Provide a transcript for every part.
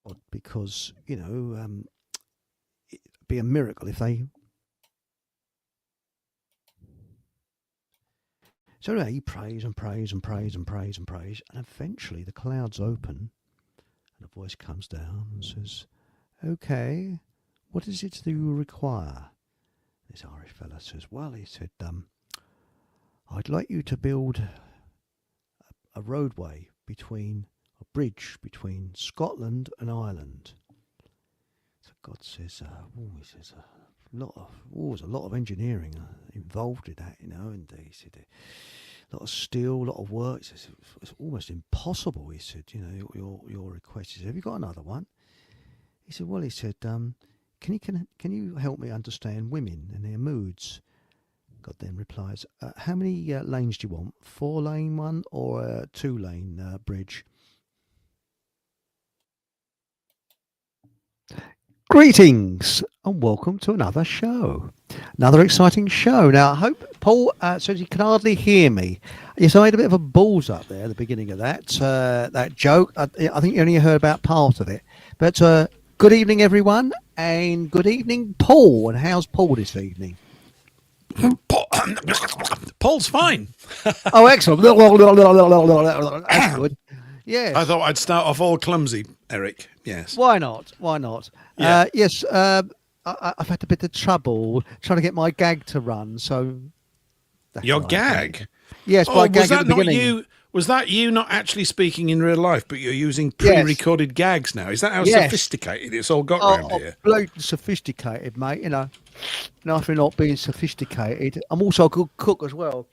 God, because it'd be a miracle if they. So anyway, he prays and prays and prays and prays and prays, and eventually the clouds open, and a voice comes down and says, "Okay, what is it that you require?" This Irish fella says, "Well," he said, "I'd like you to build a roadway a bridge between Scotland and Ireland." So God says, he says, there's a lot of engineering involved in that, and he said, a lot of steel, a lot of work. He says, it's almost impossible, he said, your request. He said, "Have you got another one?" He said, "Well," he said, can you help me understand women and their moods?" God then replies, "How many lanes do you want? 4-lane one or a 2-lane bridge?" Greetings and welcome to another show, another exciting show. Now, I hope Paul says he can hardly hear me. Yes, I made a bit of a balls up there at the beginning of that joke. I think you only heard about part of it. But good evening, everyone, and good evening, Paul. And how's Paul this evening? Paul's fine. Oh, excellent. That's good. Yes. I thought I'd start off all clumsy, Eric. Yes. Why not? Yeah. Yes. I've had a bit of trouble trying to get my gag to run. So your gag? Yes. Oh, gag was that at the not beginning. you? Was that you not actually speaking in real life, but you're using pre-recorded gags now? Is that how sophisticated it's all got around here? Bloody sophisticated, mate. Nothing not being sophisticated. I'm also a good cook as well.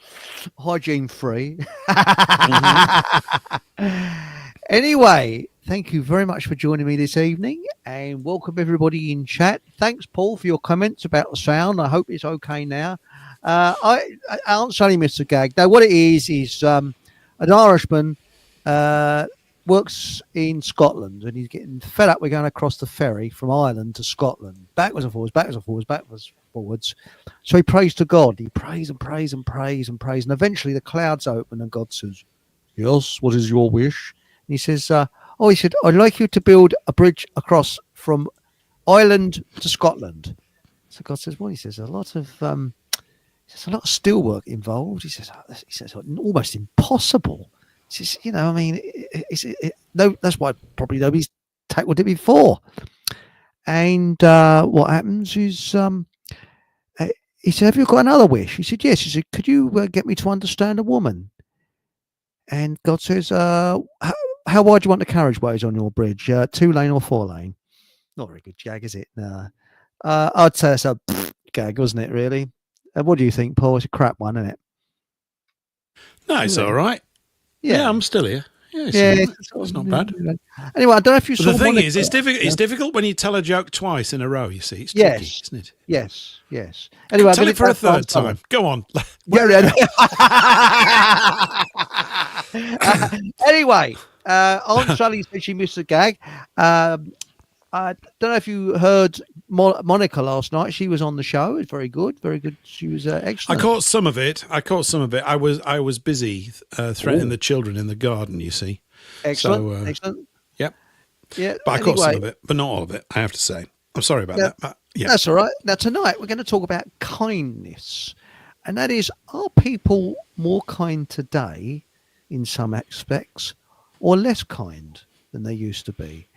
Hygiene free. Anyway, thank you very much for joining me this evening, and welcome everybody in chat. Thanks, Paul, for your comments about the sound. I hope it's okay now. I answer only Mr. Gag. Now, what it is an Irishman works in Scotland, and he's getting fed up with going across the ferry from Ireland to Scotland, backwards and forwards, backwards and forwards, backwards and forwards. So he prays to God. He prays and prays and prays and prays, and eventually the clouds open, and God says, "Yes, what is your wish?" And he says, he said, "I'd like you to build a bridge across from Ireland to Scotland." So God says, "Well," he says, a lot of steel work involved." He says, "Almost impossible." He says, no, that's why probably nobody's tackled it before. And what happens is, he said, "Have you got another wish?" He said, "Yes." He said, "Could you get me to understand a woman?" And God says, how wide do you want the carriageways on your bridge? 2-lane or 4-lane? Not a very good gag, is it? No. I'd say it's a gag, wasn't it, really? What do you think, Paul? It's a crap one, isn't it? No, it's all right. Yeah, I'm still here. Yeah, it's not bad. Anyway, I don't know if you saw. The thing is, it's difficult. It's difficult when you tell a joke twice in a row. You see, it's tricky, isn't it? Yes. Anyway, tell it for a third time. Go on. Anyway, Aunt Sally said she missed a gag. I don't know if you heard Monica last night. She was on the show. It's very good. She was excellent. I caught some of it. I was busy threatening the children in the garden, you see. Excellent. Excellent. Yep. Yeah. But I caught some of it, but not all of it, I have to say. I'm sorry about that. But yeah. That's all right. Now, tonight we're going to talk about kindness. And that is, are people more kind today in some aspects or less kind than they used to be?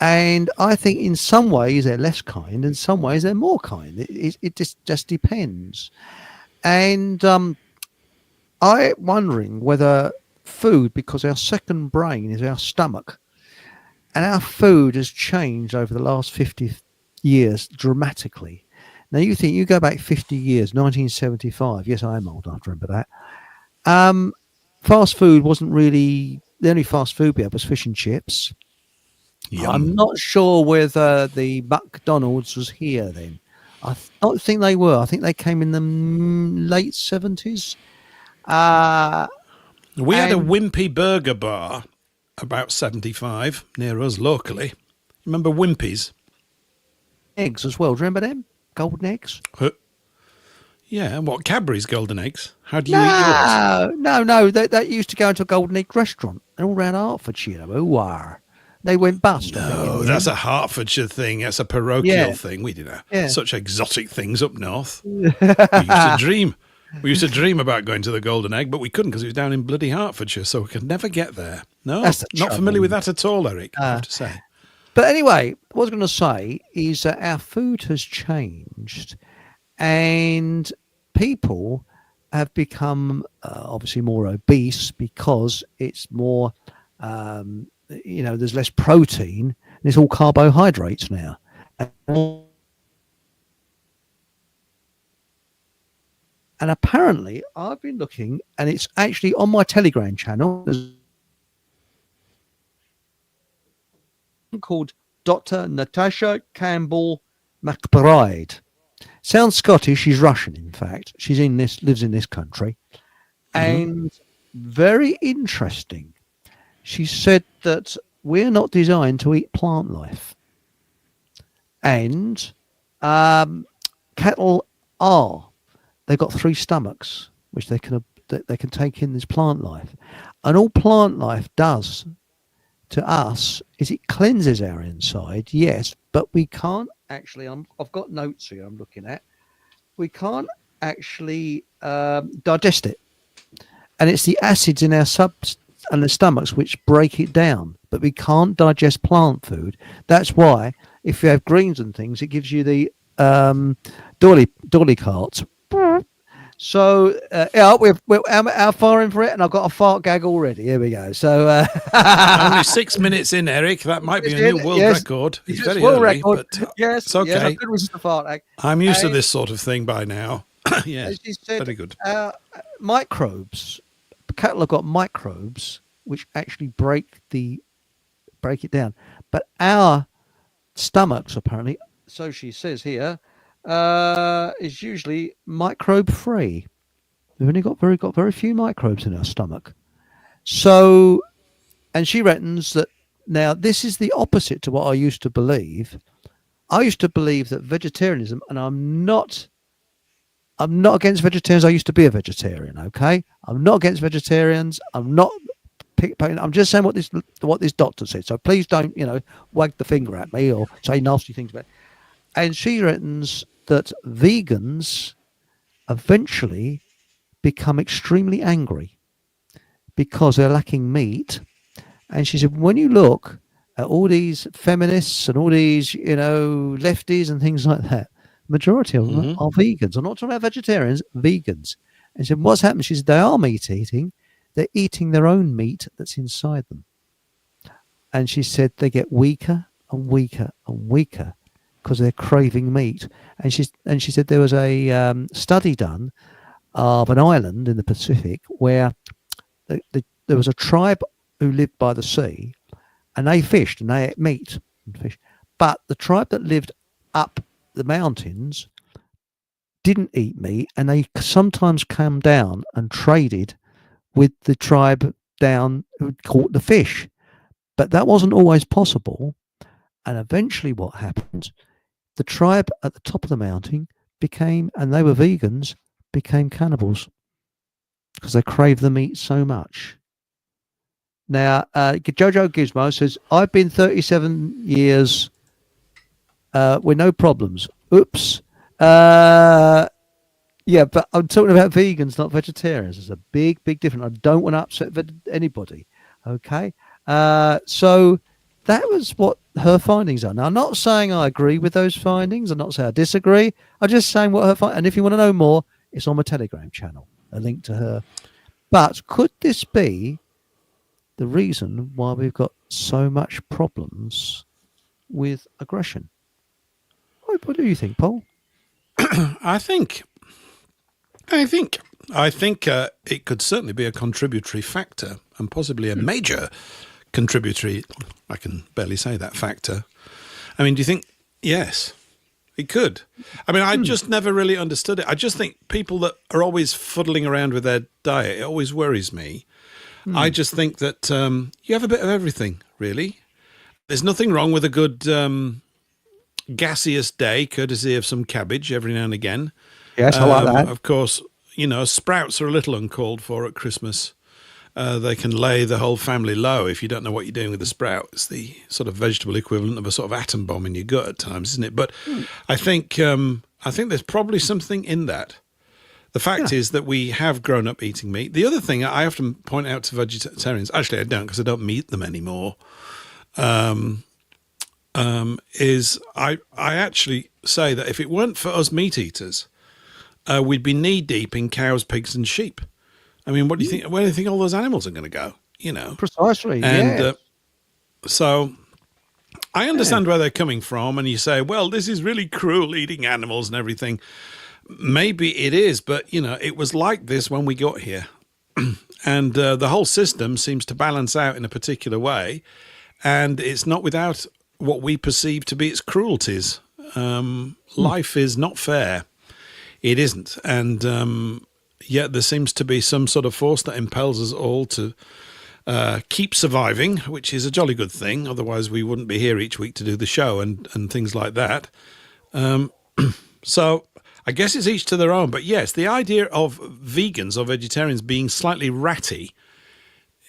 And I think in some ways they're less kind, in some ways they're more kind. It just depends. And I'm wondering whether food, because our second brain is our stomach, and our food has changed over the last 50 years dramatically. Now you go back 50 years, 1975. Yes, I am old enough to remember that. Fast food wasn't really, the only fast food we had was fish and chips. Yum. I'm not sure whether the McDonald's was here then. I don't think they were. I think they came in the late 70s. We had a Wimpy Burger Bar about 75 near us locally. Remember Wimpy's? Eggs as well. Do you remember them? Golden eggs? Yeah, and what, Cadbury's golden eggs? How do you eat yours? No. They used to go into a golden egg restaurant. They're all around Hertfordshire. Ooh, they went bust. No, that's a Hertfordshire thing. That's a parochial thing. We didn't have such exotic things up north. We used to dream. We used to dream about going to the Golden Egg, but we couldn't because it was down in bloody Hertfordshire, so we could never get there. No, not familiar with that at all, Eric, I have to say. But anyway, what I was going to say is that our food has changed, and people have become obviously more obese because it's more, there's less protein, and it's all carbohydrates now. And apparently, I've been looking, and it's actually on my Telegram channel. There's one called Dr. Natasha Campbell McBride. Sounds Scottish. She's Russian, in fact. Lives in this country, and very interesting. She said that we're not designed to eat plant life, and cattle are. They've got 3 stomachs, which they can take in this plant life. And all plant life does to us is it cleanses our inside, yes, but we can't actually, I've got notes here I'm looking at, we can't actually digest it. And it's the acids in our and the stomachs which break it down, but we can't digest plant food. That's why if you have greens and things, it gives you the doily carts. So we're how far in for it, and I've got a fart gag already. Here we go. So only 6 minutes in, Eric. That might be a new world record. It's very world early, record. But yes, it's okay. Yes, I could resist the fart gag. I'm used to this sort of thing by now. Yes, said, very good. Microbes. Cattle have got microbes which actually break it down, but our stomachs apparently, so she says here, is usually microbe free. We've only got very few microbes in our stomach. So, and she reckons that now this is the opposite to what I used to believe. I used to believe that vegetarianism, and I'm not against vegetarians. I used to be a vegetarian. Okay, I'm not against vegetarians. I'm just saying what this doctor said. So please don't wag the finger at me or say nasty things about it. And she reckons that vegans eventually become extremely angry because they're lacking meat. And she said, when you look at all these feminists and all these, lefties and things like that, majority of them are vegans. I'm not talking about vegetarians, vegans. And she said, what's happened? She said, they are meat eating. They're eating their own meat that's inside them. And she said they get weaker and weaker and weaker because they're craving meat. And she said there was a study done of an island in the Pacific where there was a tribe who lived by the sea, and they fished and they ate meat and fish. But the tribe that lived up the mountains didn't eat meat, and they sometimes came down and traded with the tribe down who caught the fish. But that wasn't always possible. And eventually what happened, the tribe at the top of the mountain and they were vegans, became cannibals because they craved the meat so much. Now, Jojo Gizmo says, I've been 37 years with no problems. Oops. Yeah, but I'm talking about vegans, not vegetarians. There's a big, big difference. I don't want to upset anybody. Okay. So that was what her findings are. Now, I'm not saying I agree with those findings. I'm not saying I disagree. I'm just saying what her findings. And if you want to know more, it's on my Telegram channel, a link to her. But could this be the reason why we've got so much problems with aggression? What do you think, Paul? I think it could certainly be a contributory factor, and possibly a major contributory, I can barely say that, factor. I mean, do you think? Yes, it could. I mean, I just never really understood it. I just think people that are always fuddling around with their diet, it always worries me. I just think that you have a bit of everything, really. There's nothing wrong with a good gaseous day, courtesy of some cabbage every now and again. Yes, I like that. Of course, sprouts are a little uncalled for at Christmas. they can lay the whole family low if you don't know what you're doing with the sprout. It's the sort of vegetable equivalent of a sort of atom bomb in your gut at times, isn't it? But I think there's probably something in that. The fact is that we have grown up eating meat. The other thing I often point out to vegetarians, actually I don't because I don't meet them anymore, is I actually say that if it weren't for us meat eaters, we'd be knee deep in cows, pigs, and sheep. I mean, what do you think? Where do you think all those animals are going to go? You know, Precisely. and so I understand where they're coming from. And you say, well, this is really cruel eating animals and everything. Maybe it is, but you know, it was like this when we got here, and the whole system seems to balance out in a particular way, and it's not without what we perceive to be its cruelties. Life is not fair. It isn't. And yet there seems to be some sort of force that impels us all to keep surviving, which is a jolly good thing. Otherwise, we wouldn't be here each week to do the show and things like that. So I guess it's each to their own. But yes, the idea of vegans or vegetarians being slightly ratty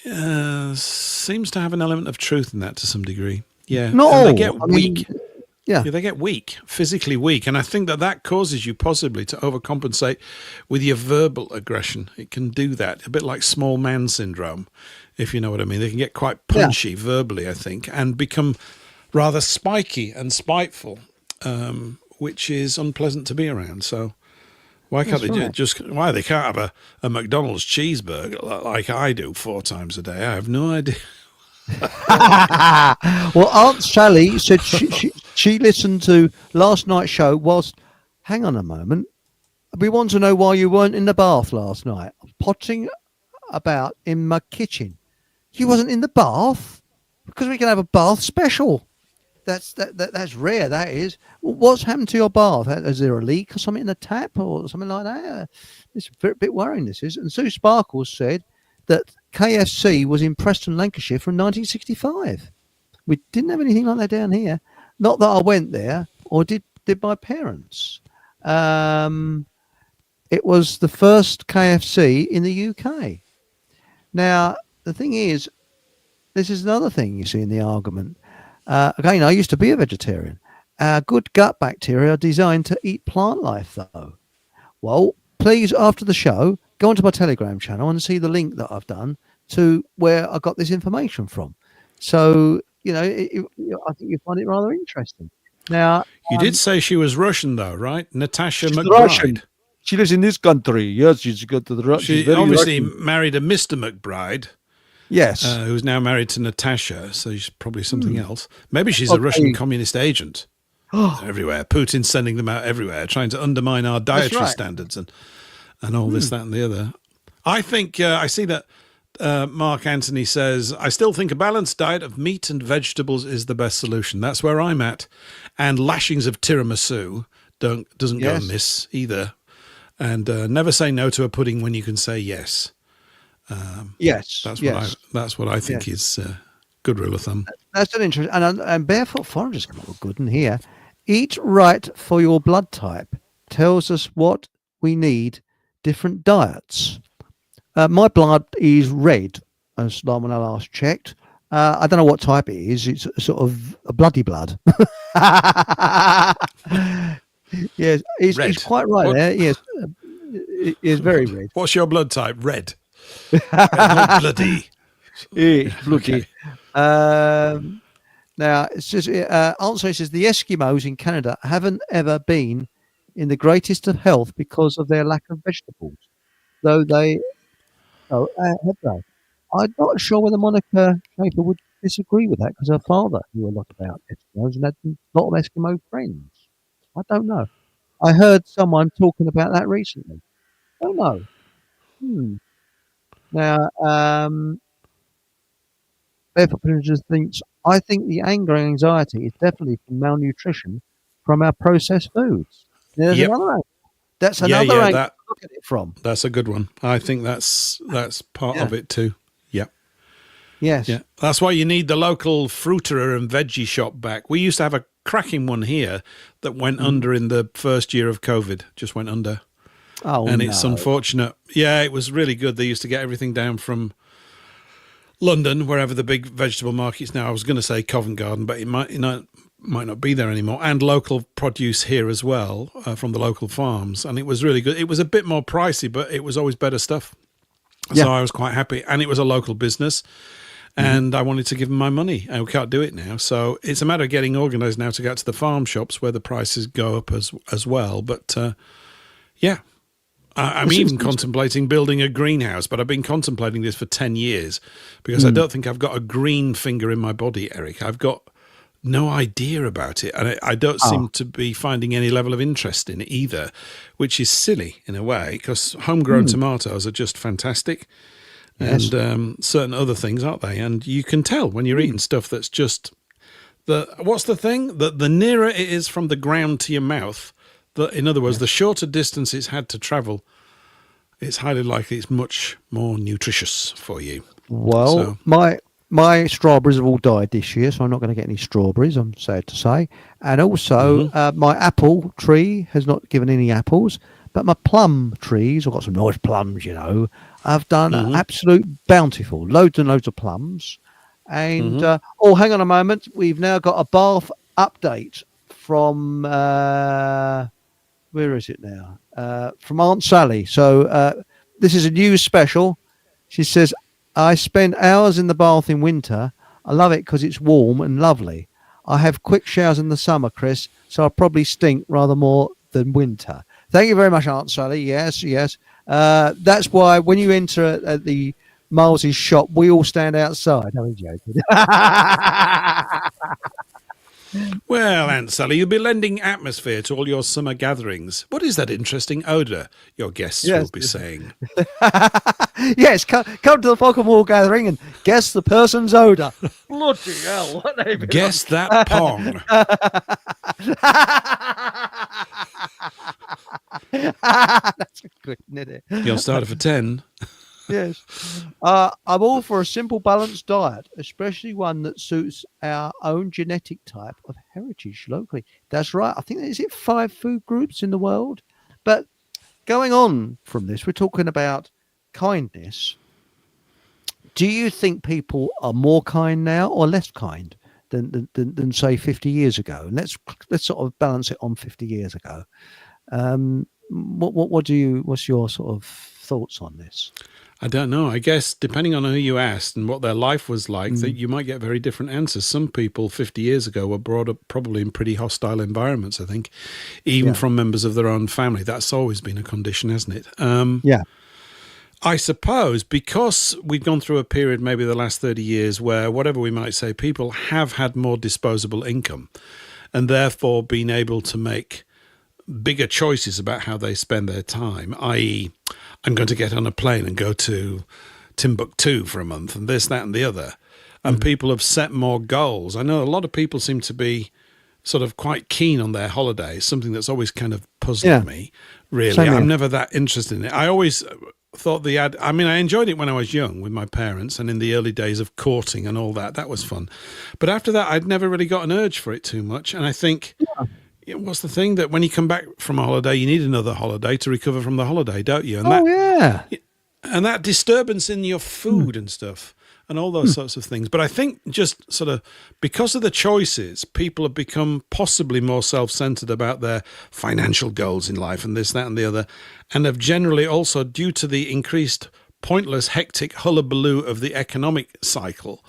seems to have an element of truth in that to some degree. Yeah. No, and they get weak. Yeah, they get weak, physically weak. And I think that causes you possibly to overcompensate with your verbal aggression. It can do that, a bit like small man syndrome, if you know what I mean. They can get quite punchy verbally, I think, and become rather spiky and spiteful, which is unpleasant to be around. So why can't they they can't have a McDonald's cheeseburger like I do 4 times a day? I have no idea. Well, Aunt Sally said she listened to last night's show whilst, hang on a moment, we want to know why you weren't in the bath last night. Potting about in my kitchen. You wasn't in the bath? Because we can have a bath special. That's rare, that is. What's happened to your bath? Is there a leak or something in the tap or something like that? It's a bit worrying, this is. And Sue Sparkles said that KFC was in Preston, Lancashire from 1965. We didn't have anything like that down here. Not that I went there, or did my parents. It was the first KFC in the UK. Now, the thing is, this is another thing you see in the argument. Again, I used to be a vegetarian. Our good gut bacteria are designed to eat plant life, though. Well, please, after the show, go onto my Telegram channel and see the link that I've done to where I got this information from. So, you know, I think you find it rather interesting. Now, you did say she was Russian, though, right? Natasha McBride. Russian. She lives in this country. Yes, she's got to the Russian. She obviously married a Mr. McBride. Yes. Who's now married to Natasha, so she's probably something else. Maybe she's a Russian communist agent. Everywhere. Putin's sending them out everywhere, trying to undermine our dietary standards and all this, that, and the other. I think I see that Mark Anthony says, I still think a balanced diet of meat and vegetables is the best solution. That's where I'm at. And lashings of tiramisu doesn't go amiss either. And never say no to a pudding when you can say yes. That's what I think is good rule of thumb. That's an interesting. And Barefoot Forager's come up good in here. Eat right for your blood type tells us what we need. Different diets. My blood is red, as when I last checked. I don't know what type it is. It's sort of a bloody blood. Yes, he's quite right there. Yes, it is very red. What's your blood type? Red. Not bloody. It's bloody. Okay. Now, it's just answer says the Eskimos in Canada haven't ever been in the greatest of health because of their lack of vegetables, though they. Oh, have they? I'm not sure whether Monica Schaefer would disagree with that because her father knew a lot about Eskimos and had a lot of Eskimo friends. I don't know. I heard someone talking about that recently. I don't know. Now, Barefoot Pillagers thinks, I think the anger and anxiety is definitely from malnutrition from our processed foods. There's another angle. That's another angle to look at it from. That's a good one. I think that's part of it too. Yeah. Yes. Yeah. That's why you need the local fruiterer and veggie shop back. We used to have a cracking one here that went under in the first year of COVID. Just went under. Oh, and it's unfortunate. Yeah, it was really good. They used to get everything down from London, wherever the big vegetable markets now. I was going to say Covent Garden, but it might not be there anymore. And local produce here as well, from the local farms, and it was really good. It was a bit more pricey, but it was always better stuff. Yeah. So I was quite happy, and it was a local business. And I wanted to give them my money, and we can't do it now. So it's a matter of getting organised now to get to the farm shops where the prices go up as well. But yeah, I'm even contemplating building a greenhouse, but I've been contemplating this for 10 years because I don't think I've got a green finger in my body, Eric. I've got no idea about it, and I don't seem to be finding any level of interest in it either, which is silly in a way because homegrown tomatoes are just fantastic. Yes. And certain other things, aren't they? And you can tell when you're eating stuff that's just what's the thing? That the nearer it is from the ground to your mouth, in other words, the shorter distance it's had to travel, it's highly likely it's much more nutritious for you. Well, my strawberries have all died this year, so I'm not going to get any strawberries, I'm sad to say. And also, my apple tree has not given any apples, but my plum trees, I've got some nice plums, I've done absolute bountiful, loads and loads of plums. And, hang on a moment, we've now got a Bath update from, where is it now? From Aunt Sally. So this is a news special. She says, I spend hours in the bath in winter. I love it because it's warm and lovely. I have quick showers in the summer, Chris, so I probably stink rather more than winter. Thank you very much, Aunt Sally. Yes. That's why when you enter at the Miles's shop, we all stand outside. No, I'm joking. Well, Aunt Sally, you'll be lending atmosphere to all your summer gatherings. What is that interesting odour your guests will be saying? Yes, come to the Pokemon gathering and guess the person's odour. Bloody hell, what they be Guess like? that pong. That's good, isn't it? You'll start for 10. Yes. I'm all for a simple, balanced diet, especially one that suits our own genetic type of heritage locally. That's right. I think, is it 5 food groups in the world? But going on from this, we're talking about kindness. Do you think people are more kind now or less kind than say 50 years ago? And let's sort of balance it on 50 years ago. What's your sort of thoughts on this? I don't know. I guess depending on who you asked and what their life was like, that you might get very different answers. Some people 50 years ago were brought up probably in pretty hostile environments, I think, even from members of their own family. That's always been a condition, hasn't it? Yeah. I suppose because we've gone through a period, maybe the last 30 years, where whatever we might say, people have had more disposable income and therefore been able to make bigger choices about how they spend their time, i.e., I'm going to get on a plane and go to Timbuktu for a month and this, that and the other. And people have set more goals. I know a lot of people seem to be sort of quite keen on their holidays, something that's always kind of puzzled me, really. I'm never that interested in it. I always thought I enjoyed it when I was young with my parents and in the early days of courting and all that. That was fun. But after that, I'd never really got an urge for it too much. And I think... what's the thing that when you come back from a holiday, you need another holiday to recover from the holiday, don't you? And and that disturbance in your food and stuff and all those sorts of things. But I think just sort of because of the choices, people have become possibly more self-centered about their financial goals in life and this, that and the other, and have generally also, due to the increased pointless, hectic hullabaloo of the economic cycle,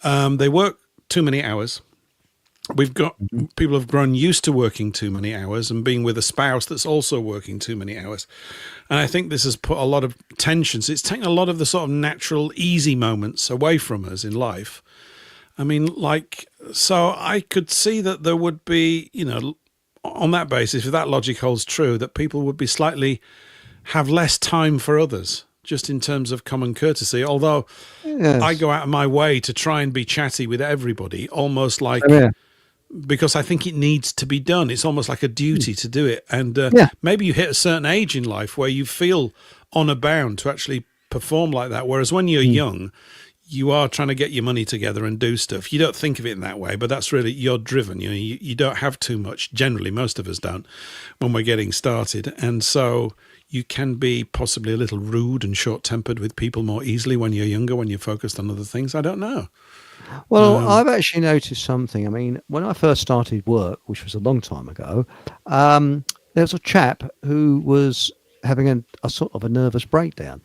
they work too many hours. We've got people have grown used to working too many hours and being with a spouse that's also working too many hours. And I think this has put a lot of tensions. It's taken a lot of the sort of natural, easy moments away from us in life. I mean, so I could see that there would be, on that basis, if that logic holds true, that people would be have less time for others, just in terms of common courtesy. Although I go out of my way to try and be chatty with everybody, almost like... because I think it needs to be done. It's almost like a duty to do it. And maybe you hit a certain age in life where you feel honor bound to actually perform like that. Whereas when you're young, you are trying to get your money together and do stuff. You don't think of it in that way, but that's really, you're driven. You know, you don't have too much. Generally, most of us don't when we're getting started. And so you can be possibly a little rude and short-tempered with people more easily when you're younger, when you're focused on other things. I don't know. Well, I've actually noticed something. I mean, when I first started work, which was a long time ago, there was a chap who was having a sort of a nervous breakdown.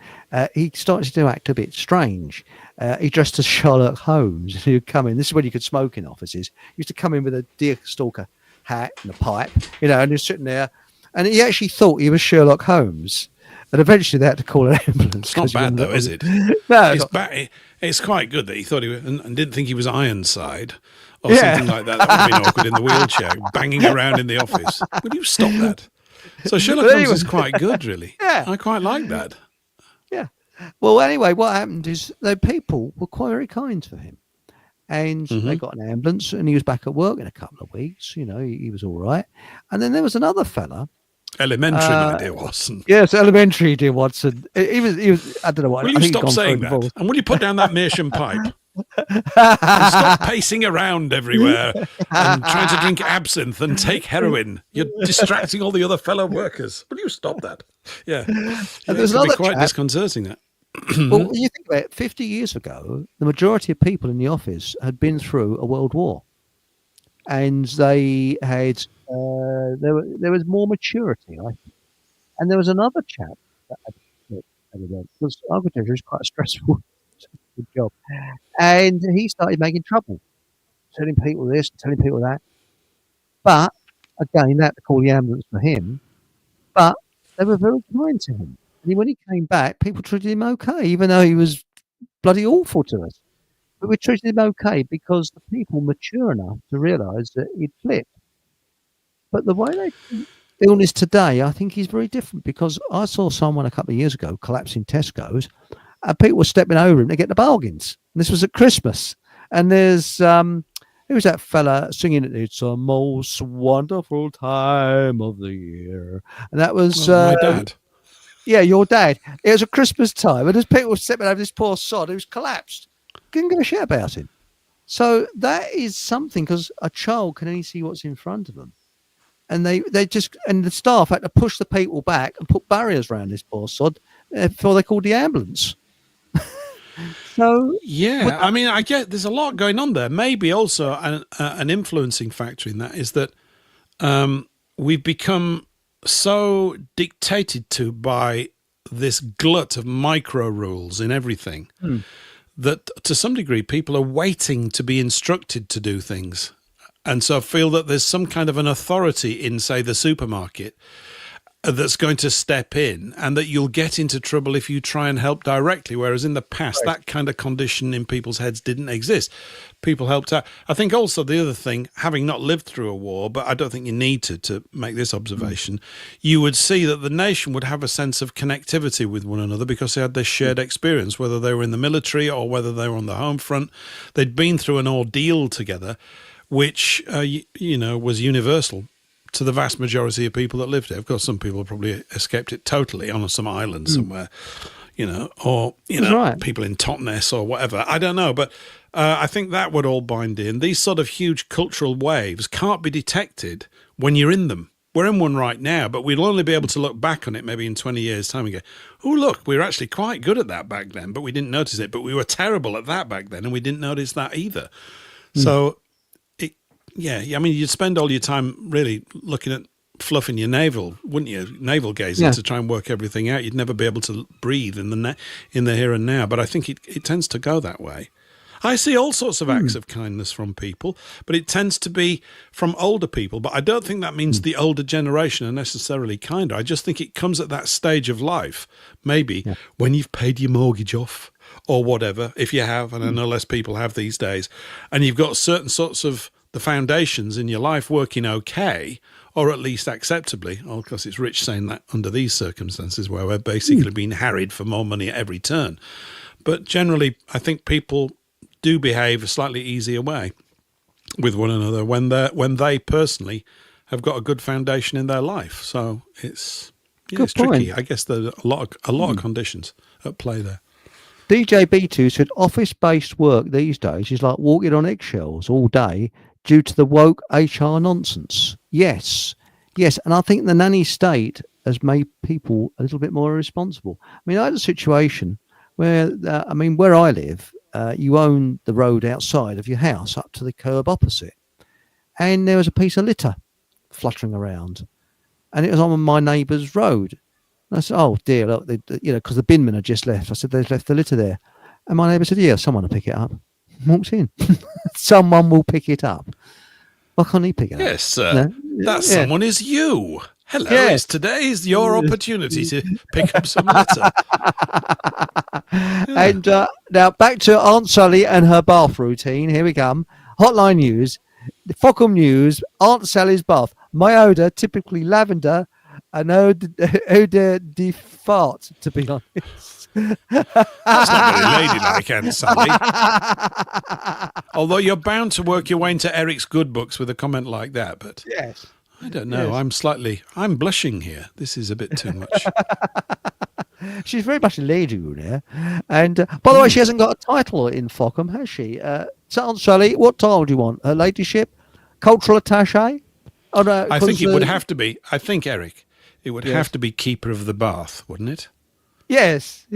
He started to act a bit strange. He dressed as Sherlock Holmes. He would come in. This is when you could smoke in offices. He used to come in with a deerstalker hat and a pipe, you know, and he was sitting there. And he actually thought he was Sherlock Holmes. And eventually they had to call an ambulance. It's not bad, though, is it? No, it's quite good that he thought he was, and didn't think he was Ironside or something like that. That would have been awkward in the wheelchair, banging around in the office. Would you stop that? So Sherlock Holmes is quite good, really. Yeah. I quite like that. Yeah. Well, anyway, what happened is the people were quite very kind to him. And they got an ambulance and he was back at work in a couple of weeks. You know, he was all right. And then there was another fella. Elementary, my dear Watson. Yes, elementary, dear Watson. He was. I don't know what. Will you stop saying that? And will you put down that meerschaum pipe? And stop pacing around everywhere and trying to drink absinthe and take heroin. You're distracting all the other fellow workers. Will you stop that? Yeah. And there's another quite disconcerting, that. Well, you think about it, 50 years ago, the majority of people in the office had been through a world war. And they had, there was more maturity, I think. And there was another chap that because architecture is quite a stressful job. And he started making trouble, telling people this, telling people that. But, again, they had to call the ambulance for him. But they were very kind to him. And when he came back, people treated him okay, even though he was bloody awful to us. But we treated him okay because the people mature enough to realise that he'd flipped. But the way they treat illness today, I think is very different, because I saw someone a couple of years ago collapse in Tesco's, and people were stepping over him to get the bargains. And this was at Christmas. And there's who was that fella singing it? It's a most wonderful time of the year. And that was my dad. Yeah, your dad. It was a Christmas time, and there's people stepping over this poor sod who's collapsed. Couldn't give a shit about him. So that is something, because a child can only see what's in front of them. And they just, and the staff had to push the people back and put barriers around this poor sod before they called the ambulance. So yeah, I mean, I get there's a lot going on there. Maybe also an influencing factor in that is that we've become so dictated to by this glut of micro rules in everything that to some degree people are waiting to be instructed to do things, and so feel that there's some kind of an authority in, say, the supermarket that's going to step in, and that you'll get into trouble if you try and help directly, whereas in the past that kind of condition in people's heads didn't exist. People helped out. I think also the other thing, having not lived through a war, but I don't think you need to make this observation, you would see that the nation would have a sense of connectivity with one another because they had this shared experience, whether they were in the military or whether they were on the home front. They'd been through an ordeal together, which, was universal to the vast majority of people that lived here. Of course, some people probably escaped it totally on some island somewhere, or right. People in Totnes or whatever. I don't know, but I think that would all bind in. These sort of huge cultural waves can't be detected when you're in them. We're in one right now, but we'll only be able to look back on it maybe in 20 years' time and go, oh, look, we were actually quite good at that back then, but we didn't notice it. But we were terrible at that back then, and we didn't notice that either. So yeah, I mean, you'd spend all your time really looking at fluffing your navel, wouldn't you? Navel gazing to try and work everything out. You'd never be able to breathe in the here and now. But I think it tends to go that way. I see all sorts of acts of kindness from people, but it tends to be from older people. But I don't think that means the older generation are necessarily kinder. I just think it comes at that stage of life, maybe when you've paid your mortgage off or whatever, if you have, and I know less people have these days, and you've got certain sorts of the foundations in your life working okay, or at least acceptably. Of course, it's rich saying that under these circumstances where we're basically being harried for more money at every turn. But generally, I think people do behave a slightly easier way with one another when they personally have got a good foundation in their life. So it's tricky. I guess there's a lot of conditions at play there. DJB2 said office-based work these days is like walking on eggshells all day due to the woke HR nonsense. Yes, and I think the nanny state has made people a little bit more irresponsible. I mean, I had a situation where, where I live, you own the road outside of your house up to the curb opposite, and there was a piece of litter fluttering around, and it was on my neighbour's road. And I said, "Oh dear, look, because the binman had just left." I said, "They've left the litter there," and my neighbour said, "Yeah, someone will pick it up." Walked in, someone will pick it up. Why can't he pick it up? Yes, sir. That someone is you. Hello, yes. Today's your opportunity to pick up some litter. And now back to Aunt Sally and her bath routine. Here we come. Hotline news. Fockham News. Aunt Sally's bath. My odour, typically lavender, and eau de fart, to be honest. That's not very ladylike, Aunt Sally. Although you're bound to work your way into Eric's good books with a comment like that, but yes. I don't know. Yes. I'm blushing here. This is a bit too much. She's very much a lady, there. And by the way, she hasn't got a title in Fockham, has she? So Aunt Sally, what title do you want? Her ladyship? Cultural attaché? Oh, no, I think it would have to be. I think, Eric, it would have to be keeper of the bath, wouldn't it? Yes.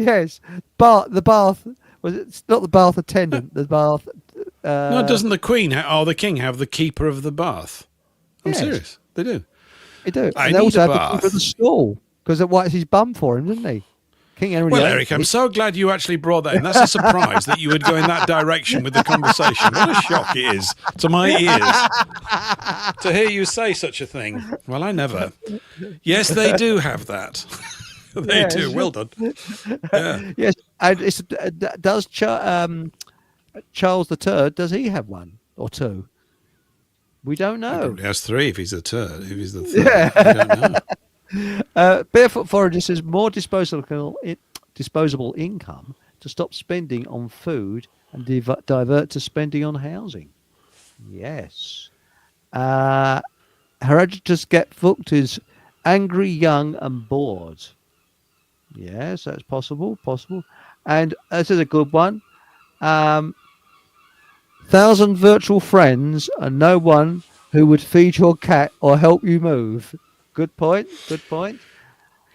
But the bath it's not the bath attendant. The bath. No, doesn't the Queen or the King have the keeper of the bath? I'm serious. They do. They do. I and need they also a have bath. the keeper of the stall because it wipes his bum for him, didn't he? King Henry. Well, Eric, I'm so glad you actually brought that in. That's a surprise that you would go in that direction with the conversation. What a shock it is to my ears to hear you say such a thing. Well, I never. Yes, they do have that. They do. Well done. Yeah. Yes, and does Charles III? Does he have one or two? We don't know. He probably has three if he's a turd. If he's the third, I don't know. Barefoot Forager says more disposable income to stop spending on food and divert to spending on housing. Yes. Hereditous Get Hooked is angry, young and bored. Yes, that's possible. And this is a good one. 1,000 virtual friends and no one who would feed your cat or help you move. Good point.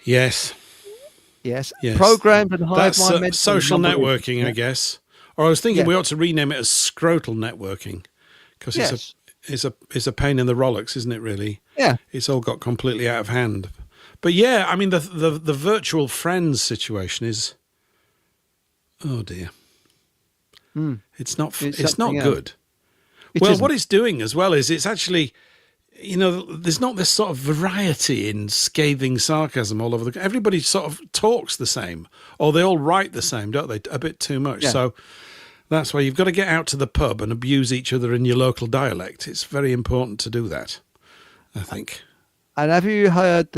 Yes. Programmed and hive That's mind social networking, I guess. Or I was thinking we ought to rename it as scrotal networking because it's a pain in the rollocks, isn't it? Really? Yeah. It's all got completely out of hand. But yeah, I mean the virtual friends situation is, oh dear, it's not good. What it's doing as well is it's actually. There's not this sort of variety in scathing sarcasm all over everybody sort of talks the same, or they all write the same, don't they? A bit too much. Yeah. So that's why you've got to get out to the pub and abuse each other in your local dialect. It's very important to do that, I think. And have you heard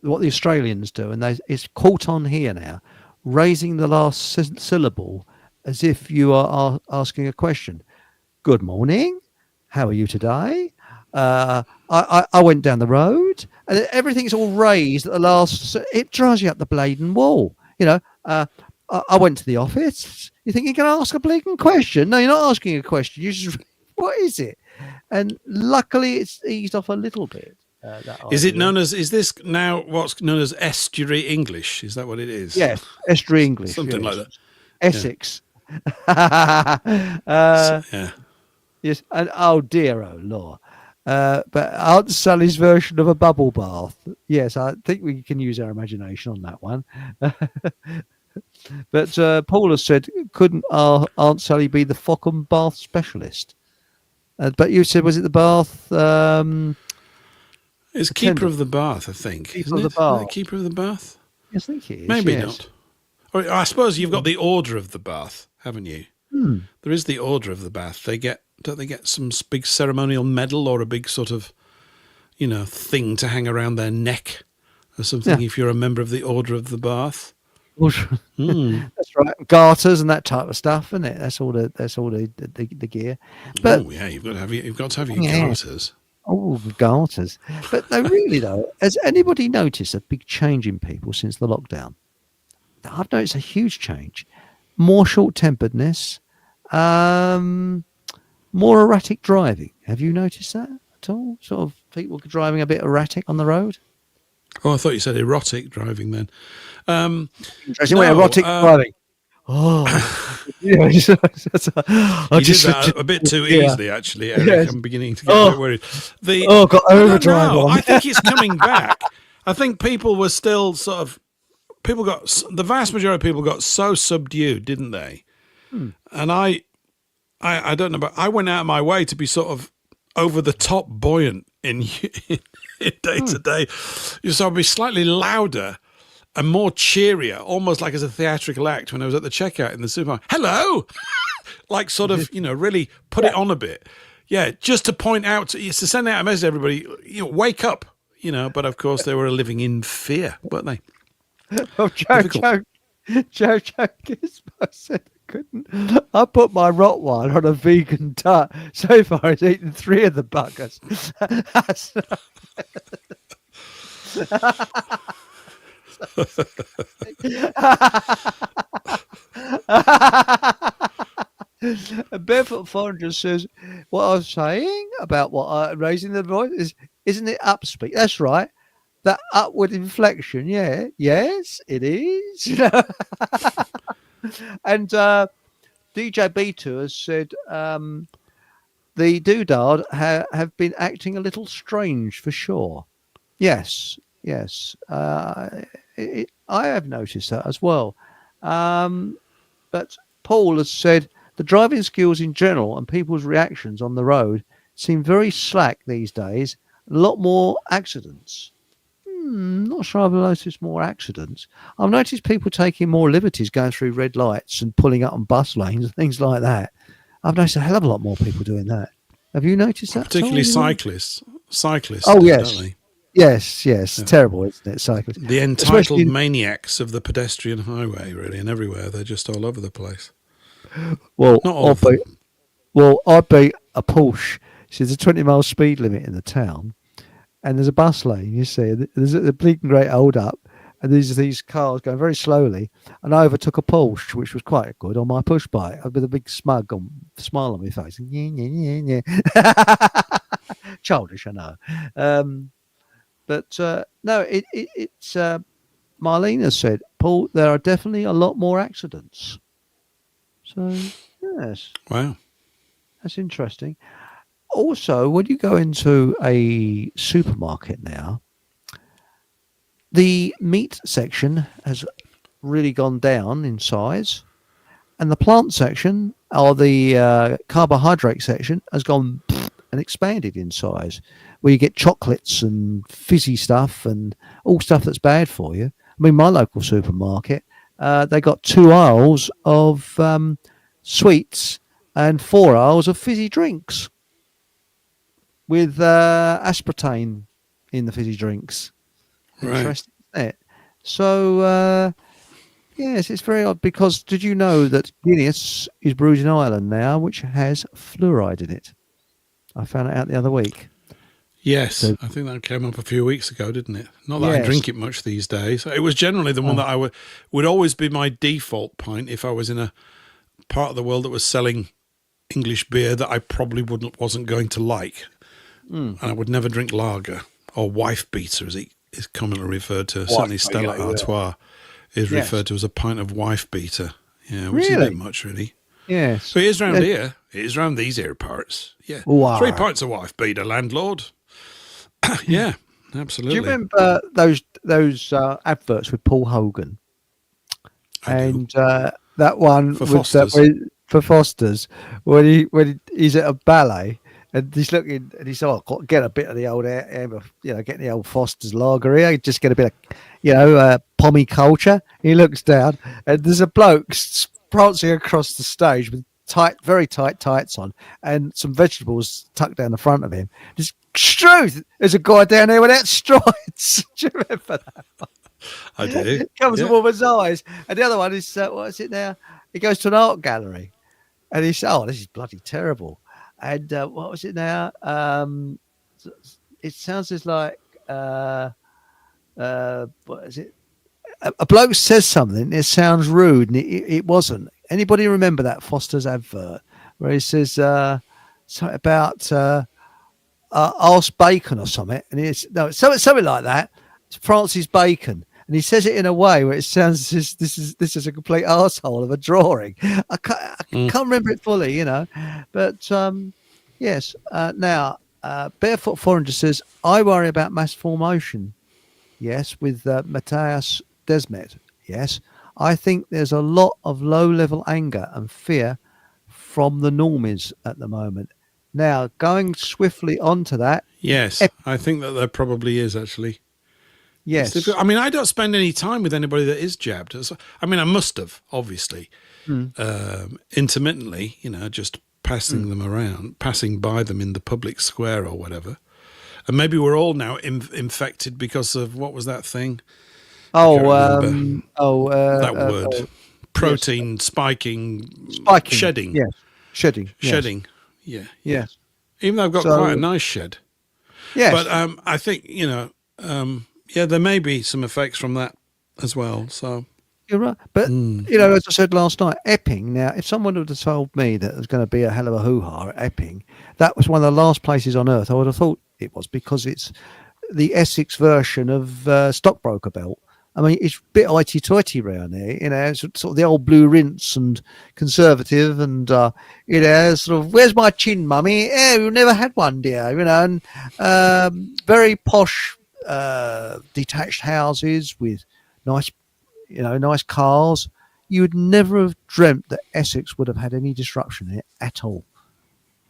what the Australians do? And it's caught on here now, raising the last syllable as if you are asking a question. Good morning. How are you today? I went down the road and everything's all raised at the last. It drives you up the bladen wall. I went to the office. You think you're going to ask a blatant question? No, you're not asking a question. You just, what is it? And luckily it's eased off a little bit. Is this now what's known as estuary English? Is that what it is? Yes, estuary English. Something like that. Essex. Yeah. Yes, and oh dear, oh Lord. But Aunt Sally's version of a bubble bath. Yes, I think we can use our imagination on that one. But Paul has said, couldn't Aunt Sally be the Fockham bath specialist? But you said, was it the bath? It's keeper of the bath, I think. Keeper of the bath. Isn't it keeper of the bath? Yes, I think it is. Maybe yes. not. Or I suppose you've got the order of the bath, haven't you? There is the order of the bath. Don't they get some big ceremonial medal or a big sort of, thing to hang around their neck or something if you're a member of the Order of the Bath? That's right. Garters and that type of stuff, isn't it? That's all the gear. But you've got to have your garters. Oh, garters. But no, really though, has anybody noticed a big change in people since the lockdown? I've noticed a huge change. more short-temperedness, um, more erratic driving. Have you noticed that at all? Sort of people driving a bit erratic on the road. Oh, I thought you said erotic driving then. Um, Interesting. Wait, no, erotic driving. Oh, yeah. I you did just, that a bit too yeah, easily, actually, Eric. yes. I'm beginning to get a bit Oh, worried. The oh, got I don't overdrive know. on. I think it's coming back. I think people were still sort of the vast majority of people got so subdued, didn't they? Hmm. And I don't know, but I went out of my way to be sort of over the top buoyant in day to day. So I'd be slightly louder and more cheerier, almost like as a theatrical act when I was at the checkout in the supermarket. Hello! Like sort of, really put it on a bit. Yeah, just to point out, to send out a message to everybody, wake up, but of course they were living in fear, weren't they? Oh, Difficult. Joe Gizmo said I couldn't. I put my Rottweiler on a vegan diet. So far, he's eaten 3 of the buggers. And Barefoot Foreigner says, what I was saying about raising the voice isn't it upspeak? That's right. That upward inflection. Yeah. Yes, it is. And DJ B2 has said the Doodad have been acting a little strange for sure. Yes. I have noticed that as well. But Paul has said the driving skills in general and people's reactions on the road seem very slack these days. A lot more accidents. Not sure I've noticed more accidents. I've noticed people taking more liberties going through red lights and pulling up on bus lanes and things like that. I've noticed a hell of a lot more people doing that. Have you noticed that? Particularly cyclists. Cyclists Oh, do, yes. don't they? Yes. Yeah. Terrible, isn't it? Cyclists. The entitled maniacs of the pedestrian highway, really, and everywhere. They're just all over the place. Well, not all of them. I beat a Porsche. There's a 20-mile speed limit in the town, and there's a bus lane. You see, there's a bleeding great hold up, and there's these cars going very slowly. And I overtook a Porsche, which was quite good, on my push bike with a big smile on my face. Yeah. Childish, I know. But no, it's Marlena said, Paul, there are definitely a lot more accidents. So, yes. Wow. That's interesting. Also, when you go into a supermarket now, the meat section has really gone down in size, and the plant section, or the carbohydrate section, has gone and expanded in size, where you get chocolates and fizzy stuff and all stuff that's bad for you. I mean, my local supermarket, they got 2 aisles of sweets and 4 aisles of fizzy drinks with aspartame in the fizzy drinks. Right. Interesting, isn't it? So, yes, it's very odd, because did you know that Guinness is brewed in Ireland now, which has fluoride in it? I found it out the other week. Yes, So, I think that came up a few weeks ago, didn't it? Not that I yes. drink it much these days. It was generally the one that I would always be my default pint if I was in a part of the world that was selling English beer that I probably wasn't going to like. And I would never drink lager or wife beater, as it is commonly referred to. Certainly Stella Artois is referred to as a pint of wife beater. Yeah, which is a bit much, really. Yes. But it is round here. It is round these here parts. Yeah. Wow. 3 pints of wife beater, landlord. Yeah, absolutely. Do you remember those adverts with Paul Hogan? And that one For with Foster's. Foster's, when he's at a ballet and he's looking and he's get a bit of the old getting the old Foster's lager here, just get a bit of pommy culture. He looks down and there's a bloke prancing across the stage with very tight tights on and some vegetables tucked down the front of him. Just truth, there's a guy down there without strides. Do you remember that one? I do. Comes to woman's eyes. And the other one is, what is it now? He goes to an art gallery and he says, this is bloody terrible. And what was it now? It sounds as like, what is it? A bloke says something, it sounds rude, and it wasn't. Anybody remember that Foster's advert where he says something about ask Bacon or something, and it's no, something like that. It's Francis Bacon, and he says it in a way where it sounds this is a complete arsehole of a drawing. I can't remember it fully, but yes. Now, Barefoot Foreigner says, I worry about mass formation. Yes, with Matthias Desmet. Yes, I think there's a lot of low-level anger and fear from the normies at the moment. Now, going swiftly onto that. Yes, I think that there probably is, actually. Yes. I mean, I don't spend any time with anybody that is jabbed. I mean, I must have, obviously, intermittently, just passing them around, passing by them in the public square or whatever. And maybe we're all now infected because of, what was that thing? That word. Protein yes. spiking. Shedding. Yes. Shedding. Shedding. Yeah. Yes. Even though I've got quite a nice shed. Yes. But I think, there may be some effects from that as well. So you're right. But, as I said last night, Epping, now, if someone would have told me that there's going to be a hell of a hoo-ha at Epping, that was one of the last places on earth I would have thought it was, because it's the Essex version of Stockbroker Belt. I mean, it's a bit hoity-toity round there, it's sort of the old blue rinse and conservative and, sort of, where's my chin, mummy? Yeah, we've never had one, dear, and very posh detached houses with nice cars. You would never have dreamt that Essex would have had any disruption in it at all.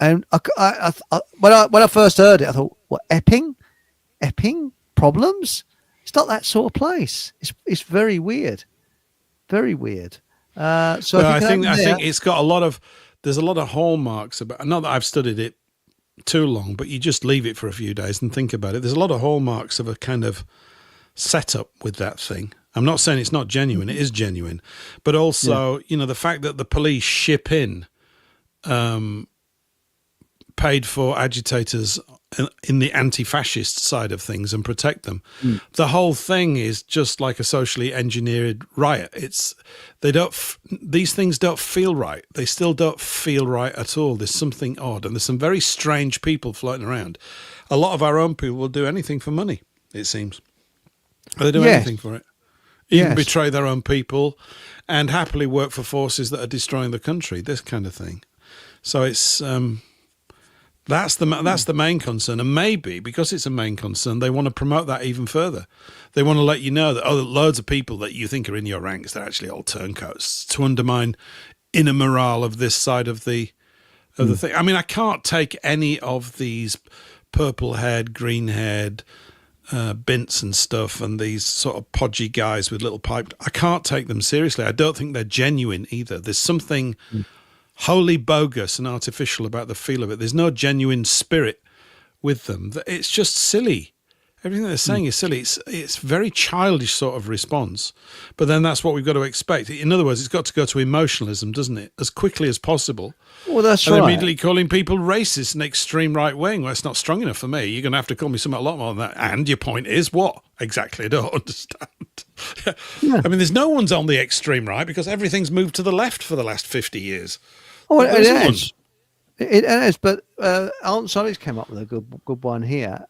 And when I first heard it, I thought, what, Epping problems? It's not that sort of place. It's very weird, very weird. I think it's got there's a lot of hallmarks about. Not that I've studied it too long, but you just leave it for a few days and think about it. There's a lot of hallmarks of a kind of setup with that thing. I'm not saying it's not genuine; it is genuine, but also the fact that the police ship in paid for agitators in the anti-fascist side of things and protect them. The whole thing is just like a socially engineered riot. These things don't feel right. They still don't feel right at all. There's something odd, and there's some very strange people floating around. A lot of our own people will do anything for money, it seems. They do anything for it. Even betray their own people and happily work for forces that are destroying the country, this kind of thing. So it's that's the main concern, and maybe because it's a main concern, they want to promote that even further. They want to let you know that loads of people that you think are in your ranks, they're actually all turncoats, to undermine inner morale of this side of the thing. I mean, I can't take any of these purple-haired, green-haired bints and stuff, and these sort of podgy guys with little pipe. I can't take them seriously. I don't think they're genuine either. There's something wholly bogus and artificial about the feel of it. There's no genuine spirit with them. It's just silly. Everything they're saying is silly. It's very childish sort of response. But then that's what we've got to expect. In other words, it's got to go to emotionalism, doesn't it? As quickly as possible. Well, that's and right. Immediately calling people racist and extreme right wing. Well, it's not strong enough for me. You're going to have to call me something a lot more than that. And your point is what? Exactly. I don't understand. I mean, there's no one's on the extreme right because everything's moved to the left for the last 50 years. Oh, it is. It is, but Aunt Sally's came up with a good one here.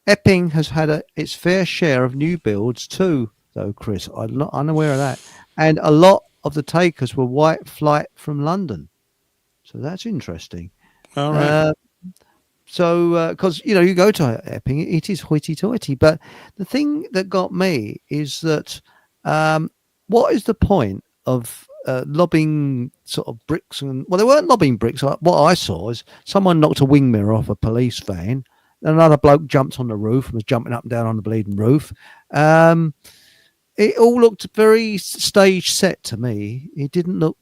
Epping has had its fair share of new builds too, though, Chris. I'm not unaware of that. And a lot of the takers were white flight from London. So that's interesting. All right. Because, you go to Epping, it is hoity-toity. But the thing that got me is that what is the point of lobbing sort of bricks? Well, they weren't lobbing bricks. What I saw is someone knocked a wing mirror off a police van. Another bloke jumped on the roof and was jumping up and down on the bleeding roof. It all looked very stage set to me. It didn't look,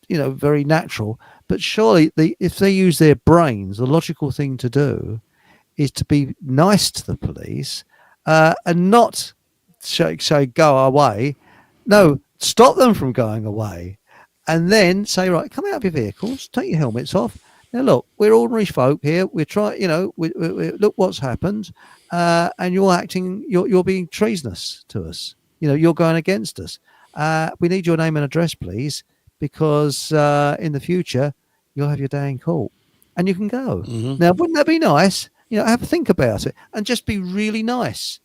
very natural. But surely, if they use their brains, the logical thing to do is to be nice to the police and not say go away. No, stop them from going away, and then say, right, come out of your vehicles, take your helmets off. Now, look, we're ordinary folk here. We're trying, we look what's happened, and you're being treasonous to us. You're going against us. We need your name and address, please. because in the future you'll have your day in court and you can go. Mm-hmm. Now, wouldn't that be nice? Have a think about it and just be really nice.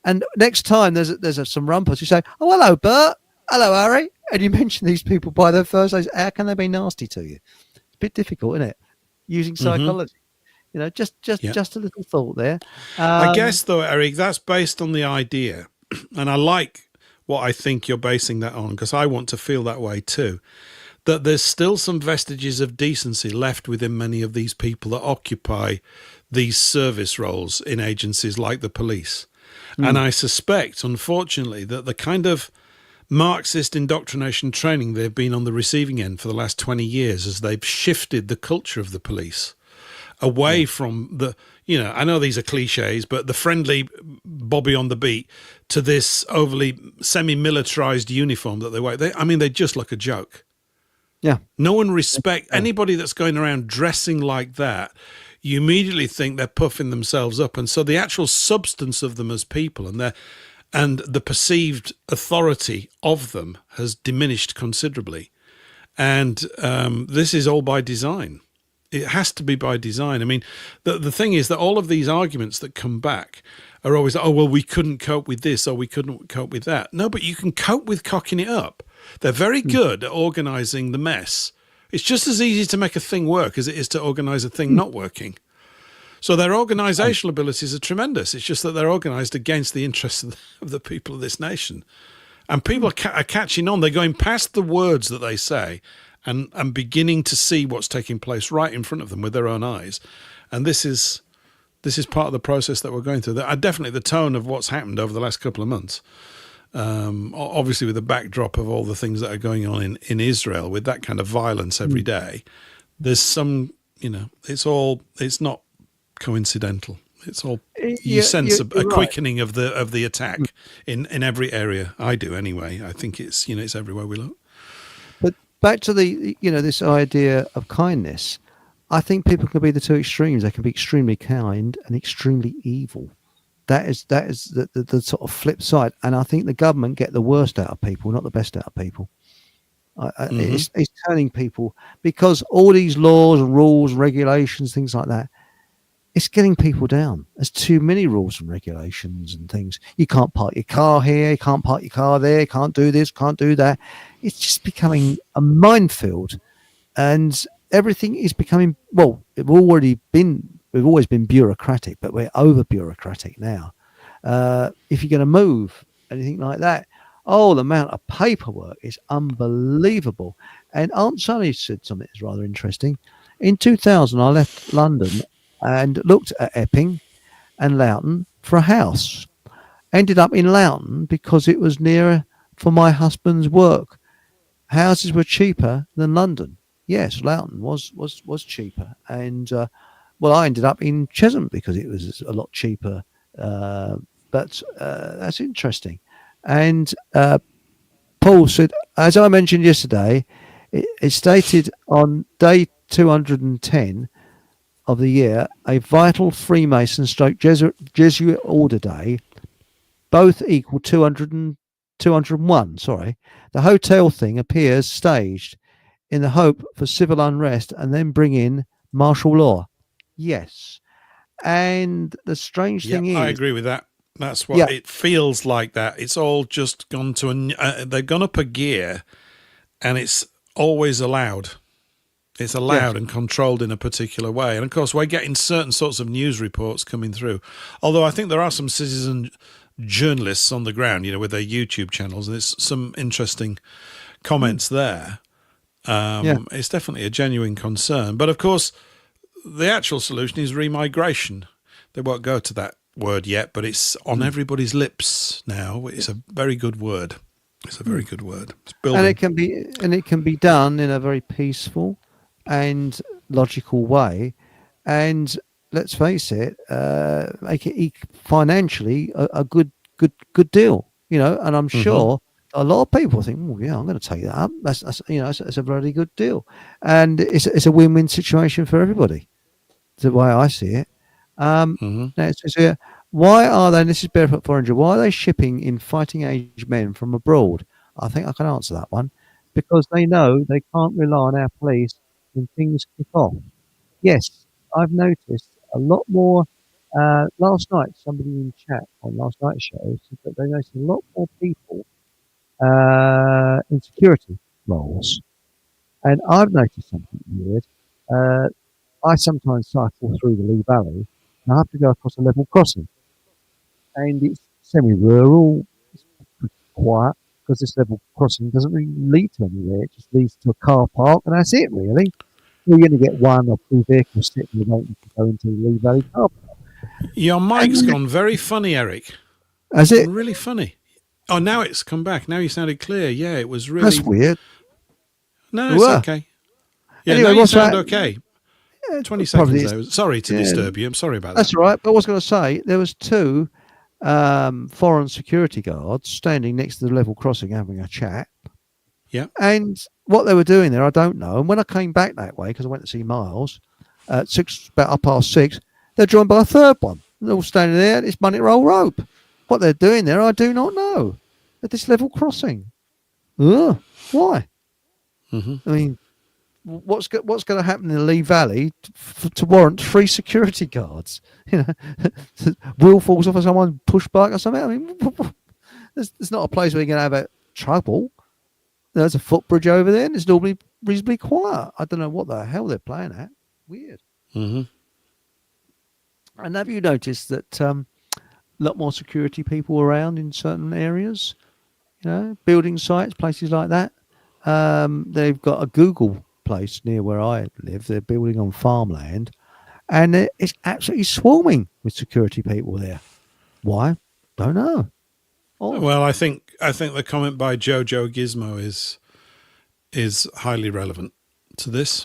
And next time there's some rumpus, you say, "Oh, hello, Bert. Hello, Harry," and you mention these people by their first names. How can they be nasty to you? It's a bit difficult, isn't it? Using psychology, just a little thought there. I guess, though, Eric, that's based on the idea, and I like what I think you're basing that on, because I want to feel that way too, that there's still some vestiges of decency left within many of these people that occupy these service roles in agencies like the police. And I suspect, unfortunately, that the kind of Marxist indoctrination training they've been on the receiving end for the last 20 years as they've shifted the culture of the police away from the, I know these are cliches, but the friendly Bobby on the beat to this overly semi-militarized uniform that they wear. They just look a joke. Yeah. No one respects anybody that's going around dressing like that. You immediately think they're puffing themselves up. And so the actual substance of them as people and the perceived authority of them has diminished considerably. And this is all by design. It has to be by design. I mean, the thing is that all of these arguments that come back are always, oh, well, we couldn't cope with this or we couldn't cope with that. No, but you can cope with cocking it up. They're very good at organising the mess. It's just as easy to make a thing work as it is to organise a thing not working. So their organisational abilities are tremendous. It's just that they're organised against the interests of the people of this nation. And people are catching on. They're going past the words that they say and beginning to see what's taking place right in front of them with their own eyes. And this is part of the process that we're going through. Definitely the tone of what's happened over the last couple of months. Obviously with the backdrop of all the things that are going on in Israel with that kind of violence every day, there's some, it's not coincidental. It's all, you sense a quickening of the attack in every area. I do anyway. I think it's, it's everywhere we look. But back to the, this idea of kindness, I think people can be the two extremes. They can be extremely kind and extremely evil. That is the sort of flip side. And I think the government get the worst out of people, not the best out of people. It's turning people, because all these laws and rules and regulations, things like that, it's getting people down. There's too many rules and regulations and things. You can't park your car here, you can't park your car there, you can't do this, can't do that. It's just becoming a minefield. And everything is becoming, well, we've always been bureaucratic, but we're over bureaucratic now. If you're going to move anything like that, the amount of paperwork is unbelievable. And Aunt Sally said something that's rather interesting. In 2000, I left London and looked at Epping and Loughton for a house. Ended up in Loughton because it was nearer for my husband's work. Houses were cheaper than London. Yes, Loughton was cheaper. And I ended up in Chesham because it was a lot cheaper. But that's interesting. And Paul said, as I mentioned yesterday, it stated on day 210 of the year, a vital Freemason stroke Jesuit order day, both equal 201. Sorry. The hotel thing appears staged in the hope for civil unrest and then bring in martial law. Yes. And the strange thing is, I agree with that. That's what it feels like. That it's all just gone to they've gone up a gear, and it's always allowed. It's allowed and controlled in a particular way. And of course, we're getting certain sorts of news reports coming through. Although I think there are some citizen journalists on the ground, with their YouTube channels, and there's some interesting comments there. It's definitely a genuine concern. But of course, the actual solution is remigration. They won't go to that word yet, but it's on everybody's lips now. It's a very good word. It's a very good word. It's building. And it can be done in a very peaceful and logical way. And let's face it, make it financially a good deal. And I'm sure a lot of people think, I'm going to take that up. That's it's a very good deal, and it's a win-win situation for everybody. The way I see it. Now it says here, why are they? And this is Barefoot 400. Why are they shipping in fighting age men from abroad? I think I can answer that one. because they know they can't rely on our police when things kick off. Yes, I've noticed a lot more. Last night, somebody in chat on last night's show said that they noticed a lot more people in security roles. And I've noticed something weird. Uh, I sometimes cycle through the Lee Valley and I have to go across a level crossing. And it's semi-rural, it's pretty quiet because this level crossing doesn't really lead to anywhere. It just leads to a car park and that's it, really. You're going to get one or two vehicles sitting waiting to go into the Lee Valley car park. Your mic's gone very funny, Eric. Has it? Really funny. Oh, now it's come back. Now you sounded clear. Yeah, it was really... That's weird. No, it's okay. Yeah, anyway, now you sound that? Okay. 20 seconds there. Sorry to Yeah. disturb you. I'm sorry about that. That's all right. But I was going to say, there was two foreign security guards standing next to the level crossing having a chat. Yeah. And what they were doing there, I don't know. And when I came back that way, because I went to see Miles, at about 6:30, they're joined by a third one. They're all standing there at this money roll rope. What they're doing there, I do not know. At this level crossing. Ugh, why? Mm-hmm. I mean, what's going to happen in the Lee Valley to warrant 3 security guards? You know, wheel falls off of someone, push bike or something. I mean, it's not a place where you're going to have trouble. There's a footbridge over there, and it's normally reasonably quiet. I don't know what the hell they're playing at. Weird. Mm-hmm. And have you noticed that a lot more security people around in certain areas? You know, building sites, places like that. They've got a Google place near where I live. They're building on farmland, and it's absolutely swarming with security people there. Why? Don't know. Oh. Well, I think the comment by Jojo Gizmo is highly relevant to this.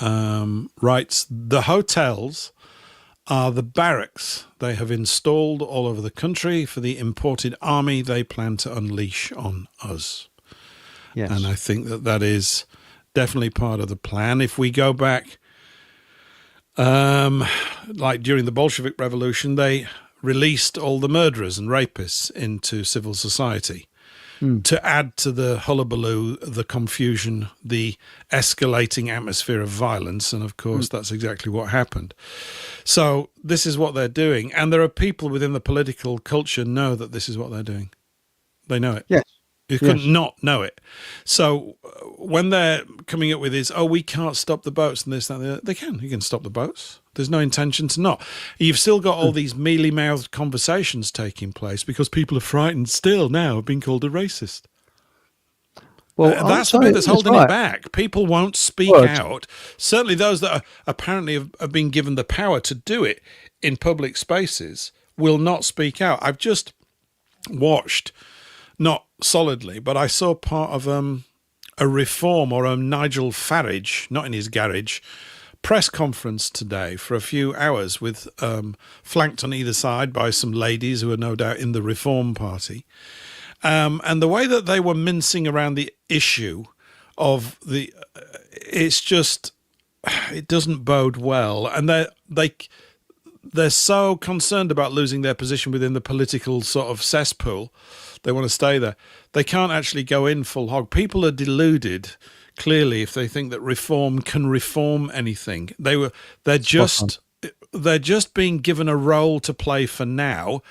Writes, the hotels are the barracks they have installed all over the country for the imported army they plan to unleash on us. Yes. And I think that is definitely part of the plan. If we go back, like during the Bolshevik Revolution, they released all the murderers and rapists into civil society to add to the hullabaloo, the confusion, the escalating atmosphere of violence. And of course, that's exactly what happened. So this is what they're doing. And there are people within the political culture know that this is what they're doing. They know it. Yes. You couldn't not know it. So when they're coming up with this, we can't stop the boats and this, that, and the other, they can. You can stop the boats. There's no intention to not. You've still got all these mealy-mouthed conversations taking place because people are frightened still now of being called a racist. Well, that's the bit that's holding it back. People won't speak out. Certainly those that are apparently have been given the power to do it in public spaces will not speak out. I've just watched, not solidly, but I saw part of a Reform or a Nigel Farage, not in his garage, press conference today for a few hours with flanked on either side by some ladies who are no doubt in the Reform Party. And the way that they were mincing around the issue of it's just, it doesn't bode well. And they're so concerned about losing their position within the political sort of cesspool. They want to stay there. They can't actually go in full hog. People are deluded, clearly, if they think that reform can reform anything. They're just being given a role to play for now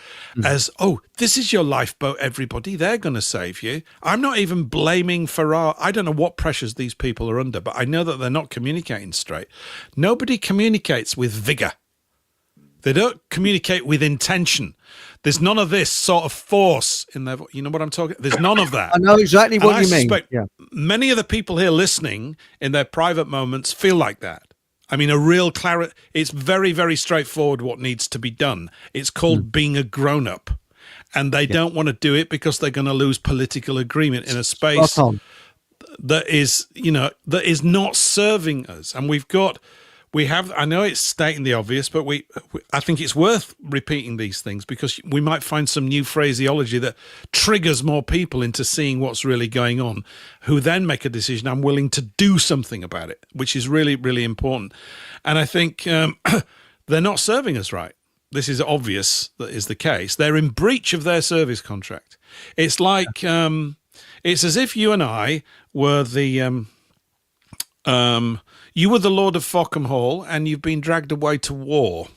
as, this is your lifeboat, everybody. They're going to save you. I'm not even blaming Farrar. I don't know what pressures these people are under, but I know that they're not communicating straight. Nobody communicates with vigor. They don't communicate with intention. There's none of this sort of force in their, you know what I'm talking? There's none of that. I know exactly what you mean. Yeah. Many of the people here listening in their private moments feel like that. I mean, a real clarity. It's very, very straightforward what needs to be done. It's called being a grown-up. And they don't want to do it because they're going to lose political agreement in a space that is not serving us. And I know it's stating the obvious, but I think it's worth repeating these things because we might find some new phraseology that triggers more people into seeing what's really going on, who then make a decision, I'm willing to do something about it, which is really, really important. And I think they're not serving us right. This is obvious that is the case. They're in breach of their service contract. It's like It's as if you and I were you were the Lord of Fockham Hall, and you've been dragged away to war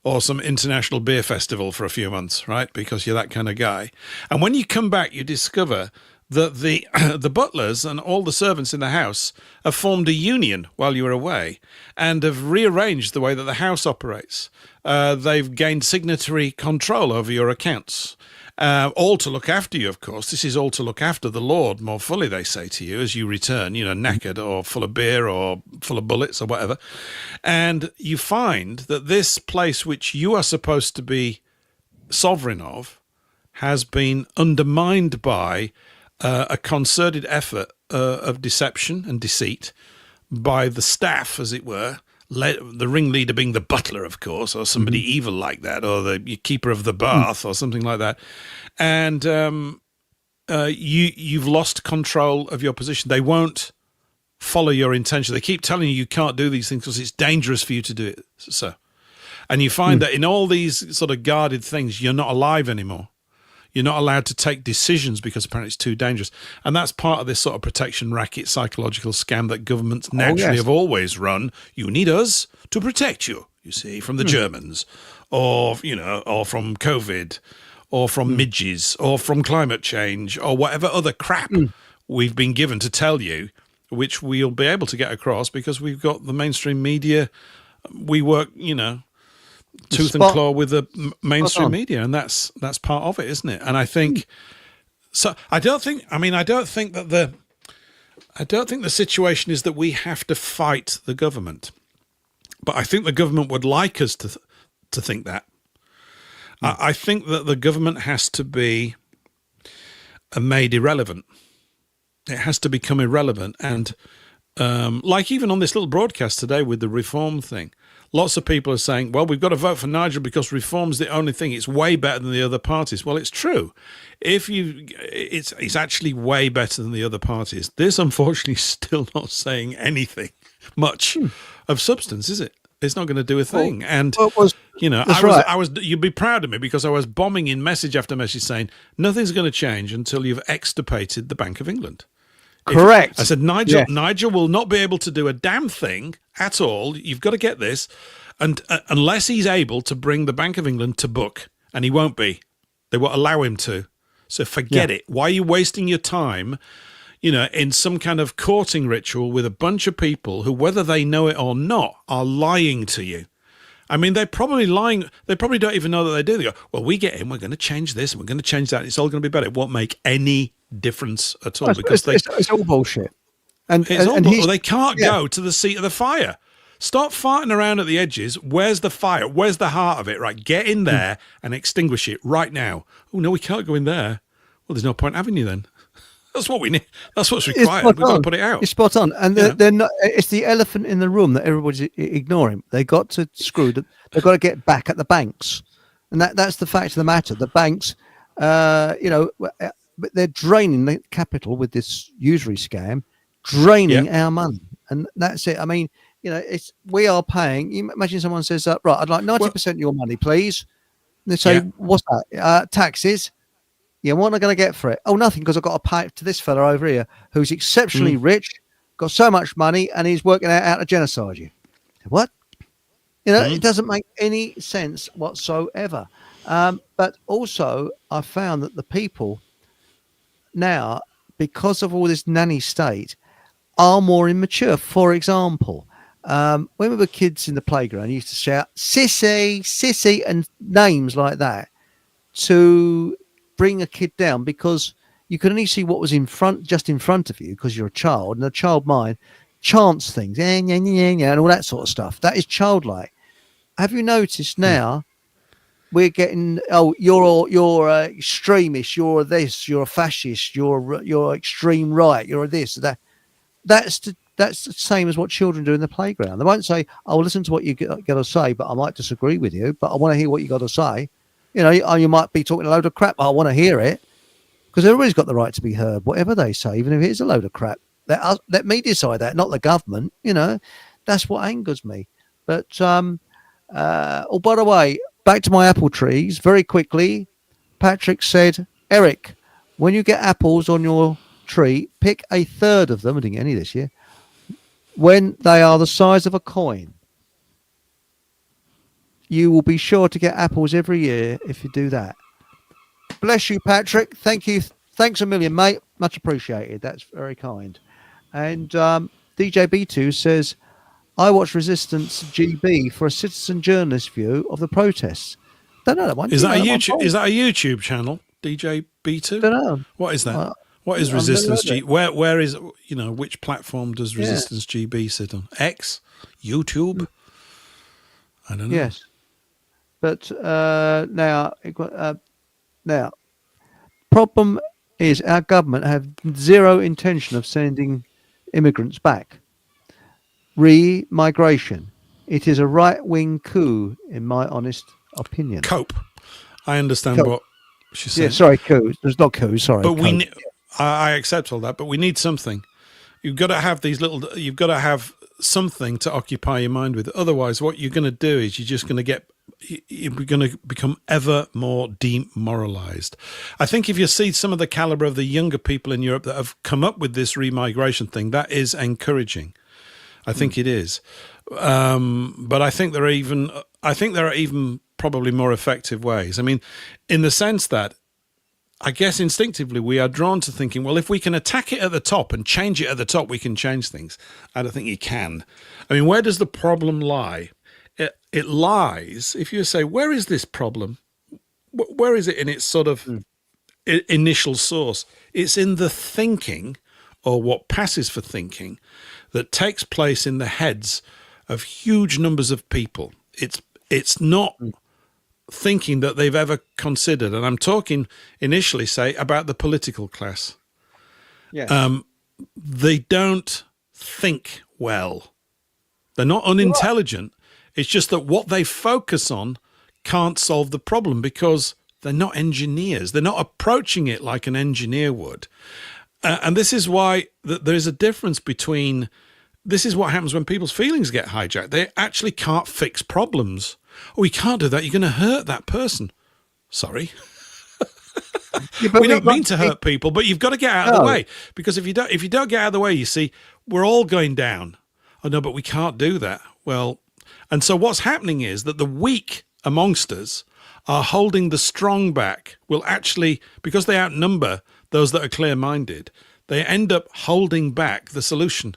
or some international beer festival for a few months, right? Because you're that kind of guy. And when you come back, you discover that the the butlers and all the servants in the house have formed a union while you were away and have rearranged the way that the house operates. They've gained signatory control over your accounts. All to look after you, of course. This is all to look after the Lord more fully, they say to you, as you return, knackered or full of beer or full of bullets or whatever. And you find that this place which you are supposed to be sovereign of has been undermined by a concerted effort of deception and deceit by the staff, as it were, the ringleader being the butler, of course, or somebody evil like that, or the keeper of the bath, or something like that. And you've lost control of your position. They won't follow your intention. They keep telling you can't do these things because it's dangerous for you to do it. So, and you find that in all these sort of guarded things, you're not alive anymore. You're not allowed to take decisions because apparently it's too dangerous. And that's part of this sort of protection racket psychological scam that governments naturally have always run. You need us to protect you, you see, from the Germans or, or from COVID or from midges or from climate change or whatever other crap we've been given to tell you, which we'll be able to get across because we've got the mainstream media. We work, tooth and claw with the mainstream media, and that's part of it, isn't it? And I think so. I don't think that the situation is that we have to fight the government, but I think the government would like us to think that. I think that the government has to be made irrelevant. It has to become irrelevant, and like even on this little broadcast today with the reform thing. Lots of people are saying, well, we've got to vote for Nigel because reform's the only thing. It's way better than the other parties. Well, it's true. It's actually way better than the other parties. This, unfortunately, is still not saying anything much of substance, is it? It's not going to do a thing. Well, and, I was, you'd be proud of me because I was bombing in message after message saying nothing's going to change until you've extirpated the Bank of England. Correct. I said, Nigel will not be able to do a damn thing at all. You've got to get this. And unless he's able to bring the Bank of England to book, and he won't be, they won't allow him to. So forget it. Why are you wasting your time, in some kind of courting ritual with a bunch of people who, whether they know it or not, are lying to you? I mean, they're probably lying. They probably don't even know that they do. They go, well, we get in, we're going to change this, and we're going to change that. And it's all going to be better. It won't make any difference at all because it's all bullshit. And they can't go to the seat of the fire. Stop farting around at the edges. Where's the fire? Where's the heart of it? Right, get in there and extinguish it right now. Oh no, we can't go in there. Well, there's no point having you then. That's what we need. That's what's required. We've got to put it out. It's spot on. And they're not. It's the elephant in the room that everybody's ignoring. They got to screw. They've got to get back at the banks, and that's the fact of the matter. The banks, but they're draining the capital with this usury scam, draining our money, and that's it. I mean, we are paying. You imagine someone says, "Right, I'd like 90% of your money, please." And they say, "What's that? Taxes." Yeah, what am I going to get for it? Oh, nothing, because I've got to pay it to this fella over here who's exceptionally rich, got so much money, and he's working out how to genocide you. What? It doesn't make any sense whatsoever. But also, I found that the people now, because of all this nanny state, are more immature. For example, when we were kids in the playground, you used to shout, "Sissy, sissy," and names like that to bring a kid down, because you could only see what was just in front of you because you're a child, and a child mind chants things and all that sort of stuff. That is childlike. Have you noticed now we're getting, you're extremist, you're this, you're a fascist, you're extreme right, you're this, that. That's the same as what children do in the playground. They won't say, "Oh, listen to what you got to say, but I might disagree with you, but I want to hear what you got to say." You might be talking a load of crap, but I want to hear it, because everybody's got the right to be heard, whatever they say, even if it is a load of crap. Let me decide that, not the government. That's what angers me. But by the way, back to my apple trees very quickly. Patrick said, "Eric, when you get apples on your tree, pick a third of them. I didn't get any this year. When they are the size of a coin, you will be sure to get apples every year if you do that. Bless you, Patrick. Thank you. Thanks a million, mate. Much appreciated. That's very kind. And DJ B2 says, I watched Resistance GB for a citizen journalist view of the protests. Don't know that one. Is that a YouTube? Is that a YouTube channel? DJ B2? Don't know. What is that? What is Resistance GB? Where is, which platform does Resistance GB sit on? X? YouTube? I don't know. Yes. But now, problem is our government have zero intention of sending immigrants back. Re-migration. It is a right-wing coup, in my honest opinion. Cope. I understand what she said. Yeah, sorry, coup. There's not coup. Sorry, but I accept all that. But we need something. You've got to have You've got to have something to occupy your mind with. Otherwise, what you're going to do is you're going to become ever more demoralized. I think if you see some of the caliber of the younger people in Europe that have come up with this remigration thing, that is encouraging. I think it is. But I think there are even probably more effective ways. I mean, in the sense that I guess instinctively we are drawn to thinking, well, if we can attack it at the top and change it at the top, we can change things. I don't think you can. I mean, where does the problem lie? It lies, if you say, where is this problem? Where is it in its sort of initial source? It's in the thinking, or what passes for thinking, that takes place in the heads of huge numbers of people. It's not thinking that they've ever considered. And I'm talking initially, say, about the political class. Yes. They don't think well. They're not unintelligent. It's just that what they focus on can't solve the problem because they're not engineers. They're not approaching it like an engineer would. And this is why there's a difference between, this is what happens when people's feelings get hijacked. They actually can't fix problems. Oh, you can't do that. You're going to hurt that person. Sorry. We don't mean to hurt people, but you've got to get out of the way. Because if you don't get out of the way, you see, we're all going down. Oh, no, but we can't do that. Well, and so what's happening is that the weak amongst us are holding the strong back. Will actually, because they outnumber those that are clear-minded, they end up holding back the solution.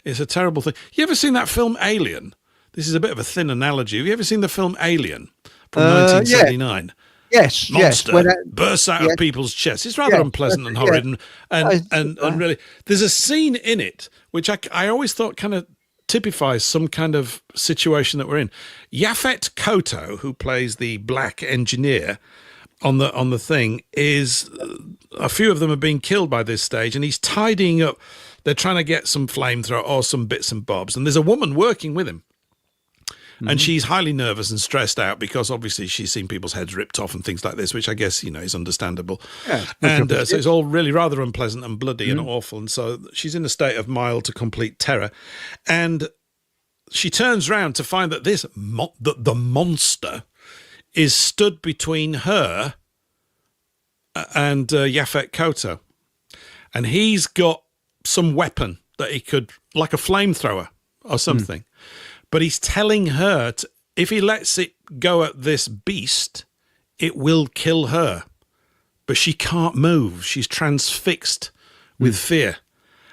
It's a terrible thing. You ever seen that film Alien? This is a bit of a thin analogy. Have you ever seen the film Alien from 1979? Yes. Monster bursts out of people's chests. It's rather unpleasant and horrid. And really, there's a scene in it which I always thought kind of typifies some kind of situation that we're in. Yaphet Kotto, who plays the black engineer on the thing, is a few of them are being killed by this stage, and he's tidying up. They're trying to get some flamethrower or some bits and bobs, and there's a woman working with him. And she's highly nervous and stressed out because obviously she's seen people's heads ripped off and things like this, which I guess, is understandable. Yeah, and so it's all really rather unpleasant and bloody and awful. And so she's in a state of mild to complete terror. And she turns around to find that the monster is stood between her and Yaphet Kotto. And he's got some weapon that he could, like a flamethrower or something. But he's telling her, if he lets it go at this beast, it will kill her. But she can't move. She's transfixed with fear.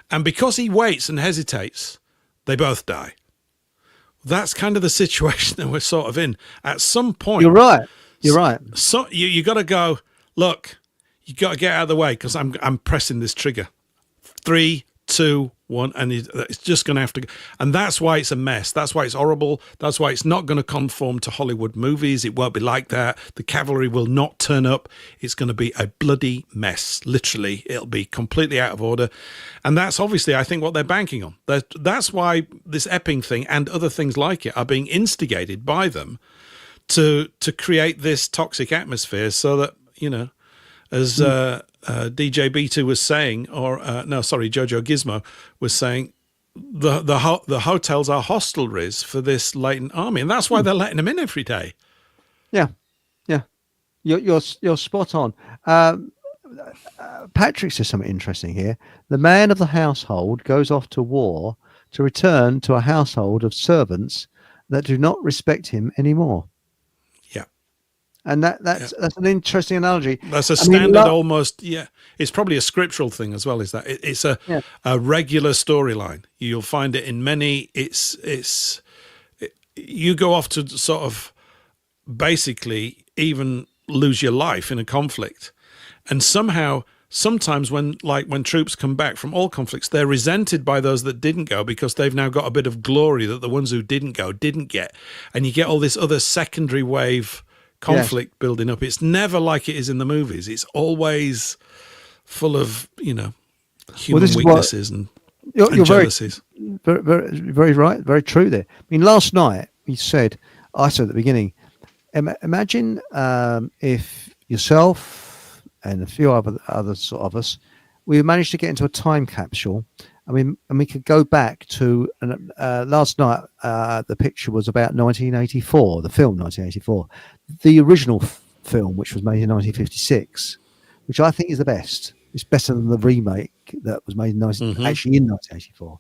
And because he waits and hesitates, they both die. That's kind of the situation that we're sort of in. At some point... You're right. So you got to go, look, you got to get out of the way because I'm pressing this trigger. 3, 2, 1, and it's just going to have to go. And that's why it's a mess. That's why it's horrible. That's why it's not going to conform to Hollywood movies. It won't be like that. The cavalry will not turn up. It's going to be a bloody mess. Literally, it'll be completely out of order. And that's obviously, I think, what they're banking on. That's why this Epping thing and other things like it are being instigated by them to create this toxic atmosphere so that, as DJ B2 was saying, Jojo Gizmo was saying, the hotels are hostelries for this latent army, and that's why they're letting them in every day. Yeah, you're spot on. Patrick says something interesting here. The man of the household goes off to war to return to a household of servants that do not respect him anymore. Yeah. And Yeah. that's an interesting analogy. That's a I mean, standard almost, yeah. It's probably a scriptural thing as well, is that it's yeah, a regular storyline. You'll find it in many, you go off to sort of basically even lose your life in a conflict. And somehow, sometimes when troops come back from all conflicts, they're resented by those that didn't go because they've now got a bit of glory that the ones who didn't go didn't get. And you get all this other secondary wave conflict building up. It's never like it is in the movies. It's always full of, human weaknesses and you're jealousies. very, very, very right, very true there. I mean, last night I said at the beginning, imagine if yourself and a few other sort of us, we managed to get into a time capsule. And we could go back to last night. The picture was about 1984, the film 1984, the original film, which was made in 1956, which I think is the best. It's better than the remake that was made in actually in 1984.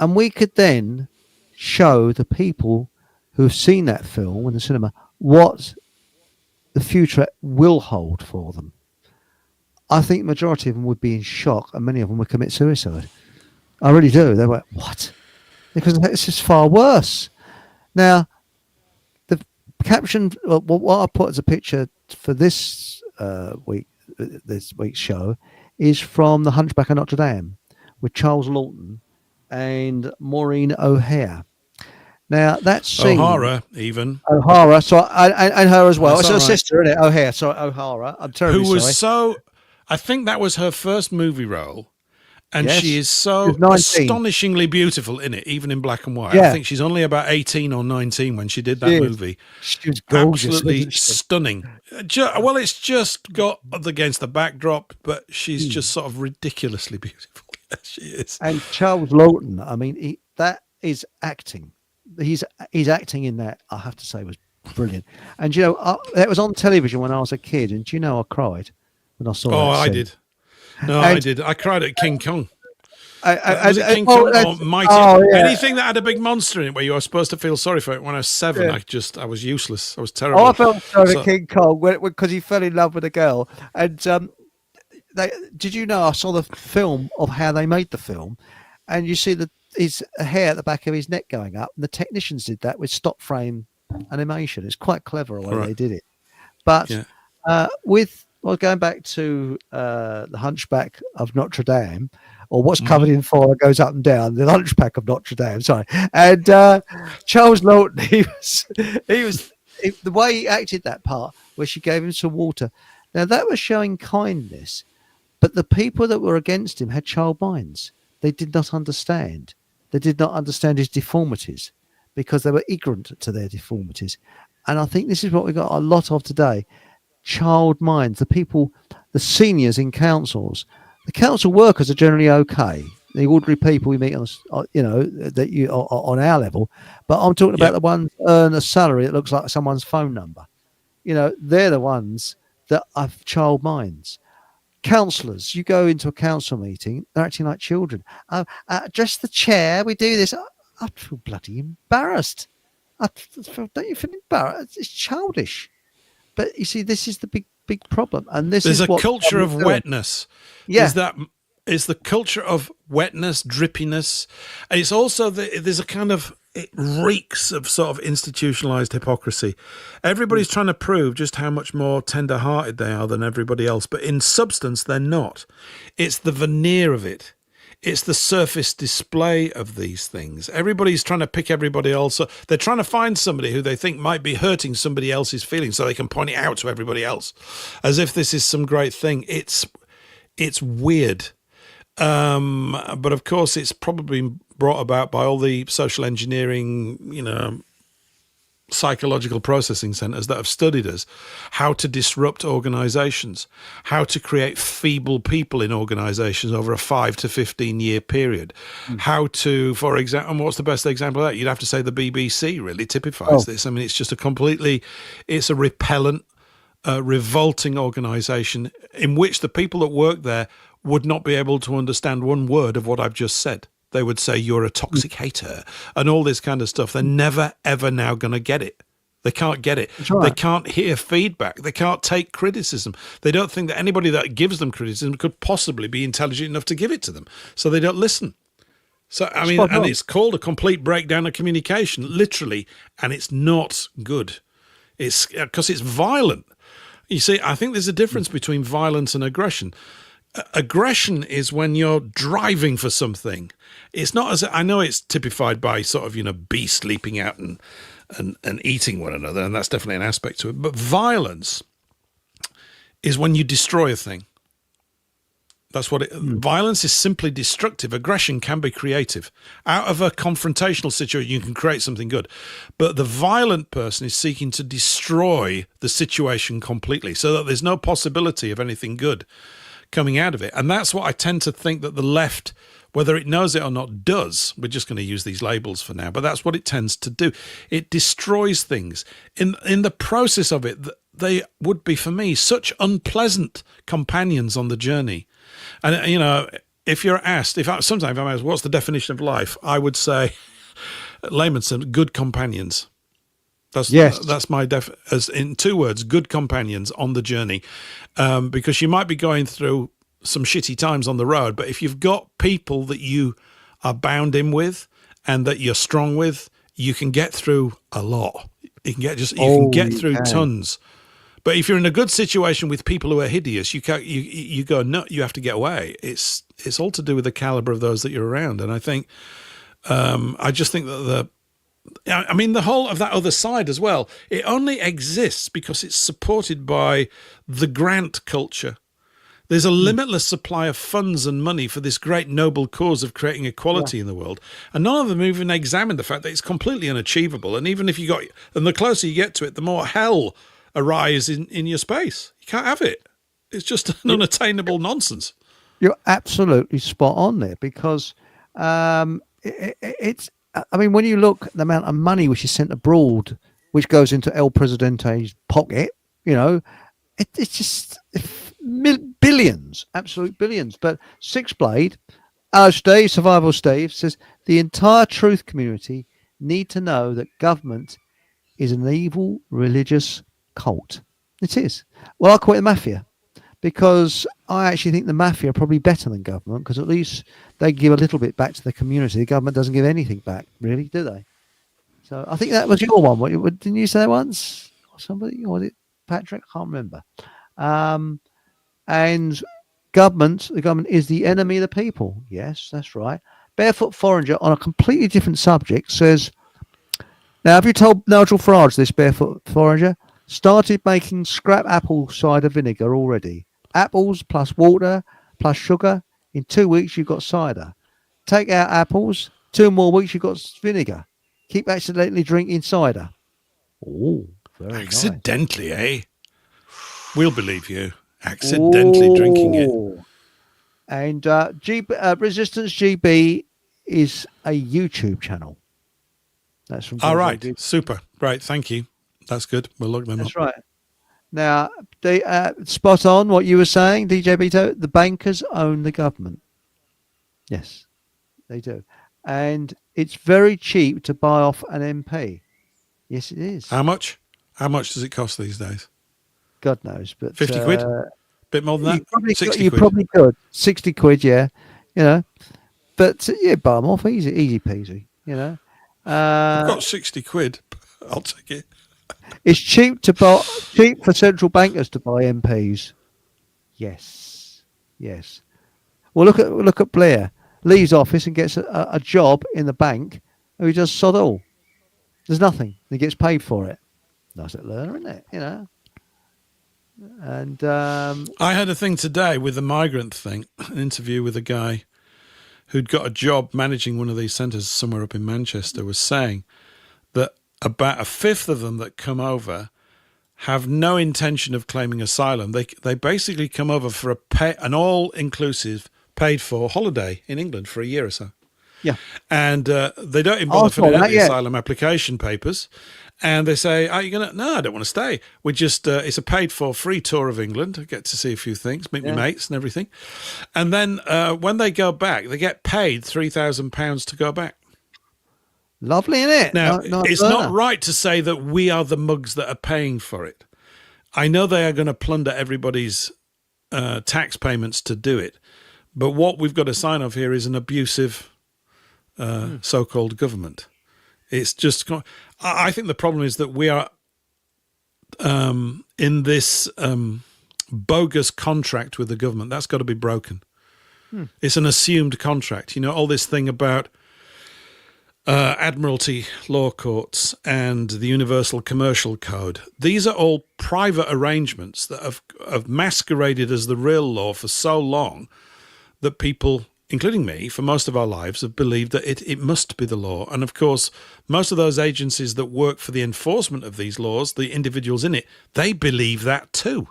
And we could then show the people who have seen that film in the cinema what the future will hold for them. I think the majority of them would be in shock, and many of them would commit suicide. I really do. They were, what? Because it's just far worse. Now, the caption, what I put as a picture for this week's show, is from The Hunchback of Notre Dame with Charles Lawton and Maureen O'Hare. Now, that scene... O'Hara, so and her as well. That's it's her right. sister, isn't it? O'Hare, sorry, O'Hara. I'm terribly Who was sorry. I think that was her first movie role. And Yes. she is so She was 19. astonishingly beautiful in it, even in black and white. Yeah. I think she's only about 18 or 19 when she did that movie. She was gorgeous. Absolutely Wasn't she? stunning. Well, it's just got against the backdrop, but she's just sort of ridiculously beautiful. Yes, she is. And Charles Lawton, I mean, that is acting. He's acting in that, I have to say, was brilliant. And, that was on television when I was a kid. And I cried when I saw that. Oh, I scene. did. No, I did. I cried at King Kong. Was it King Kong or Mighty? yeah. Anything that had a big monster in it where you were supposed to feel sorry for it. When I was 7, I was useless. I was terrible. I felt sorry for King Kong because he fell in love with a girl. And did you know, I saw the film of how they made the film, and you see his hair at the back of his neck going up, and the technicians did that with stop frame animation. It's quite clever the way they did it. But going back to the Hunchback of Notre Dame, or what's covered in fire goes up and down. The Hunchback of Notre Dame, sorry. And Charles Lawton, he was the way he acted that part, where she gave him some water. Now that was showing kindness, but the people that were against him had child minds. They did not understand. They did not understand his deformities because they were ignorant to their deformities. And I think this is what we got a lot of today. Child minds, the people, the seniors in councils. The council workers are generally okay. The ordinary people we meet on our level, but I'm talking about the ones who earn a salary that looks like someone's phone number. They're the ones that have child minds. Councillors, you go into a council meeting, they're acting like children. Address the chair, we do this. I feel bloody embarrassed. Don't you feel embarrassed? It's childish. But you see, this is the big problem, and there's a culture of wetness. Yeah, it's the culture of wetness, drippiness, and it's also there's a kind of, it reeks of sort of institutionalized hypocrisy. Everybody's trying to prove just how much more tender-hearted they are than everybody else, but in substance, they're not. It's the veneer of it. It's the surface display of these things. Everybody's trying to pick everybody else up. They're trying to find somebody who they think might be hurting somebody else's feelings so they can point it out to everybody else, as if this is some great thing. It's weird. But of course, it's probably brought about by all the social engineering, psychological processing centers that have studied us, how to disrupt organizations, how to create feeble people in organizations over a 5 to 15 year period, how to, for example, and what's the best example of that? You'd have to say the BBC really typifies this. I mean, it's just it's a repellent revolting organisation in which the people that work there would not be able to understand one word of what I've just said. They would say, you're a toxic hater and all this kind of stuff. They're never, ever now going to get it. They can't get it. That's right. They can't hear feedback. They can't take criticism. They don't think that anybody that gives them criticism could possibly be intelligent enough to give it to them. So they don't listen. So, I mean, and it's called a complete breakdown of communication, literally, and it's not good. It's because it's violent. You see, I think there's a difference between violence and aggression. Aggression is when you're driving for something. It's not as I know it's typified by sort of, beasts leaping out and eating one another, and that's definitely an aspect to it. But violence is when you destroy a thing. That's what violence is simply destructive. Aggression can be creative. Out of a confrontational situation, you can create something good. But the violent person is seeking to destroy the situation completely so that there's no possibility of anything good coming out of it. And that's what I tend to think that the left, whether it knows it or not, does. We're just going to use these labels for now, but that's what it tends to do. It destroys things. In the process of it, they would be, for me, such unpleasant companions on the journey. And, if you're asked, sometimes I'm asked, what's the definition of life? I would say, layman's terms, good companions. That's my as in 2 words, good companions on the journey. Because you might be going through some shitty times on the road, but if you've got people that you are bound in with and that you're strong with, you can get through a lot. You can get through tons. But if you're in a good situation with people who are hideous, you go, no, you have to get away. It's all to do with the caliber of those that you're around. And I think, I just think that the whole of that other side as well, it only exists because it's supported by the grant culture. There's a limitless supply of funds and money for this great noble cause of creating equality in the world. And none of them even examine the fact that it's completely unachievable. And even if and the closer you get to it, the more hell arise in your space. You can't have it. It's just an unattainable nonsense. You're absolutely spot on there because it's, when you look at the amount of money which is sent abroad, which goes into El Presidente's pocket, it's just billions, absolute billions. But Sixblade, Steve, Survival Steve, says the entire truth community need to know that government is an evil religious cult. It is. Well, I call it the mafia because I actually think the mafia are probably better than government because at least they give a little bit back to the community. The government doesn't give anything back, really, do they? So I think that was your one. Didn't you say that once? Or somebody? Or was it Patrick? I can't remember. And the government is the enemy of the people. Yes, that's right. Barefoot Forager, on a completely different subject, says, now, have you told Nigel Farage this, Barefoot Forager? Started making scrap apple cider vinegar already. Apples plus water plus sugar. In 2 weeks, you've got cider. Take out apples. 2 more weeks, you've got vinegar. Keep accidentally drinking cider. Oh, very accidentally, nice. We'll believe you. Accidentally drinking it. And Resistance GB is a YouTube channel. That's from. All right, super. Right, thank you. That's good. We'll look them up. That's right. Now, spot on what you were saying, DJ Beto. The bankers own the government. Yes, they do. And it's very cheap to buy off an MP. Yes, it is. How much? How much does it cost these days? God knows. But 50 quid? Bit more than that? 60 quid. Probably could. 60 quid, yeah. But, buy them off. Easy peasy, I've got 60 quid. I'll take it. It's cheap for central bankers to buy MPs. Yes. Well, look at Blair. Leaves office and gets a job in the bank, and he does sod all. There's nothing. He gets paid for it. Nice little learner, isn't it? And I had a thing today with the migrant thing. An interview with a guy who'd got a job managing one of these centres somewhere up in Manchester was saying that about a fifth of them that come over have no intention of claiming asylum. They basically come over for an all-inclusive, paid-for holiday in England for a year or so. Yeah. And they don't even bother filling out the asylum application papers. And they say, "Are you going to?" No, I don't want to stay. We just, it's a paid for free tour of England. I get to see a few things, meet my mates and everything. And then when they go back, they get paid £3,000 to go back. Lovely, isn't it? Now, Nice it's burner. not right to say that we are the mugs that are paying for it. I know they are going to plunder everybody's tax payments to do it. But what we've got to sign off here is an abusive so-called government. It's just, I think the problem is that we are in this bogus contract with the government. That's got to be broken. It's an assumed contract. You know, all this thing about Admiralty law courts and the Universal Commercial Code. These are all private arrangements that have masqueraded as the real law for so long that people, including me, for most of our lives, have believed that it must be the law. And of course, most of those agencies that work for the enforcement of these laws, the individuals in it, they believe that too.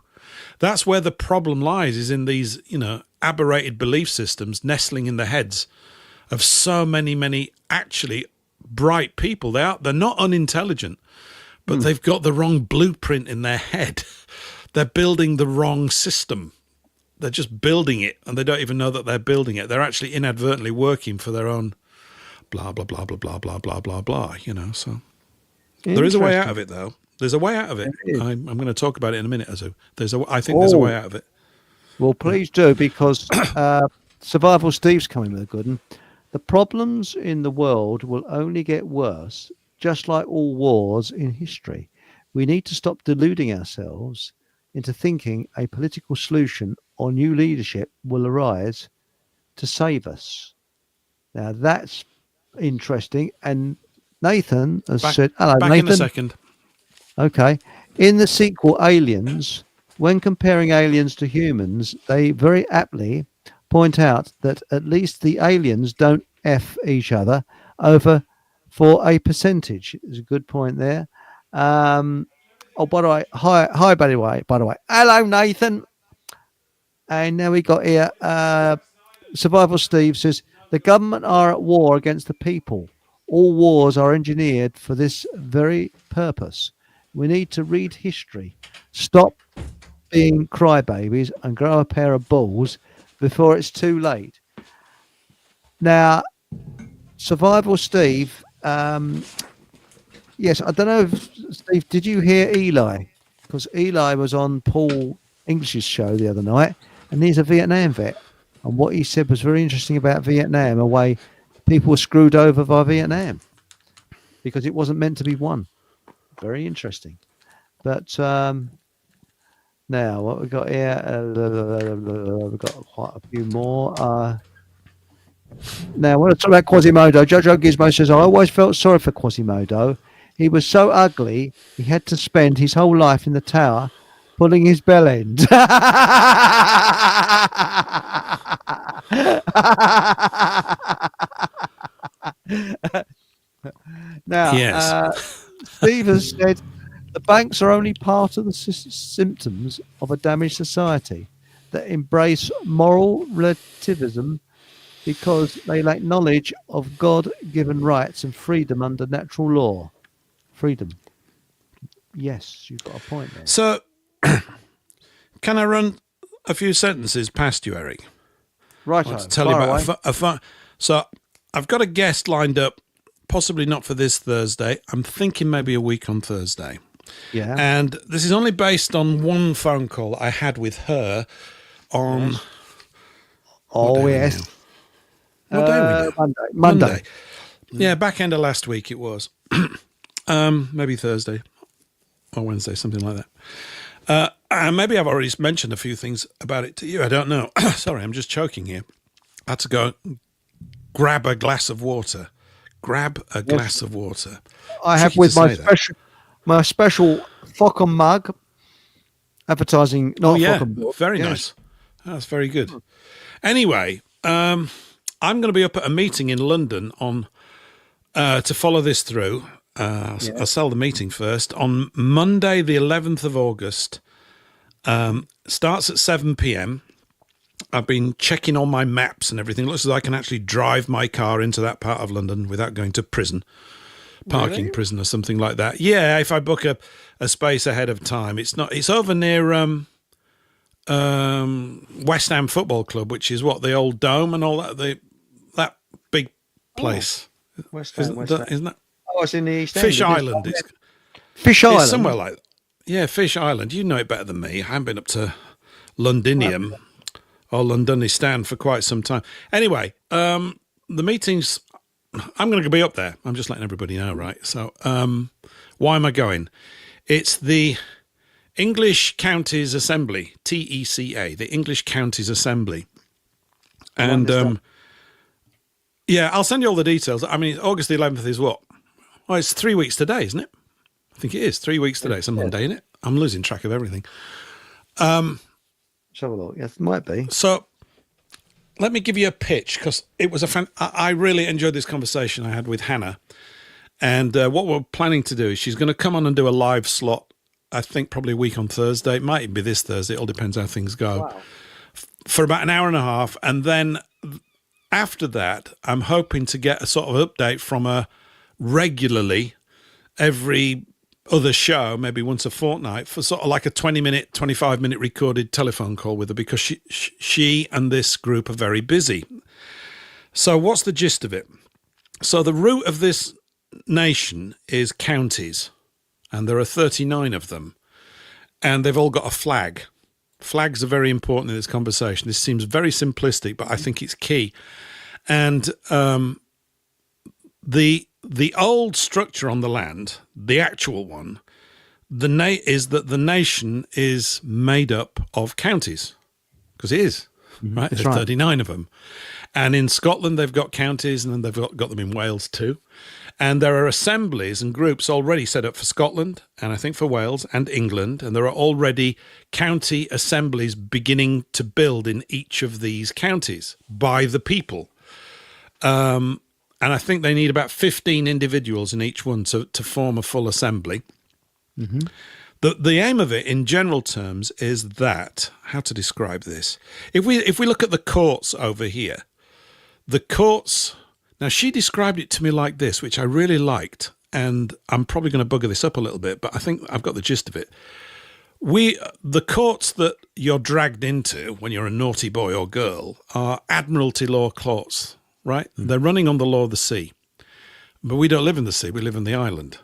That's where the problem lies, is in these, you know, aberrated belief systems nestling in the heads of so many actually bright people. They're not unintelligent, but they've got the wrong blueprint in their head. They're building the wrong system. They're just building it, and they don't even know that they're building it. They're actually inadvertently working for their own blah, blah, blah, blah, blah, blah, blah, blah, blah, you know. So there is a way out of it, though. There's a way out of it. I'm going to talk about it in a minute, Azu. I think there's a way out of it. Well, please do, because Survival Steve's coming with a good one. The problems in the world will only get worse, just like all wars in history. We need to stop deluding ourselves into thinking a political solution or new leadership will arise to save us. Now, that's interesting. And Nathan has said, hello, back Nathan. In a second. Okay. In the sequel, Aliens, when comparing aliens to humans, they very aptly point out that at least the aliens don't F each other over for a percentage. There's a good point there. Oh, by the way, hi, by the way. Hello, Nathan. And now we got here, Survival Steve says, the government are at war against the people. All wars are engineered for this very purpose. We need to read history, stop being crybabies, and grow a pair of balls before it's too late. Now, Survival Steve, yes, I don't know if, Steve, did you hear Eli? Because Eli was on Paul English's show the other night, and he's a Vietnam vet. And what he said was very interesting about Vietnam, a way people were screwed over by Vietnam because it wasn't meant to be won. Very interesting. But now, what we got here, we've got quite a few more. Now, I want to talk about Quasimodo. Jojo Gizmo says, I always felt sorry for Quasimodo. He was so ugly, he had to spend his whole life in the tower pulling his bell end. Now, yes. Steve has said, the banks are only part of the symptoms of a damaged society that embrace moral relativism because they lack knowledge of God-given rights and freedom under natural law. Freedom. Yes, you've got a point there. So, can I run a few sentences past you, Eric? Right. I want to tell you about so I've got a guest lined up, possibly not for this Thursday. I'm thinking maybe a week on Thursday. Yeah. And this is only based on one phone call I had with her on... Yes. Oh, yes. What day are we now? Monday. Yeah, back end of last week it was. Maybe Thursday or Wednesday, something like that. And maybe I've already mentioned a few things about it to you. I don't know. Sorry, I'm just choking here. I had to go grab a glass of water. Glass of water. I have with my special Fockham mug. Advertising. Very nice. That's very good. Anyway, I'm going to be up at a meeting in London on to follow this through. I'll sell the meeting first. On Monday, the 11th of August, starts at 7 p.m. I've been checking on my maps and everything. It looks as though I can actually drive my car into that part of London without going to prison. parking Really? prison or something like that. Yeah, if I book a space ahead of time. It's over near West Ham Football Club, which is what, the old Dome and all that big place. West Ham. Isn't that Oh, it's in the East End. Fish isn't it? Island? Fish It's Island. somewhere like, yeah, Fish Island. You know it better than me. I haven't been up to Londinium or Londonistan for quite some time. Anyway, the meetings, I'm going to be up there. I'm just letting everybody know, right? So why am I going? It's the English Counties Assembly, TECA, the English Counties Assembly. And yeah, I'll send you all the details. I mean, August the 11th is what? Well, it's 3 weeks today, isn't it? I think it is 3 weeks today. It's a Monday, isn't it? I'm losing track of everything. Let's have a look. Yes, it might be. So let me give you a pitch, because it was I really enjoyed this conversation I had with Hannah. And what we're planning to do is she's going to come on and do a live slot, I think probably a week on Thursday. It might even be this Thursday. It all depends how things go. Wow. For about an hour and a half. And then after that, I'm hoping to get a sort of update from her regularly every other show, maybe once a fortnight, for sort of like a 20-minute, 25-minute recorded telephone call with her, because she and this group are very busy. So what's the gist of it? So the root of this nation is counties, and there are 39 of them, and they've all got a flag. Flags are very important in this conversation. This seems very simplistic, but I think it's key. And the old structure on the land, the actual one, is that the nation is made up of counties, because it is, right? There's 39 of them. And in Scotland, they've got counties, and then they've got them in Wales too. And there are assemblies and groups already set up for Scotland, and I think for Wales and England, and there are already county assemblies beginning to build in each of these counties by the people. And I think they need about 15 individuals in each one to form a full assembly. Mm-hmm. The aim of it, in general terms, is that, how to describe this? If we look at the courts over here, the courts. Now, she described it to me like this, which I really liked, and I'm probably going to bugger this up a little bit, but I think I've got the gist of it. The courts that you're dragged into when you're a naughty boy or girl are admiralty law courts, right? Mm. They're running on the law of the sea. But we don't live in the sea, we live in the island.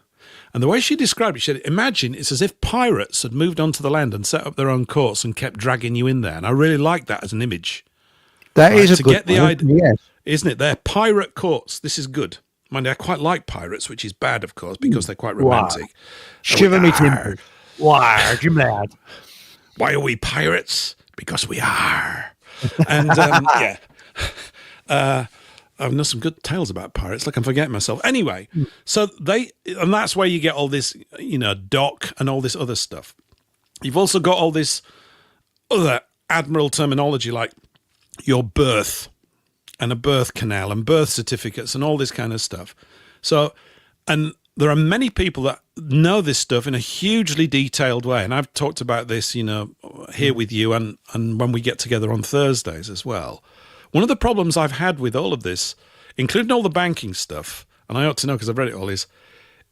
And the way she described it, she said, imagine it's as if pirates had moved onto the land and set up their own courts and kept dragging you in there. And I really like that as an image. That is a good idea. Yes. Isn't it? They're pirate courts. This is good. Mind you, I quite like pirates, which is bad, of course, because they're quite romantic. Wow. Shiver me timbers. Why, you mad? Why are we pirates? Because we are. And yeah, I've known some good tales about pirates. Like I'm forgetting myself. Anyway, so and that's where you get all this, dock and all this other stuff. You've also got all this other admiral terminology like your birth, and a birth canal and birth certificates and all this kind of stuff. So, and there are many people that know this stuff in a hugely detailed way. And I've talked about this, here with you and when we get together on Thursdays as well. One of the problems I've had with all of this, including all the banking stuff, and I ought to know because I've read it all, is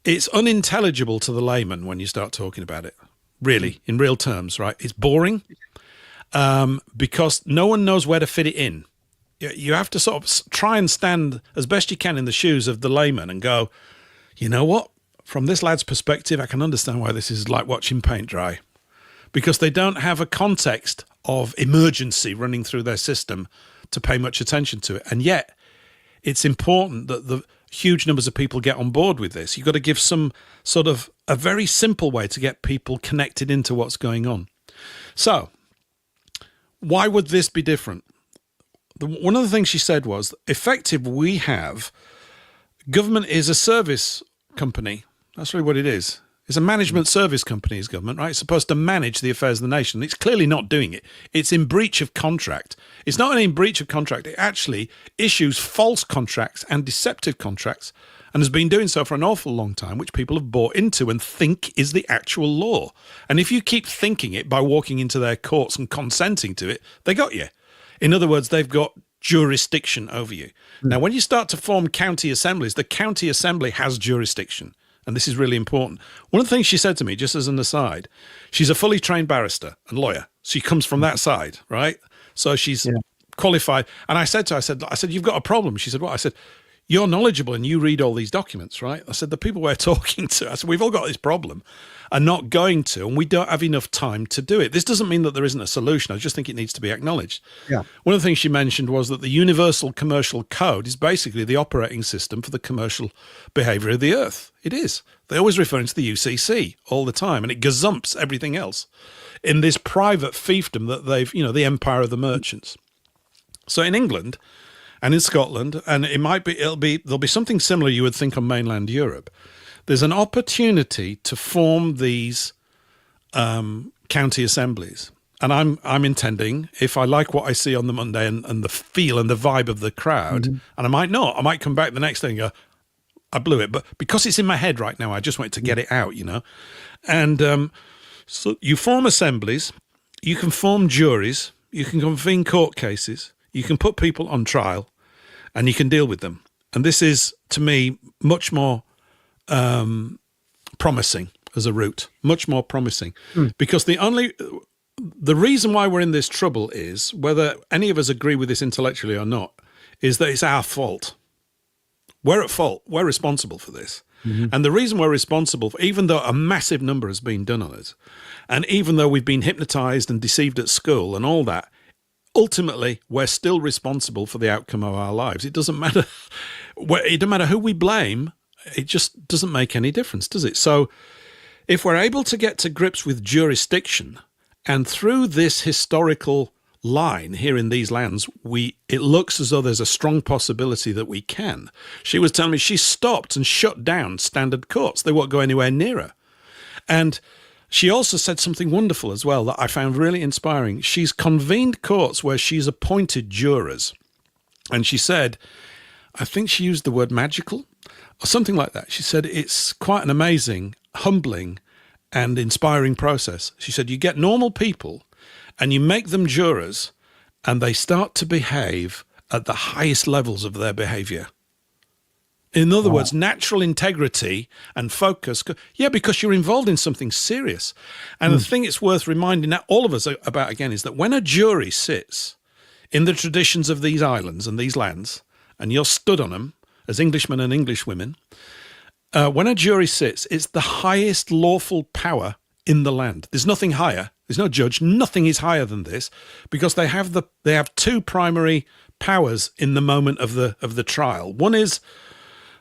it's unintelligible to the layman when you start talking about it, really, in real terms, right? It's boring because no one knows where to fit it in. You have to sort of try and stand as best you can in the shoes of the layman and go, you know what? From this lad's perspective, I can understand why this is like watching paint dry. Because they don't have a context of emergency running through their system to pay much attention to it. And yet, it's important that the huge numbers of people get on board with this. You've got to give some sort of a very simple way to get people connected into what's going on. So, why would this be different? One of the things she said was, effective, we have government is a service company. That's really what it is. It's a management service company, is government, right? It's supposed to manage the affairs of the nation. It's clearly not doing it. It's in breach of contract. It's not only in breach of contract, it actually issues false contracts and deceptive contracts and has been doing so for an awful long time, which people have bought into and think is the actual law. And if you keep thinking it by walking into their courts and consenting to it, they got you. In other words, they've got jurisdiction over you. Now, when you start to form county assemblies, the county assembly has jurisdiction. And this is really important. One of the things she said to me, just as an aside, she's a fully trained barrister and lawyer. She comes from that side, right? So she's qualified. And I said to her, I said, you've got a problem. She said, what? I said, you're knowledgeable and you read all these documents, right? I said, the people we're talking to, I said, we've all got this problem and not going to, and we don't have enough time to do it. This doesn't mean that there isn't a solution. I just think it needs to be acknowledged. Yeah. One of the things she mentioned was that the Universal Commercial Code is basically the operating system for the commercial behavior of the earth. It is. They always refer to the UCC all the time, and it gazumps everything else in this private fiefdom that they've, the empire of the merchants. So in England and in Scotland, and there'll be something similar you would think on mainland Europe, there's an opportunity to form these county assemblies. And I'm intending, if I like what I see on the Monday and the feel and the vibe of the crowd, and I might come back the next day and go, I blew it. But because it's in my head right now, I just want to get it out, And so you form assemblies, you can form juries, you can convene court cases, you can put people on trial, and you can deal with them. And this is, to me, much more promising as a route, much more promising. Because the reason why we're in this trouble is, whether any of us agree with this intellectually or not, is that it's our fault. We're at fault. We're responsible for this. And the reason we're responsible, even though a massive number has been done on us, and even though we've been hypnotized and deceived at school and all that, ultimately, we're still responsible for the outcome of our lives. It doesn't matter. It doesn't matter who we blame. It just doesn't make any difference, does it? So if we're able to get to grips with jurisdiction, and through this historical line here in these lands, it looks as though there's a strong possibility that we can. She was telling me she stopped and shut down standard courts. They won't go anywhere near her. And she also said something wonderful as well that I found really inspiring. She's convened courts where she's appointed jurors. And she said, I think she used the word magical or something like that. She said, it's quite an amazing, humbling and inspiring process. She said, you get normal people and you make them jurors and they start to behave at the highest levels of their behavior. In other words, natural integrity and focus. Yeah, because you're involved in something serious. And the thing it's worth reminding all of us about again is that when a jury sits in the traditions of these islands and these lands, and you're stood on them as Englishmen and Englishwomen, when a jury sits, it's the highest lawful power in the land. There's nothing higher. There's no judge. Nothing is higher than this, because they have two primary powers in the moment of the trial. One is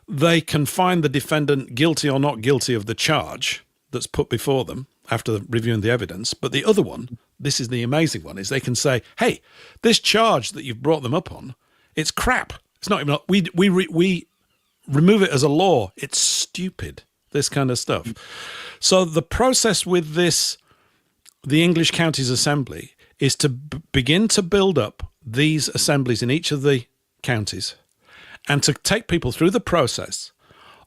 they can find the defendant guilty or not guilty of the charge that's put before them after reviewing the evidence. But the other one, this is the amazing one, is they can say, hey, this charge that you've brought them up on, it's crap. It's not even, we remove it as a law. It's stupid, this kind of stuff. So the process with the English Counties Assembly is to begin to build up these assemblies in each of the counties, and to take people through the process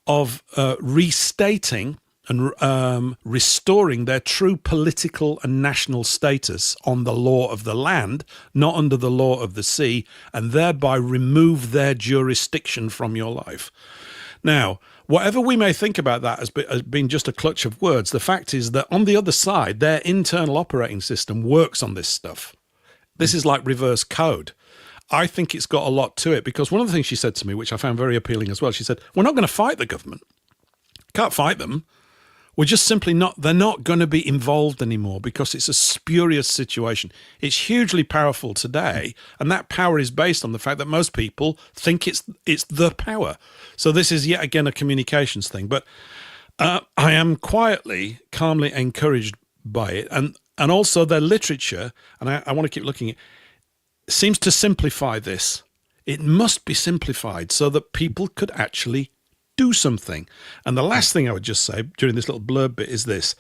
of restating and restoring their true political and national status on the law of the land, not under the law of the sea, and thereby remove their jurisdiction from your life. Now, whatever we may think about that as being just a clutch of words, the fact is that on the other side, their internal operating system works on this stuff. This is like reverse code. I think it's got a lot to it, because one of the things she said to me, which I found very appealing as well, she said, we're not going to fight the government. Can't fight them. We're just simply not, they're not going to be involved anymore, because it's a spurious situation. It's hugely powerful today, and that power is based on the fact that most people think it's the power. So this is yet again a communications thing. But I am quietly, calmly encouraged by it. And also their literature, and I want to keep looking at, seems to simplify this. It must be simplified so that people could actually do something. And the last thing I would just say during this little blurb bit is this,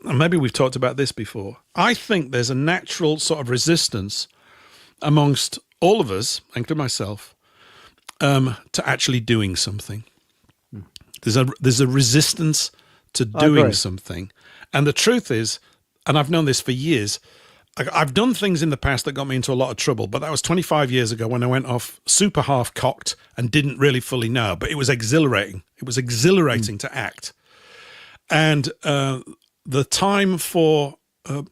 and maybe we've talked about this before. I think there's a natural sort of resistance amongst all of us, including myself, to actually doing something. There's a resistance to doing something. And the truth is, and I've known this for years, I've done things in the past that got me into a lot of trouble, but that was 25 years ago when I went off super half-cocked and didn't really fully know, but it was exhilarating. It was exhilarating to act. And the time for a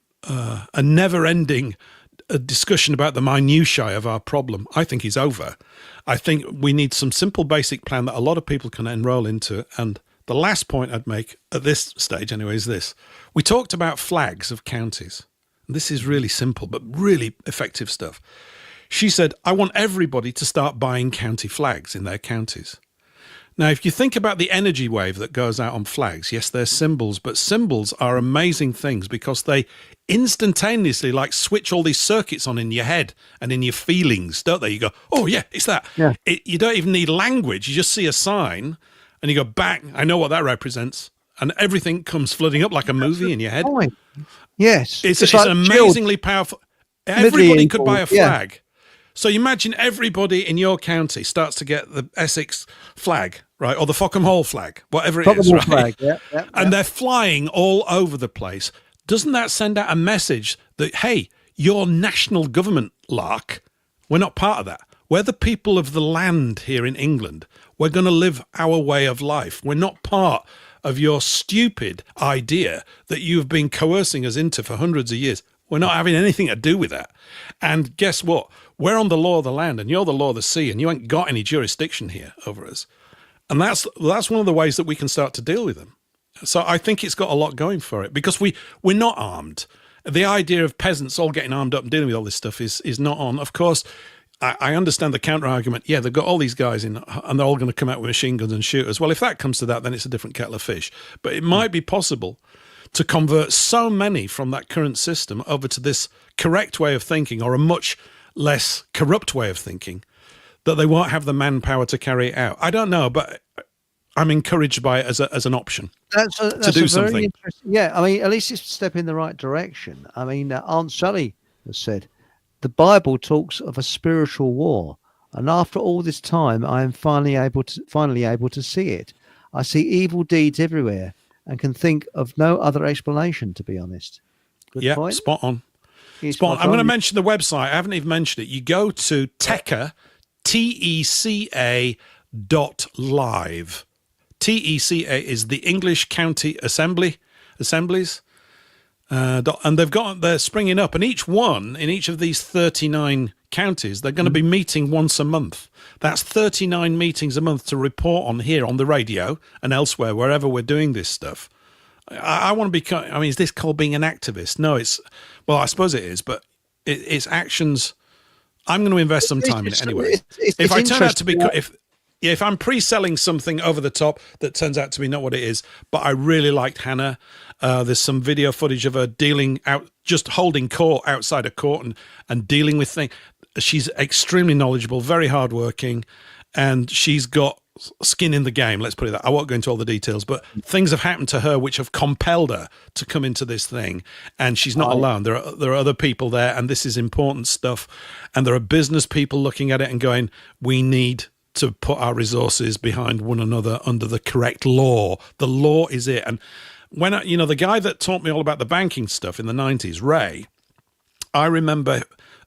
never-ending discussion about the minutiae of our problem, I think, is over. I think we need some simple basic plan that a lot of people can enroll into. And the last point I'd make at this stage anyway is this. We talked about flags of counties. This is really simple, but really effective stuff. She said, I want everybody to start buying county flags in their counties. Now, if you think about the energy wave that goes out on flags, yes, they're symbols, but symbols are amazing things because they instantaneously switch all these circuits on in your head and in your feelings, don't they? You go, oh yeah, it's that. Yeah. You don't even need language. You just see a sign and you go, bang, I know what that represents. And everything comes flooding up like a movie in your head. Fine. Yes. It's an amazingly powerful. Everybody could buy a flag. Yeah. So you imagine everybody in your county starts to get the Essex flag, right? Or the Fockham Hall flag, whatever it is, right? Flag. Yeah, and they're flying all over the place. Doesn't that send out a message that, hey, your national government lark, we're not part of that. We're the people of the land here in England. We're going to live our way of life. We're not part of your stupid idea that you've been coercing us into for hundreds of years. We're not having anything to do with that. And guess what? We're on the law of the land and you're the law of the sea and you ain't got any jurisdiction here over us. And that's one of the ways that we can start to deal with them. So I think it's got a lot going for it because we're not armed. The idea of peasants all getting armed up and dealing with all this stuff is not on. Of course, I understand the counter argument. Yeah, they've got all these guys in and they're all going to come out with machine guns and shoot us. Well, if that comes to that, then it's a different kettle of fish. But it might be possible to convert so many from that current system over to this correct way of thinking or a much less corrupt way of thinking that they won't have the manpower to carry it out. I don't know, but I'm encouraged by it as an option to do something. Yeah, I mean, at least it's a step in the right direction. I mean, Aunt Sally has said, the Bible talks of a spiritual war, and after all this time, I am finally able to see it. I see evil deeds everywhere and can think of no other explanation, to be honest. Good point. Spot on. Spot on. I'm going to mention the website. I haven't even mentioned it. You go to TECA, TECA.live. TECA is the English County Assemblies. And they're springing up, and each of these 39 counties, they're going to be meeting once a month. That's 39 meetings a month to report on here on the radio and elsewhere, wherever we're doing this stuff. I want to become, I mean, is this called being an activist? No, I suppose it is, but it's actions. I'm going to invest some time in it anyway. If I turn out to be, if I'm pre-selling something over the top that turns out to be not what it is, but I really liked Hannah. There's some video footage of her just holding court outside a court and dealing with things. She's extremely knowledgeable, very hardworking, and she's got skin in the game. Let's put it that. I won't go into all the details, but things have happened to her which have compelled her to come into this thing, and she's not alone. There are other people there, and this is important stuff. And there are business people looking at it and going, "We need to put our resources behind one another under the correct law. The law is it." And when the guy that taught me all about the banking stuff in the 90s, Ray, I remember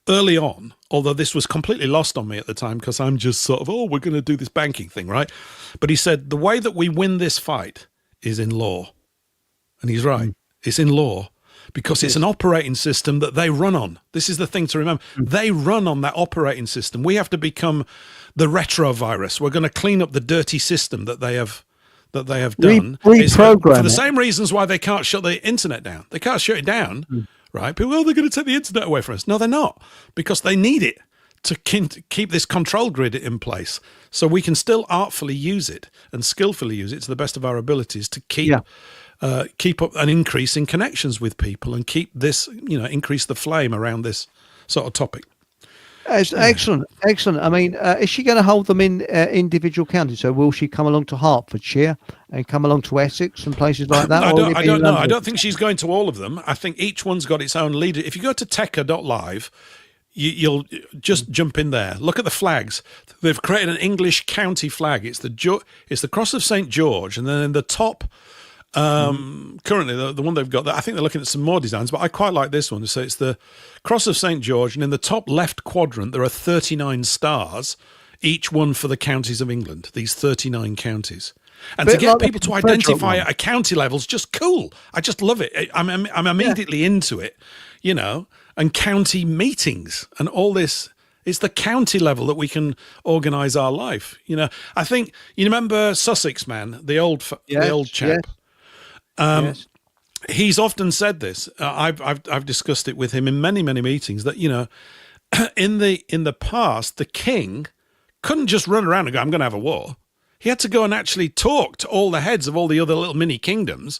early on, although this was completely lost on me at the time because I'm just sort of, we're going to do this banking thing, right? But he said, the way that we win this fight is in law. And he's right. It's in law because it's an operating system that they run on. This is the thing to remember. They run on that operating system. We have to become the retrovirus. We're going to clean up the dirty system that they have done. Reprogram for the same reasons why they can't shut the internet down. They can't shut it down, right? People, they're going to take the internet away from us. No, they're not, because they need it to keep this control grid in place. So we can still artfully use it and skillfully use it to the best of our abilities to keep up an increase in connections with people and keep this, increase the flame around this sort of topic. Excellent. I mean, is she going to hold them in individual counties? So will she come along to Hertfordshire and come along to Essex and places like that? I don't know. I don't think she's going to all of them. I think each one's got its own leader. If you go to teca.live, you'll just jump in there. Look at the flags. They've created an English county flag. It's the cross of St. George, and then in the top Currently, the one they've got, I think they're looking at some more designs, but I quite like this one. So it's the Cross of St. George, and in the top left quadrant, there are 39 stars, each one for the counties of England, these 39 counties. And to get people to identify at a county level is just cool. I just love it. I'm immediately into it, you know, and county meetings and all this. It's the county level that we can organise our life. You know, I think, you remember Sussex Man, the old chap? Yes. He's often said this. I've discussed it with him in many meetings that, you know, in the past, the king couldn't just run around and go, I'm going to have a war. He had to go and actually talk to all the heads of all the other little mini kingdoms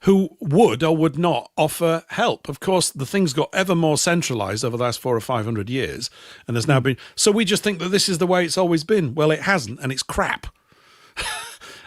who would or would not offer help. Of course, the thing's got ever more centralised over the last 400 or 500 years, and there's now been. So we just think that this is the way it's always been. Well, it hasn't, and it's crap.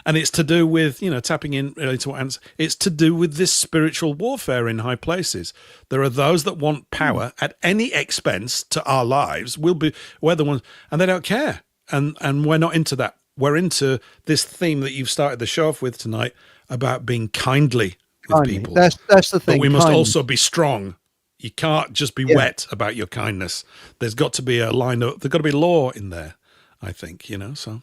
And it's to do with, you know, tapping in really to what Ant's, it's to do with this spiritual warfare in high places. There are those that want power at any expense to our lives. We're the ones, and they don't care. And we're not into that. We're into this theme that you've started the show off with tonight about being kindly with people. That's the thing. But we must also be strong. You can't just be wet about your kindness. There's got to be a line of, there's got to be law in there, I think, you know, so.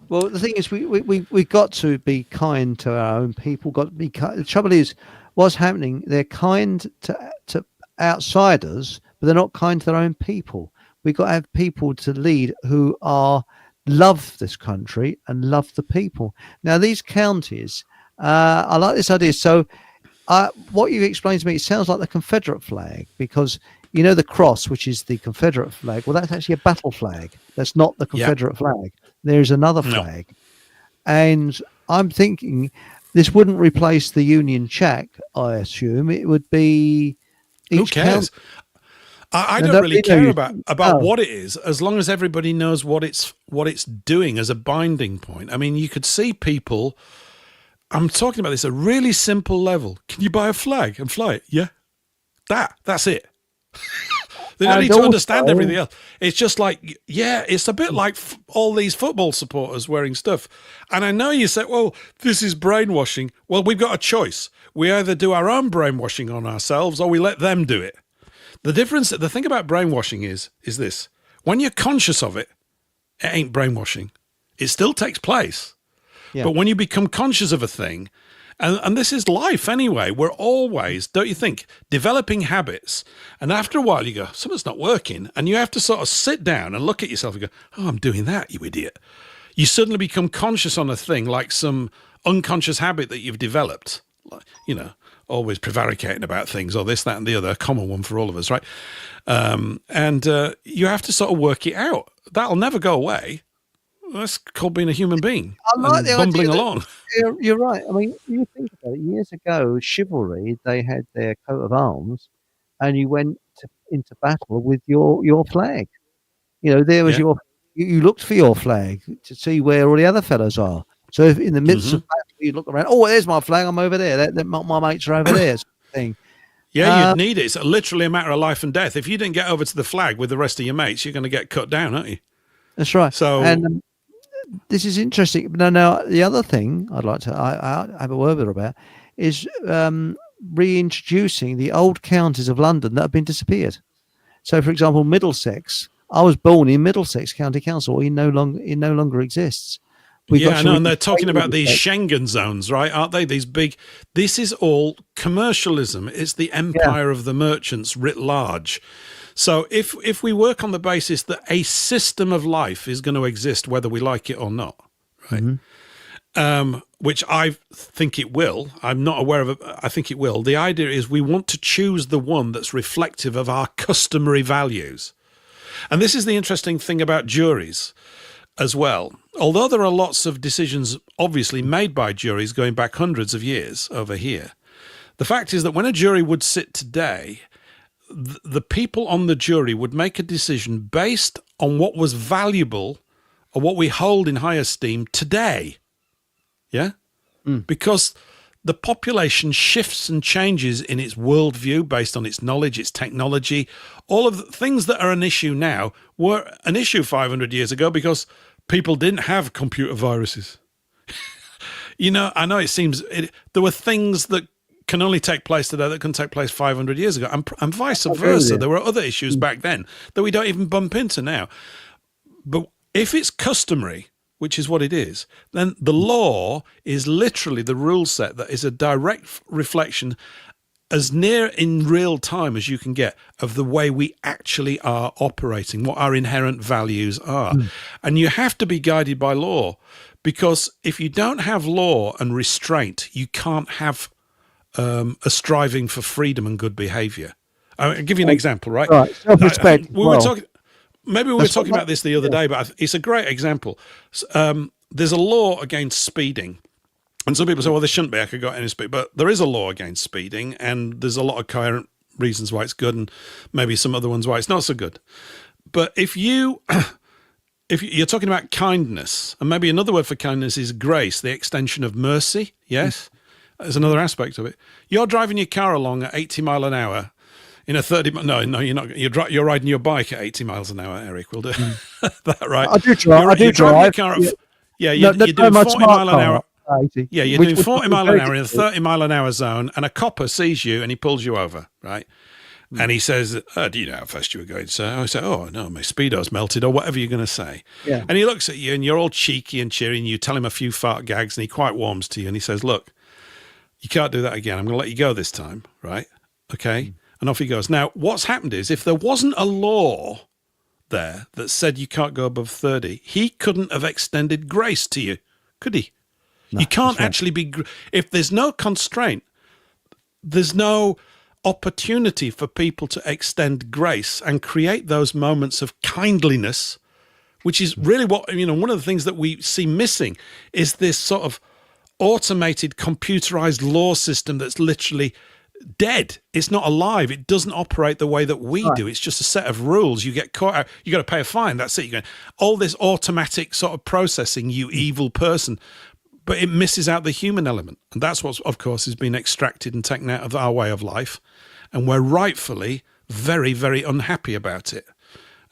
Well, the thing is, we got to be kind to our own people. Got to be kind. The trouble is, what's happening? They're kind to outsiders, but they're not kind to their own people. We've got to have people to lead who love this country and love the people. Now, these counties, I like this idea. So, what you explained to me, it sounds like the Confederate flag, because you know the cross, which is the Confederate flag. Well, that's actually a battle flag. That's not the Confederate flag. There's another flag. No. And I'm thinking this wouldn't replace the Union Jack, I assume. It would be each Who cares? I don't really care about what it is, as long as everybody knows what it's doing as a binding point. I mean, you could see people, I'm talking about this at a really simple level. Can you buy a flag and fly it? Yeah. That's it. They don't need to understand everything else. It's just like, it's a bit like all these football supporters wearing stuff. And I know you say, well, this is brainwashing. Well, we've got a choice. We either do our own brainwashing on ourselves or we let them do it. The thing about brainwashing is this. When you're conscious of it, it ain't brainwashing. It still takes place. Yeah. But when you become conscious of a thing, and this is life anyway, we're always, don't you think, developing habits. And after a while you go, something's not working. And you have to sort of sit down and look at yourself and go, oh, I'm doing that, you idiot. You suddenly become conscious on a thing like some unconscious habit that you've developed. Like, you know, always prevaricating about things or this, that, and the other, a common one for all of us, right? And you have to sort of work it out. That'll never go away. That's called being a human being. I like the bumbling along. You're right. I mean, you think about it. Years ago, chivalry, they had their coat of arms, and you went into battle with your flag. You know, there was you looked for your flag to see where all the other fellas are. So if in the midst of battle, you look around, oh, there's my flag, I'm over there. My mates are over there, sort of thing. Yeah, you'd need it. It's literally a matter of life and death. If you didn't get over to the flag with the rest of your mates, you're going to get cut down, aren't you? That's right. So, and this is interesting. Now, the other thing I'd like to I have a word with her about is reintroducing the old counties of London that have been disappeared. So, for example, Middlesex. I was born in Middlesex County Council. It no longer exists. I know, and they're talking about these Schengen zones, right? Aren't they? These big. This is all commercialism. It's the empire of the merchants writ large. So if we work on the basis that a system of life is going to exist whether we like it or not, right? Which I think it will. I'm not aware of it. I think it will. The idea is we want to choose the one that's reflective of our customary values. And this is the interesting thing about juries as well. Although there are lots of decisions obviously made by juries going back hundreds of years over here, the fact is that when a jury would sit today, the people on the jury would make a decision based on what was valuable or what we hold in high esteem today. Yeah? Because the population shifts and changes in its worldview based on its knowledge, its technology. All of the things that are an issue now were an issue 500 years ago because people didn't have computer viruses. I know it seems there were things that can only take place today that can take place 500 years ago, and vice versa. There were other issues back then that we don't even bump into now. But if it's customary, which is what it is, then the law is literally the rule set that is a direct reflection, as near in real time as you can get, of the way we actually are operating, what our inherent values are. And you have to be guided by law, because if you don't have law and restraint, you can't have a striving for freedom and good behavior. I'll give you an example, right? Right, self-respect. We were talking. Maybe we were talking about this the other day, but it's a great example. There's a law against speeding. And some people say, well, there shouldn't be. I could go at any speed. But there is a law against speeding, and there's a lot of coherent reasons why it's good, and maybe some other ones why it's not so good. But if you're talking about kindness, and maybe another word for kindness is grace, the extension of mercy, yes? There's another aspect of it. You're driving your car along at 80 mile an hour in a 30. No, you're not. You're riding your bike at 80 miles an hour, Eric. We'll do that, right? I do drive. You're driving your car at, you're doing 40 mile an hour. 80. Yeah, you're doing 40 mile an hour in a 30 mile an hour zone, and a copper sees you and he pulls you over, right? And he says, do you know how fast you were going, sir? I say, oh, no, my speedo's melted, or whatever you're going to say. Yeah. And he looks at you, and you're all cheeky and cheery, and you tell him a few fart gags, and he quite warms to you, and he says, look, you can't do that again. I'm going to let you go this time, right? Okay? And off he goes. Now, what's happened is, if there wasn't a law there that said you can't go above 30, he couldn't have extended grace to you, could he? No, you can't actually be, if there's no constraint, there's no opportunity for people to extend grace and create those moments of kindliness, which is really what, one of the things that we see missing is this sort of automated, computerized law system that's literally dead. It's not alive. It doesn't operate the way that we do. It's just a set of rules. You get caught out, you got to pay a fine. That's it. You're going, all this automatic sort of processing, you evil person. But it misses out the human element. And that's what, of course, has been extracted and taken out of our way of life. And we're rightfully very, very unhappy about it.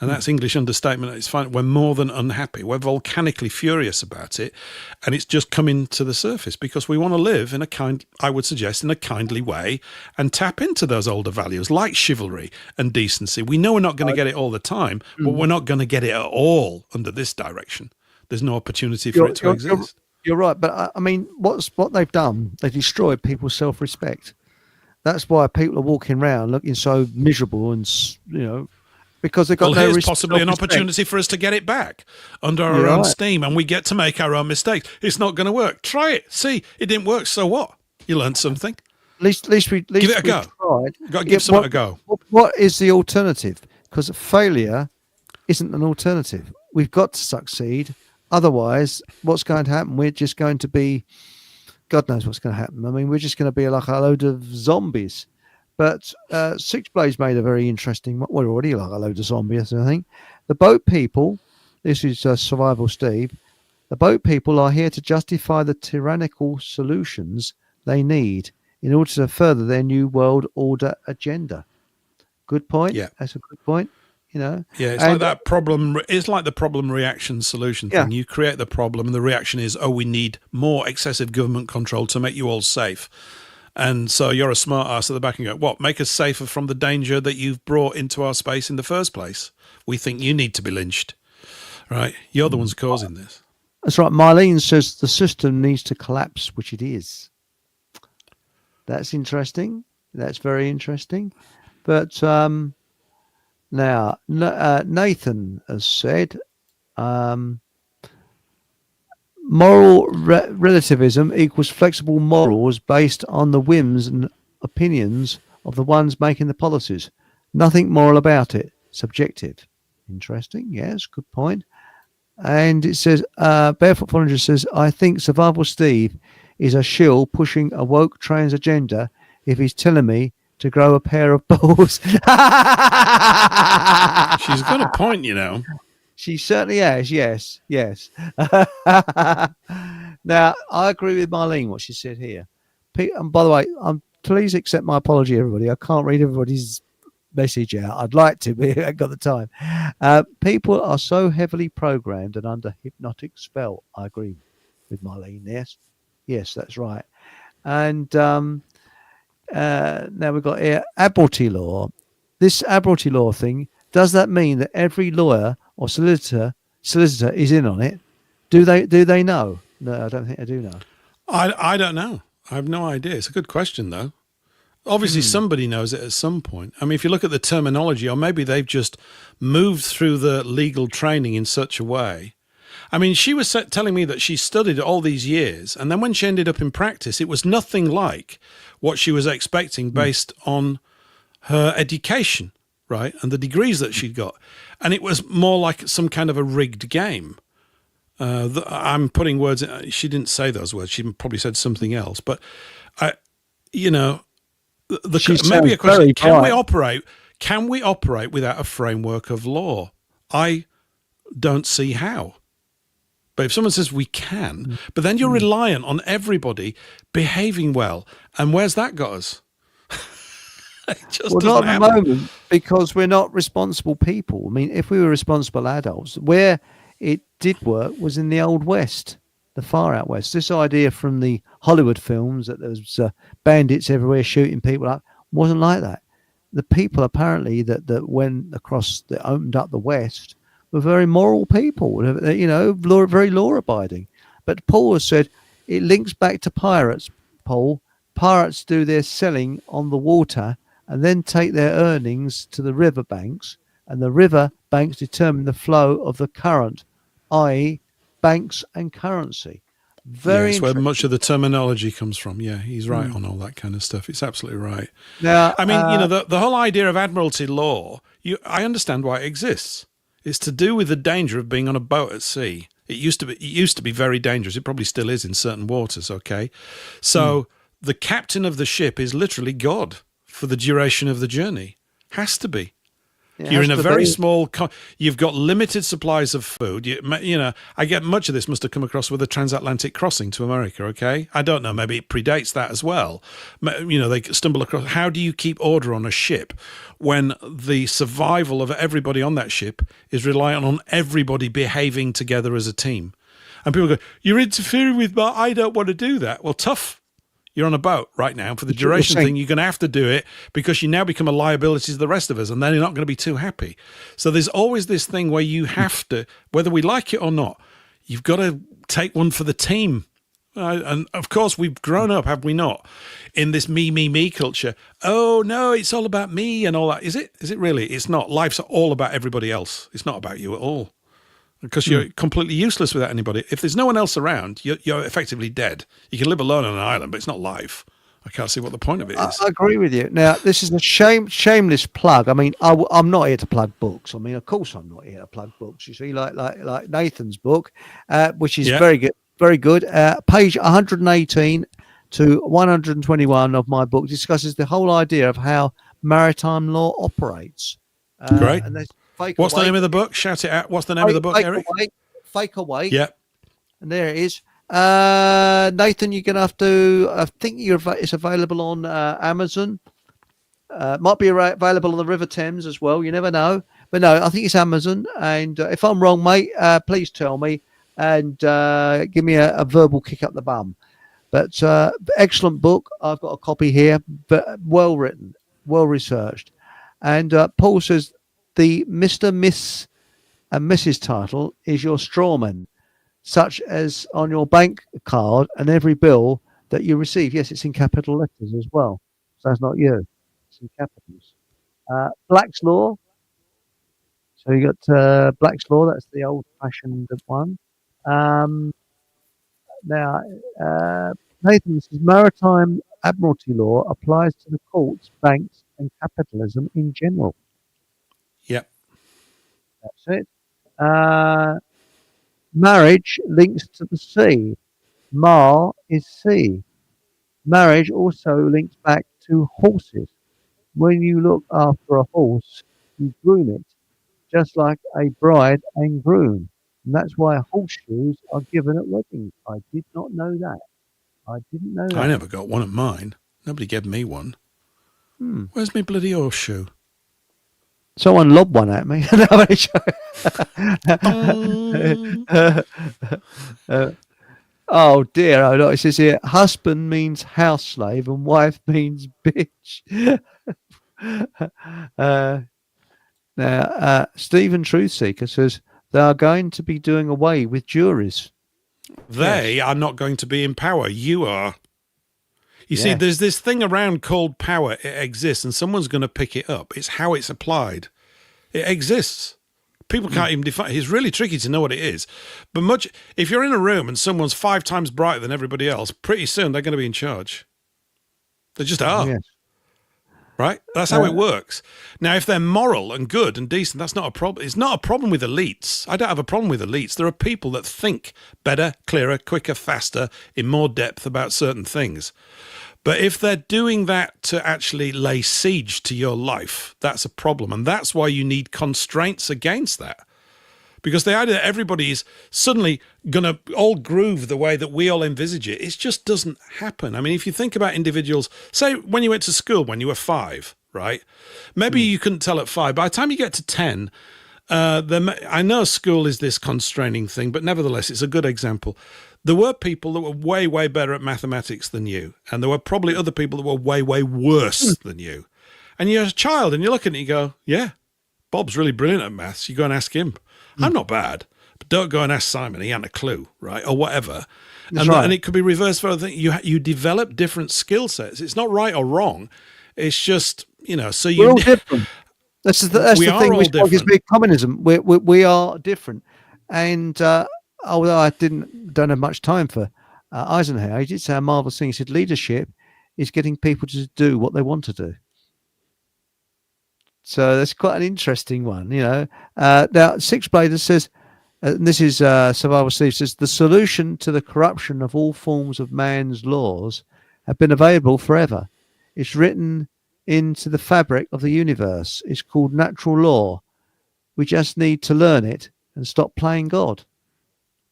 And that's English understatement. It's fine. We're more than unhappy. We're volcanically furious about it. And it's just coming to the surface because we want to live in I would suggest, in a kindly way and tap into those older values like chivalry and decency. We know we're not going to get it all the time, but we're not going to get it at all under this direction. There's no opportunity for it to exist. You're right. But I mean, what they've done, they destroyed people's self-respect. That's why people are walking around looking so miserable and, because they've got here's possibly an opportunity for us to get it back under our own steam, and we get to make our own mistakes. It's not going to work. Try it. See, it didn't work. So what? You learned something. At least give it a go. Got to give something a go. What is the alternative? Because failure isn't an alternative. We've got to succeed. Otherwise, what's going to happen? We're just going to be, God knows what's going to happen. I mean, we're just going to be like a load of zombies. But Six Blades made a very interesting, we're already like a load of zombies, I think. The boat people, this is Survival Steve, the boat people are here to justify the tyrannical solutions they need in order to further their new world order agenda. Good point. Yeah. That's a good point. Yeah, it's like that problem. It's like the problem reaction solution thing. You create the problem, and the reaction is, we need more excessive government control to make you all safe. And so you're a smart ass at the back and go, what? Make us safer from the danger that you've brought into our space in the first place. We think you need to be lynched, right? You're the ones causing this. That's right. Marlene says the system needs to collapse, which it is. That's interesting. That's very interesting. But now, Nathan has said, moral relativism equals flexible morals based on the whims and opinions of the ones making the policies. Nothing moral about it. Subjective. Interesting. Yes, good point. And it says, Barefoot Foreigner says, I think Survival Steve is a shill pushing a woke trans agenda if he's telling me to grow a pair of balls. She's got a point, She certainly has, yes. Now, I agree with Marlene, what she said here. And by the way, please accept my apology, everybody. I can't read everybody's message out. I'd like to, but I haven't got the time. People are so heavily programmed and under hypnotic spell. I agree with Marlene, yes. Yes, that's right. And now we've got here Admiralty law. This Admiralty law thing, does that mean that every lawyer or solicitor is in on it? Do they know? No, I don't think they do know. I don't know. I have no idea. It's a good question, though. Obviously, somebody knows it at some point. I mean, if you look at the terminology, or maybe they've just moved through the legal training in such a way. I mean, she was telling me that she studied all these years, and then when she ended up in practice, it was nothing like what she was expecting based on her education, right, and the degrees that she'd got. And it was more like some kind of a rigged game. I'm putting words in, she didn't say those words. She probably said something else. But, you know, maybe a question, can we operate without a framework of law? I don't see how. But if someone says we can, but then you're reliant on everybody behaving well. And where's that got us? Well, not at the moment, because we're not responsible people. I mean, if we were responsible adults, where it did work was in the old West, the far out West. This idea from the Hollywood films that there was bandits everywhere shooting people up wasn't like that. The people apparently that went across, that opened up the West, were very moral people, very law abiding. But Paul has said it links back to pirates, Paul. Pirates do their selling on the water and then take their earnings to the river banks, and the river banks determine the flow of the current, i.e. banks and currency. That's where much of the terminology comes from. Yeah, he's right on all that kind of stuff. It's absolutely right. Now, I mean, the whole idea of admiralty law, I understand why it exists. It's to do with the danger of being on a boat at sea. It used to be very dangerous. It probably still is in certain waters, okay? So the captain of the ship is literally God for the duration of the journey. Has to be. You're in a very small. You've got limited supplies of food. I get much of this must have come across with a transatlantic crossing to America. Okay, I don't know. Maybe it predates that as well. They stumble across. How do you keep order on a ship when the survival of everybody on that ship is reliant on everybody behaving together as a team? And people go, "You're interfering with my. I don't want to do that." Well, tough. You're on a boat right now. For the duration thing, you're going to have to do it because you now become a liability to the rest of us, and then you're not going to be too happy. So there's always this thing where you have to, whether we like it or not, you've got to take one for the team. And of course, we've grown up, have we not, in this me culture. Oh, no, it's all about me and all that. Is it? Is it really? It's not. Life's all about everybody else. It's not about you at all. Because you're completely useless without anybody. If there's no one else around, you're effectively dead. You can live alone on an island, but it's not life. I can't see what the point of it is. I agree with you. Now, this is a shameless plug. I mean, I'm not here to plug books. I mean, of course, I'm not here to plug books. You see, like Nathan's book, which is very good, very good. Page 118 to 121 of my book discusses the whole idea of how maritime law operates. Great. And What's the name of the book? Shout it out. What's the name of the book, Eric? Fake Away. Yeah. And there it is. Nathan, you're going to have to, I think it's available on Amazon. Might be available on the River Thames as well. You never know. But no, I think it's Amazon. And if I'm wrong, mate, please tell me and give me a verbal kick up the bum. But excellent book. I've got a copy here, but well written, well researched. And Paul says, the Mr., Miss and Mrs. title is your strawman, such as on your bank card and every bill that you receive. Yes, it's in capital letters as well. So that's not you. It's in capitals. Black's Law. So you got Black's Law. That's the old-fashioned one. Now, Nathan says, maritime admiralty law applies to the courts, banks, and capitalism in general. Yep. That's it. Marriage links to the sea. Mar is sea. Marriage also links back to horses. When you look after a horse, you groom it, just like a bride and groom. And that's why horseshoes are given at weddings. I did not know that. I didn't know that. I never got one at mine. Nobody gave me one. Where's my bloody horseshoe? Someone lobbed one at me. Oh dear, oh no, it says here, husband means house slave and wife means bitch. uh, Stephen Truthseeker says they are going to be doing away with juries. They Yes. are not going to be in power. You are. You see, Yeah. there's this thing around called power. It exists, and someone's going to pick it up. It's how it's applied. It exists. People can't even define. It's really tricky to know what it is. But if you're in a room and someone's 5 times brighter than everybody else, pretty soon they're going to be in charge. They just are. Yes. Right? That's how it works. Now, if they're moral and good and decent, that's not a problem. It's not a problem with elites. I don't have a problem with elites. There are people that think better, clearer, quicker, faster, in more depth about certain things. But if they're doing that to actually lay siege to your life, that's a problem. And that's why you need constraints against that. Because the idea that everybody is suddenly going to all groove the way that we all envisage it, it just doesn't happen. I mean, if you think about individuals, say when you went to school when you were 5, right? Maybe you couldn't tell at 5. By the time you get to 10, I know school is this constraining thing, but nevertheless, it's a good example. There were people that were way, way better at mathematics than you. And there were probably other people that were way, way worse than you. And you're a child and you look at it and you go, yeah, Bob's really brilliant at maths. You go and ask him. I'm not bad, but don't go and ask Simon. He hadn't a clue, right? Or whatever. And it could be reversed for other things. You develop different skill sets. It's not right or wrong. It's just, so We're all different. That's the thing which is big communism. We are different. And although I don't have much time for Eisenhower, he did say a marvelous thing. He said leadership is getting people to do what they want to do. So that's quite an interesting one, Now, Six Blader says, and this is Survival Steve says, the solution to the corruption of all forms of man's laws have been available forever. It's written into the fabric of the universe. It's called natural law. We just need to learn it and stop playing God.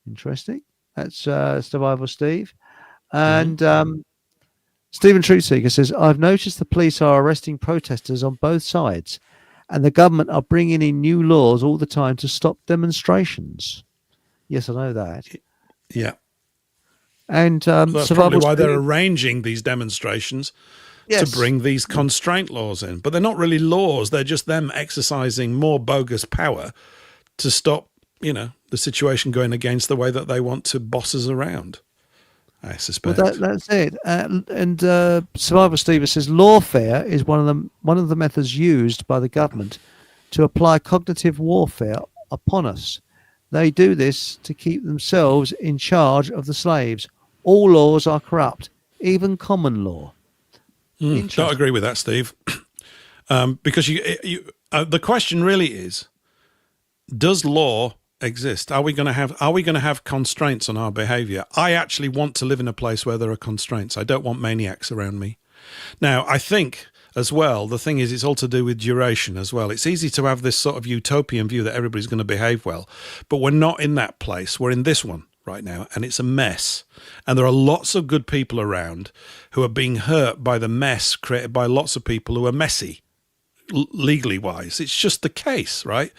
Interesting. That's Survival Steve. And Stephen Truthseeker says, I've noticed the police are arresting protesters on both sides and the government are bringing in new laws all the time to stop demonstrations. Yes, I know that. Yeah. And that's probably why they're arranging these demonstrations to bring these constraint laws in. But they're not really laws. They're just them exercising more bogus power to stop, the situation going against the way that they want to boss us around. I suspect. Well, that's it. And Survivor Steve says lawfare is one of the methods used by the government to apply cognitive warfare upon us. They do this to keep themselves in charge of the slaves. All laws are corrupt, even common law. Don't agree with that, Steve. Because the question really is: does law exist? Are we going to have constraints on our behavior? I actually want to live in a place where there are constraints. I don't want maniacs around me. Now, I think as well, the thing is, it's all to do with duration as well. It's easy to have this sort of utopian view that everybody's going to behave well, but we're not in that place. We're in this one right now, and it's a mess. And there are lots of good people around who are being hurt by the mess created by lots of people who are messy. Legally wise, it's just the case, right?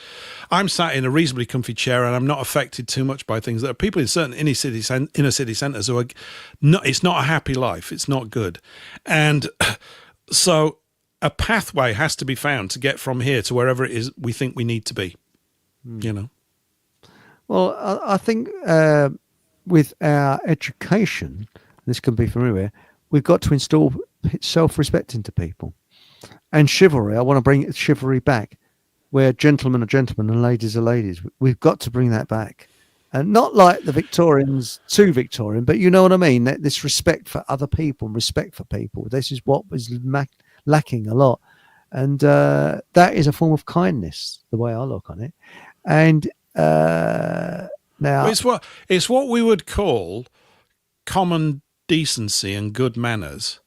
I'm sat in a reasonably comfy chair and I'm not affected too much by things. There are people in certain inner city centres who are not. It's not a happy life. It's not good, and so a pathway has to be found to get from here to wherever it is we think we need to be. Well, I think with our education, this can be from anywhere. We've got to install self-respect into people. And chivalry, I want to bring chivalry back, where gentlemen are gentlemen and ladies are ladies. We've got to bring that back. And not like the Victorians, too Victorian, but you know what I mean? This respect for other people and respect for people. This is what was lacking a lot. And that is a form of kindness, the way I look on it. And now... It's what we would call common decency and good manners.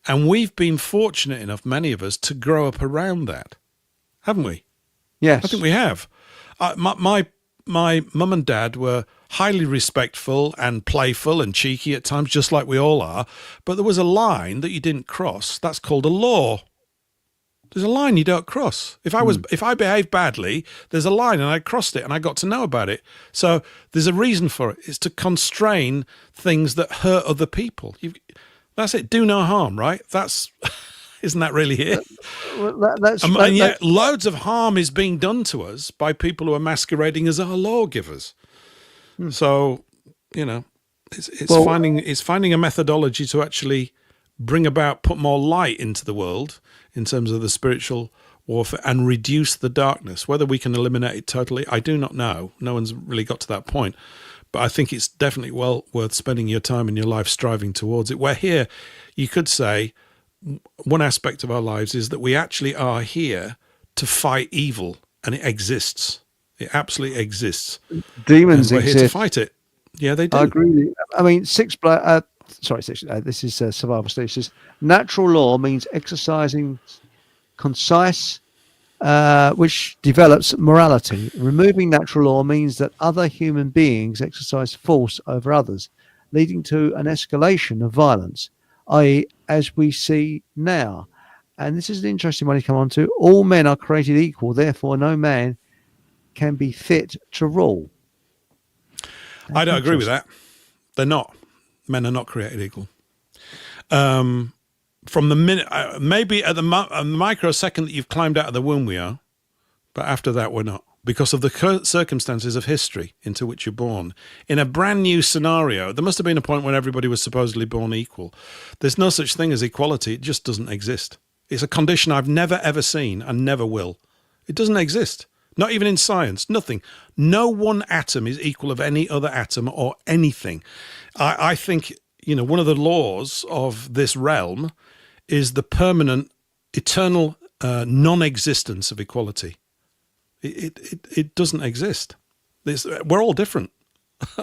And we've been fortunate enough, many of us, to grow up around that, haven't we? Yes. I think we have. My mum and dad were highly respectful and playful and cheeky at times, just like we all are. But there was a line that you didn't cross. That's called a law. There's a line you don't cross. If I behaved badly, there's a line and I crossed it and I got to know about it. So there's a reason for it. It's to constrain things that hurt other people. That's it. Do no harm, right? Isn't that really it? And yet loads of harm is being done to us by people who are masquerading as our lawgivers. So, it's finding a methodology to actually put more light into the world in terms of the spiritual warfare and reduce the darkness. Whether we can eliminate it totally, I do not know. No one's really got to that point. But I think it's definitely well worth spending your time in your life striving towards it. Where here, you could say, one aspect of our lives is that we actually are here to fight evil, and it exists. It absolutely exists. Demons and we're exist. Here to fight it. Yeah, they do. I agree. I mean, this is Survival Stasis. Natural law means exercising concise, which develops morality. Removing natural law means that other human beings exercise force over others, leading to an escalation of violence, i.e., as we see now. And this is an interesting one to come on to. All men are created equal, therefore no man can be fit to rule. I don't agree with that. They're not. Men are not created equal. From the minute, maybe at the microsecond that you've climbed out of the womb, we are, but after that, we're not, because of the circumstances of history into which you're born. In a brand new scenario, there must have been a point when everybody was supposedly born equal. There's no such thing as equality. It just doesn't exist. It's a condition I've never, ever seen and never will. It doesn't exist. Not even in science, nothing. No one atom is equal of any other atom or anything. I think, one of the laws of this realm is the permanent, eternal non-existence of equality. It doesn't exist. We're all different.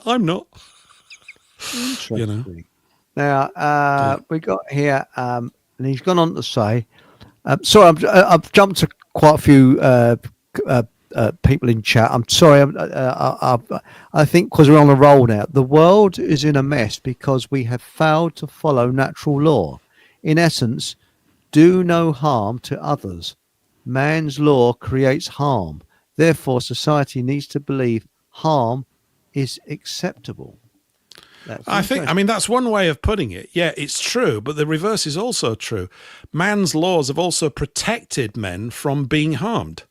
I'm not. Interesting. Now, we got here, and he's gone on to say, sorry, I've jumped to quite a few people in chat. I'm sorry. I think because we're on a roll now. The world is in a mess because we have failed to follow natural law. In essence, do no harm to others. Man's law creates harm. Therefore, society needs to believe harm is acceptable. I mean, that's one way of putting it. Yeah, it's true, but the reverse is also true. Man's laws have also protected men from being harmed.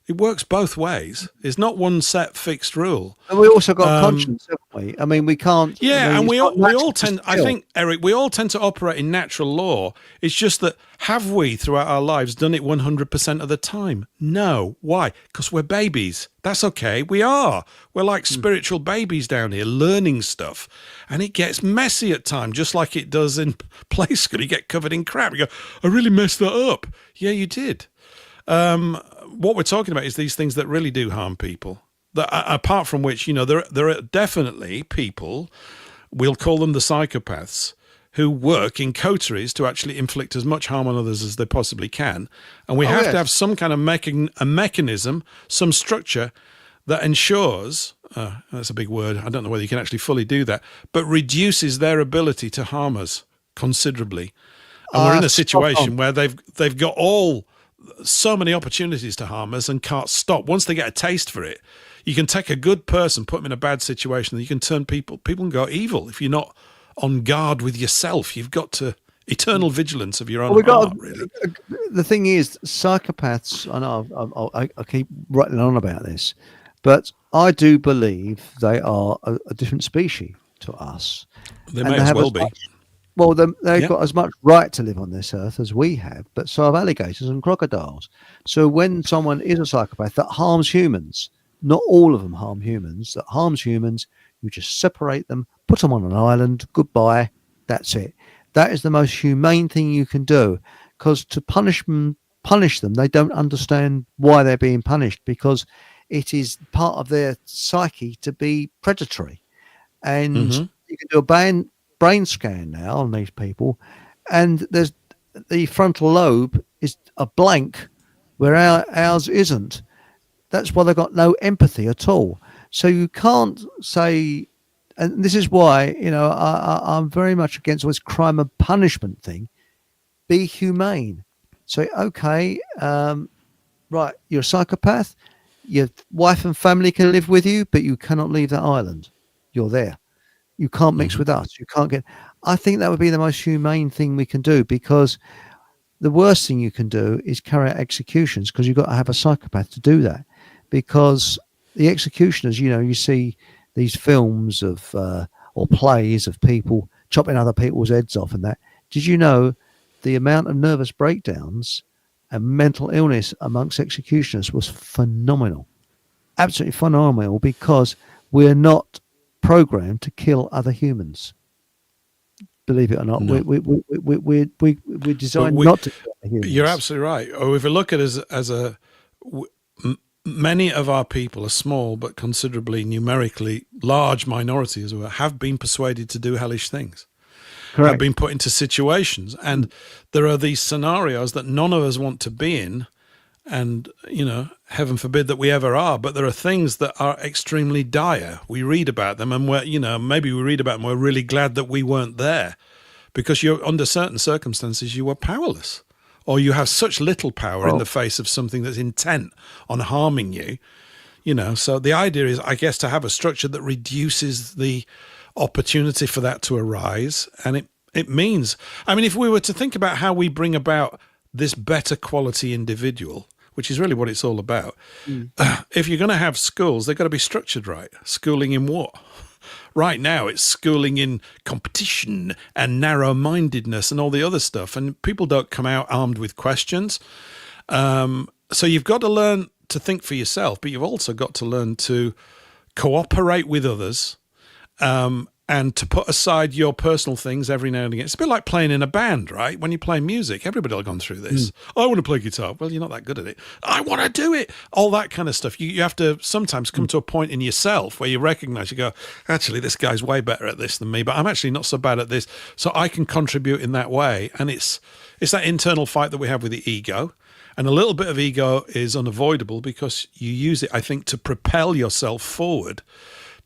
It works both ways. It's not one set fixed rule. And we also got conscience, haven't we? I mean, we can't. Yeah, and we all tend. I think, Eric, we all tend to operate in natural law. It's just that have we, throughout our lives, done it 100% of the time? No. Why? Because we're babies. That's okay. We are. We're like spiritual babies down here, learning stuff, and it gets messy at times, just like it does in play school. You get covered in crap. You go, I really messed that up. Yeah, you did. What we're talking about is these things that really do harm people. That, apart from which, there are definitely people, we'll call them the psychopaths, who work in coteries to actually inflict as much harm on others as they possibly can. And we have to have some kind of mechanism, some structure that ensures, that's a big word, I don't know whether you can actually fully do that, but reduces their ability to harm us considerably. And we're in a situation where they've got so many opportunities to harm us and can't stop. Once they get a taste for it, you can take a good person, put them in a bad situation, and you can turn people can go evil if you're not on guard with yourself. You've got to eternal vigilance of your own heart, really. The thing is, psychopaths, I know I keep rattling on about this, but I do believe they are a different species to us. They may as well be. Well, they've got as much right to live on this earth as we have, but so have alligators and crocodiles. So when someone is a psychopath that harms humans, not all of them harm humans, that harms humans, you just separate them, put them on an island, goodbye, that's it. That is the most humane thing you can do, because to punish them, they don't understand why they're being punished, because it is part of their psyche to be predatory. And you can do a brain scan now on these people, and there's the frontal lobe is a blank where ours isn't. That's why they've got no empathy at all. So you can't say, and this is why, I'm very much against this crime and punishment thing. Be humane. say, okay, right, you're a psychopath. Your wife and family can live with you, but you cannot leave that island. You're there. You can't mix Mhm. with us. You can't get. I think that would be the most humane thing we can do, because the worst thing you can do is carry out executions, because you've got to have a psychopath to do that. Because the executioners, you see these films of or plays of people chopping other people's heads off and that. Did you know the amount of nervous breakdowns and mental illness amongst executioners was phenomenal? Absolutely phenomenal, because we're not programmed to kill other humans. Believe it or not, No, we're but designed not to kill other you're humans. absolutely right. Or if we look at it as many of our people, a small but considerably numerically large minority as well, have been persuaded to do hellish things, have Correct. been put into situations, and there are these scenarios that none of us want to be in, and heaven forbid that we ever are, but there are things that are extremely dire. We read about them, and maybe we read about them, we're really glad that we weren't there, because you're under certain circumstances you were powerless, or you have such little power in the Well, face of something that's intent on harming you. So the idea is, I guess, to have a structure that reduces the opportunity for that to arise. And it means, I mean, if we were to think about how we bring about this better quality individual, which is really what it's all about, mm, if you're going to have schools, they've got to be structured right. Schooling in what? Right now, it's schooling in competition and narrow-mindedness and all the other stuff. And people don't come out armed with questions. So you've got to learn to think for yourself, but you've also got to learn to cooperate with others, and to put aside your personal things every now and again. It's a bit like playing in a band, right? When you play music, everybody will have gone through this. mm. I want to play guitar. Well, you're not that good at it. I want to do it. All that kind of stuff. You have to sometimes come to a point in yourself where you recognize, you go, actually, this guy's way better at this than me, but I'm actually not so bad at this. So I can contribute in that way. And it's that internal fight that we have with the ego. And a little bit of ego is unavoidable, because you use it, I think, to propel yourself forward,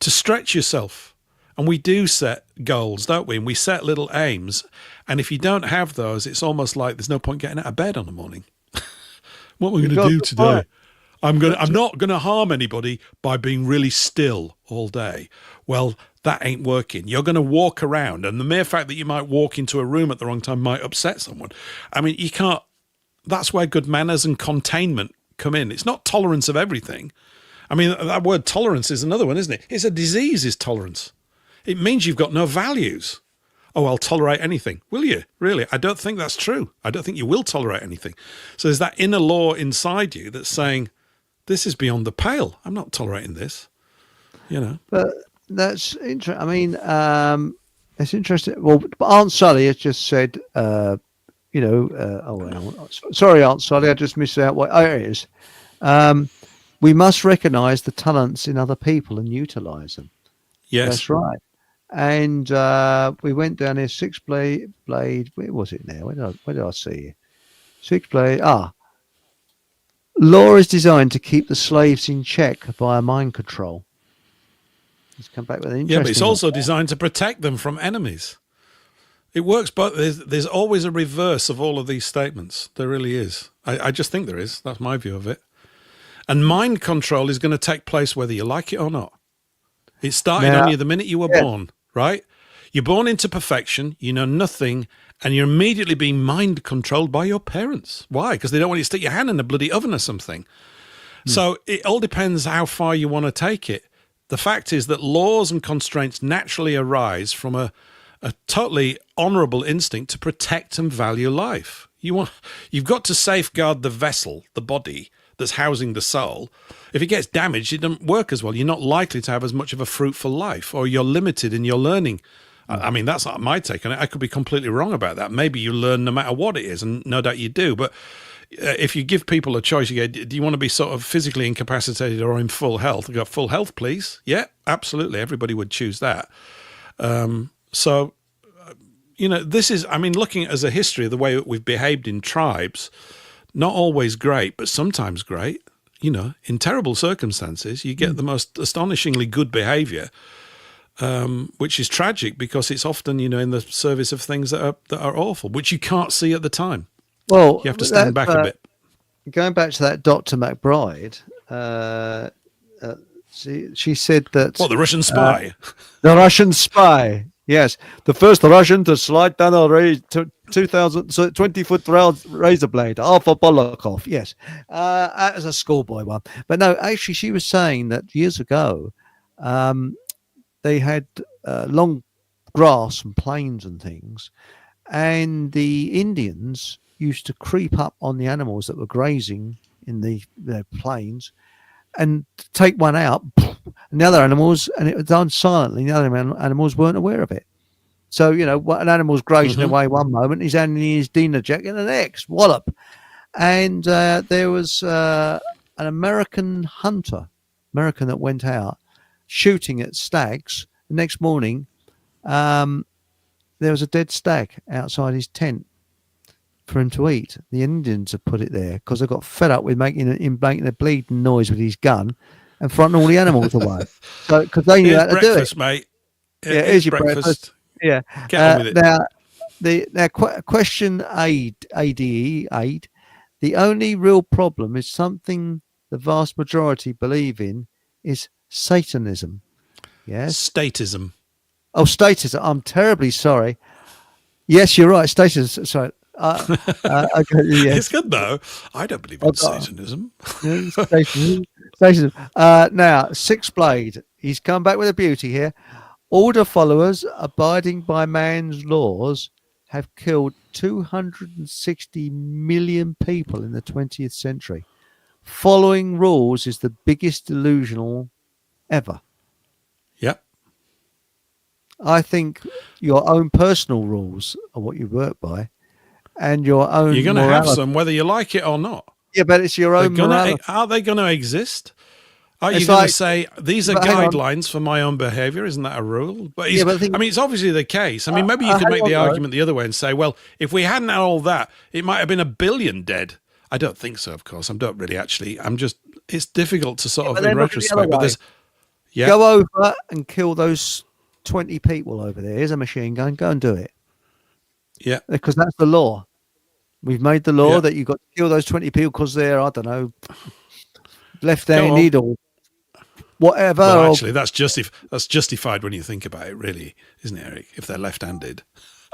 to stretch yourself. And we do set goals, don't we? And we set little aims. And if you don't have those, it's almost like there's no point getting out of bed on the morning. What am I You've going to got do to fight. today? I'm not going to harm anybody by being really still all day. Well, that ain't working. You're going to walk around, and the mere fact that you might walk into a room at the wrong time might upset someone. I mean, you can't. That's where good manners and containment come in. It's not tolerance of everything. I mean, that word tolerance is another one, isn't it? It's a disease, is tolerance. It means you've got no values. Oh, I'll tolerate anything. Will you? Really? I don't think that's true. I don't think you will tolerate anything. So there's that inner law inside you that's saying, this is beyond the pale. I'm not tolerating this. But that's interesting. I mean, it's interesting. Well, but Aunt Sally has just said, oh, hang on. Sorry, Aunt Sally, I just missed out. Oh, it is. We must recognise the talents in other people and utilise them. Yes. That's right. And we went down here, six blade. Where was it now? Where did I see you? Six blade. Law is designed to keep the slaves in check via mind control. Let's come back with an interesting. Yeah, but it's also designed to protect them from enemies. It works, but there's always a reverse of all of these statements. There really is. I just think there is. That's my view of it. And mind control is going to take place whether you like it or not. It started on you the minute you were born, right? You're born into perfection, you know nothing, and you're immediately being mind controlled by your parents. Why? Because they don't want you to stick your hand in a bloody oven or something. So it all depends how far you want to take it. The fact is that laws and constraints naturally arise from a totally honourable instinct to protect and value life. You've got to safeguard the vessel, the body, that's housing the soul. If it gets damaged, it doesn't work as well. You're not likely to have as much of a fruitful life, or you're limited in your learning. I mean, that's not my take on it. I could be completely wrong about that. Maybe you learn no matter what it is, and no doubt you do. But if you give people a choice, you go, do you want to be sort of physically incapacitated or in full health? They go, full health, please. Yeah, absolutely. Everybody would choose that. This is, I mean, looking as a history of the way we've behaved in tribes, not always great, but sometimes great. In terrible circumstances, you get the most astonishingly good behavior, which is tragic because it's often, in the service of things that are awful, which you can't see at the time. Well, You have to stand back a bit. going back to that Dr. McBride, uh, she said that What, the Russian spy? the Russian spy, yes, the first Russian to slide down a 20 foot razor blade, Arthur Bolokov, yes, that was a schoolboy one. But no, actually, she was saying that years ago, um, they had long grass and plains and things, and the Indians used to creep up on the animals that were grazing in the plains and take one out, and the other animals, and it was done silently. The other animals weren't aware of it. So, an animal's grazing Mhm. away one moment, he's handing his dinner jacket the next, wallop. And there was an American hunter, American that went out shooting at stags. The next morning, um, there was a dead stag outside his tent for him to eat. The Indians had put it there because they got fed up with making a bleeding noise with his gun and fronting all the animals away. So, because they knew Here's how to do it. breakfast, mate. Yeah, Here's here's your breakfast. Yeah. Get on with it. Now, question ADE 8. The only real problem is something the vast majority believe in is Satanism. Yes. Statism. Oh, statism. I'm terribly sorry. Yes, you're right. Statism. Sorry. Okay, yeah. It's good, though. I don't believe in Satanism. Statism. Now, Six Blade. He's come back with a beauty here. Order followers abiding by man's laws have killed 260 million people in the 20th century. Following rules is the biggest delusional ever. Yep. I think your own personal rules are what you work by, and your own. You're going to morality. have some, whether you like it or not. Yeah, but it's your own morality. Are they going to exist? Are you It's going like- to say these are but hang on. guidelines for my own behaviour? Isn't that a rule? But Yeah, but I mean, it's obviously the case. I mean, maybe you could hang make on, the though. argument the other way and say, well, if we hadn't had all that, it might have been 1 billion dead. I don't think so, of course. I don't really actually. It's difficult to sort but of then in look at the retrospect. other But way. there's, yeah, Go over and kill those 20 people over there. Here's a machine gun. Go and do it. yeah, Because that's the law. We've made the law Yeah. that you've got to kill those 20 people because they're, I don't know, left-handed or whatever. Well, or- actually, that's justified when you think about it, really, isn't it, Eric? If they're left-handed,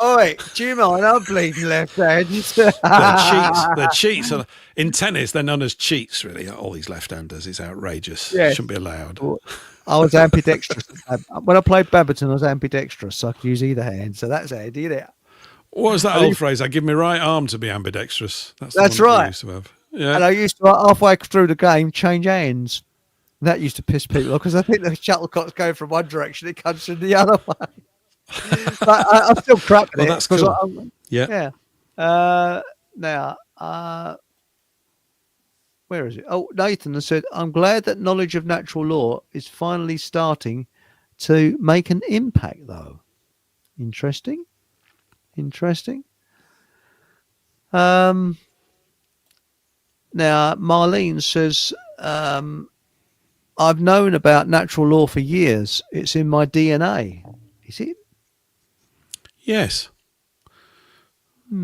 Oi, do you mind? I'm bleeding left-handed. they're cheats. They're cheats. In tennis, they're known as cheats. Really, all these left-handers. It's outrageous. Yes. Shouldn't be allowed. I was ambidextrous. When I played badminton, I was ambidextrous, so I could use either hand. So that's how I did it. What was that old phrase? I give my right arm to be ambidextrous. That's the That's one that we right. used to have. Yeah. And I used to, halfway through the game, change hands. That used to piss people off because I think the shuttlecock's going from one direction, it comes from the other way. But I'm still crap at Well, it. that's 'cause cool. Yeah. Now, where is it? Oh, Nathan has said, I'm glad that knowledge of natural law is finally starting to make an impact, though. Interesting. Now, Marlene says, I've known about natural law for years. It's in my DNA. Is it? Yes.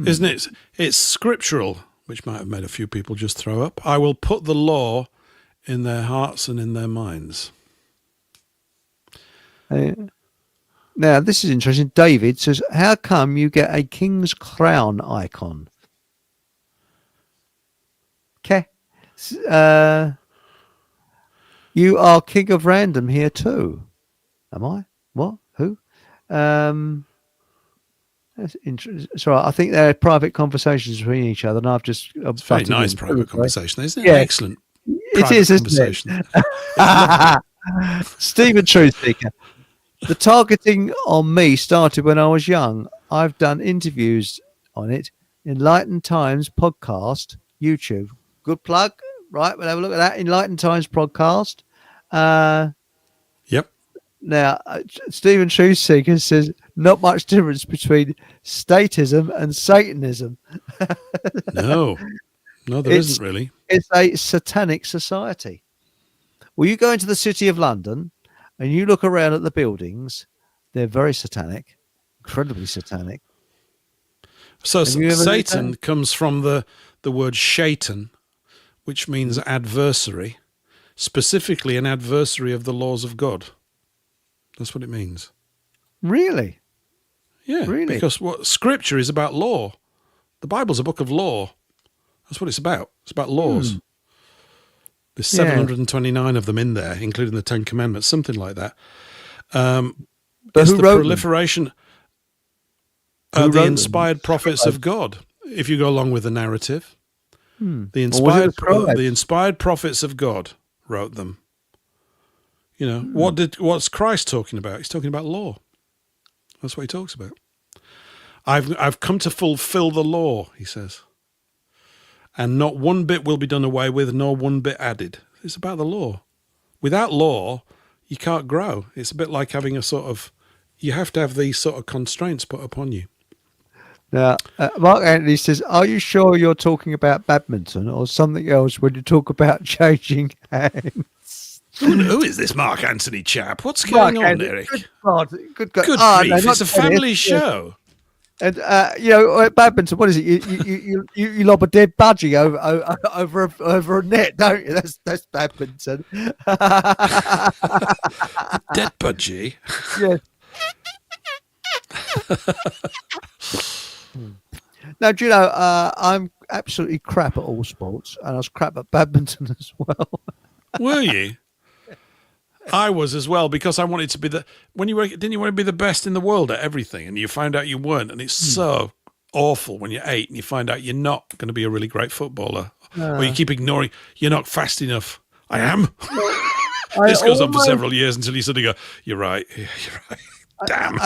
Isn't it? It's scriptural, which might have made a few people just throw up. I will put the law in their hearts and in their minds. Now, this is interesting. David says, how come you get a king's crown icon? Okay. You are king of random here too. Am I? What? Who? That's interesting. Sorry, I think they're private conversations between each other, and I've just. It's a very nice private conversation, isn't it? Yeah. Excellent. It is, isn't conversation. it? Stephen Truthseeker. The targeting on me started when I was young. I've done interviews on it. Enlightened Times podcast, YouTube. Good plug. Right, we'll have a look at that. Enlightened Times podcast. Yep. Now, Stephen Truthseeker says, not much difference between statism and Satanism. No, there isn't really. It's a satanic society. Well, you go into the city of London and you look around at the buildings, they're very satanic, incredibly satanic. So Have you ever looked at Satan it? comes from the word shaitan, which means adversary, specifically an adversary of the laws of God. That's what it means. Really? Yeah, Really? because what Scripture is about law. The Bible's a book of law. That's what it's about. It's about laws. There's Yeah. 729 of them in there, including the Ten Commandments, something like that. But It's who the wrote them? proliferation Who of the wrote them? inspired prophets of God. If you go along with the narrative, the Or was it the scribes? inspired prophets of God wrote them. You know, what's Christ talking about? He's talking about law. That's what he talks about. I've come to fulfill the law, he says. And not one bit will be done away with, nor one bit added. It's about the law. Without law, you can't grow. It's a bit like having you have to have these sort of constraints put upon you. Now, Mark Anthony says, "Are you sure you're talking about badminton or something else when you talk about changing hands?" Who is this Mark Anthony chap? What's Mark going on, Anthony, Eric? Good God, good God. Good Ah, no, grief, not it's a tennis. family Yeah. show. And badminton. What is it? You lob a dead budgie over a net, don't you? That's badminton. Dead budgie. Yeah. Now, do you know, I'm absolutely crap at all sports, and I was crap at badminton as well. Were you? I was as well, because I wanted to be didn't you want to be the best in the world at everything, and you find out you weren't, and it's so awful when you're 8 and you find out you're not going to be a really great footballer, or you keep ignoring, you're not fast enough. I am. This goes on for several years until you sort of go, you're right. Damn.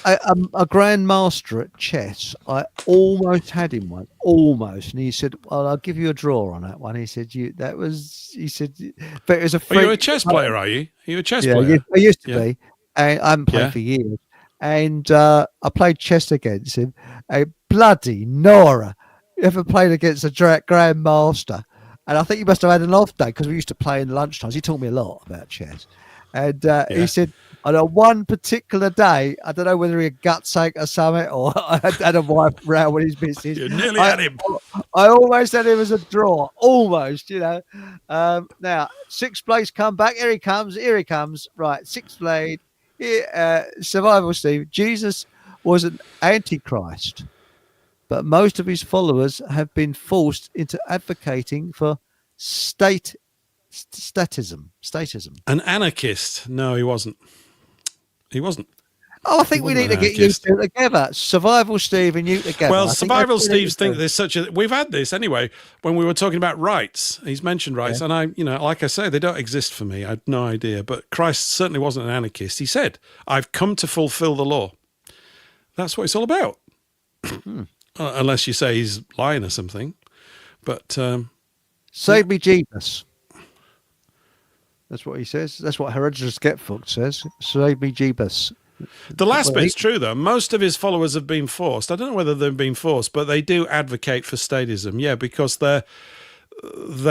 I'm a grandmaster at chess. I almost had him one, almost, and he said, "Well, I'll give you a draw on that one." He said, He said, but it was a. Are you a chess player? Are you? Are you a chess Yeah, player? I used to be, and I haven't played Yeah. for years. And I played chess against him. A bloody Nora! Ever played against a grandmaster? And I think he must have had an off day, because we used to play in lunchtimes. He taught me a lot about chess. And he said, on a one particular day, I don't know whether he had gutsake or something, or I had a wife round with his missus. You nearly had him. I almost had him as a draw, almost, Now, sixth place come back. Here he comes. Right, sixth place. Survival Steve. Jesus was an antichrist, but most of his followers have been forced into advocating for statism. An anarchist? No, he wasn't. He wasn't. Oh, I think we need to get you two together. Survival Steve and you together. Well, Survival Steve's think there's we've had this anyway, when we were talking about rights. He's mentioned rights, and like I say, they don't exist for me. I had no idea. But Christ certainly wasn't an anarchist. He said, I've come to fulfill the law. That's what it's all about. Unless you say he's lying or something. But save me, Jesus. That's what he says. That's what Herodotus Getfucked says. Save me, Jeebus. the last bit's true, though. Most of his followers have been forced. I don't know whether they've been forced, but they do advocate for statism. Yeah, because they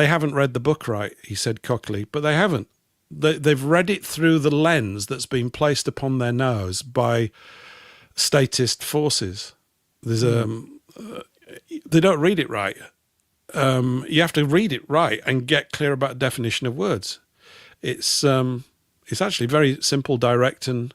haven't read the book right, he said cockily, but they haven't. They've read it through the lens that's been placed upon their nose by statist forces. There's they don't read it right. You have to read it right and get clear about definition of words. It's actually very simple, direct, and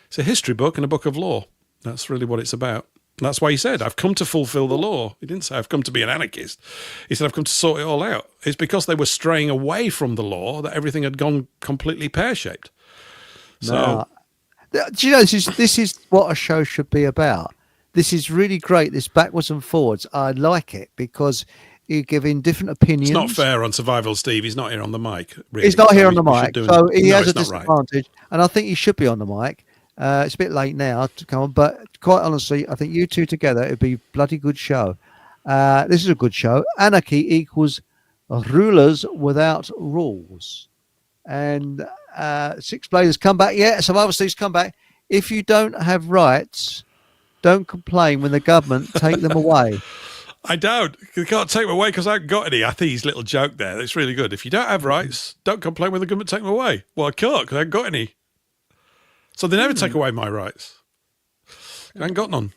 it's a history book and a book of law. That's really what it's about. And that's why he said, I've come to fulfill the law. He didn't say, I've come to be an anarchist. He said, I've come to sort it all out. It's because they were straying away from the law that everything had gone completely pear-shaped. So, do you know, this is what a show should be about. This is really great, this backwards and forwards. I like it because you're giving different opinions. it's not fair on Survival Steve. He's not here on the mic. Really. He's not So here on the we should mic, do so it. he No, has a it's not right. disadvantage. And I think he should be on the mic. It's a bit late now to come on, but quite honestly, I think you two together, it'd be a bloody good show. This is a good show. Anarchy equals rulers without rules. And Six Bladers come back. Yeah, Survival Steve's come back. If you don't have rights, don't complain when the government take them away. I don't. You can't take them away because I haven't got any. I think his little joke there, that's really good. If you don't have rights, don't complain when the government take them away. Well, I can't because I haven't got any. So they never take away my rights. I haven't got none.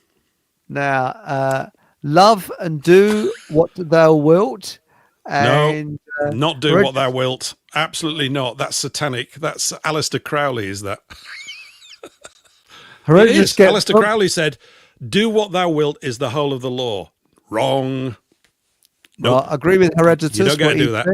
Now, love and do what thou wilt, No, and not do what thou wilt. Absolutely not. That's satanic. That's Aleister Crowley, is that? It is. Aleister Crowley said, do what thou wilt is the whole of the law. Wrong. Nope. I agree with Herodotus. You don't get to do that.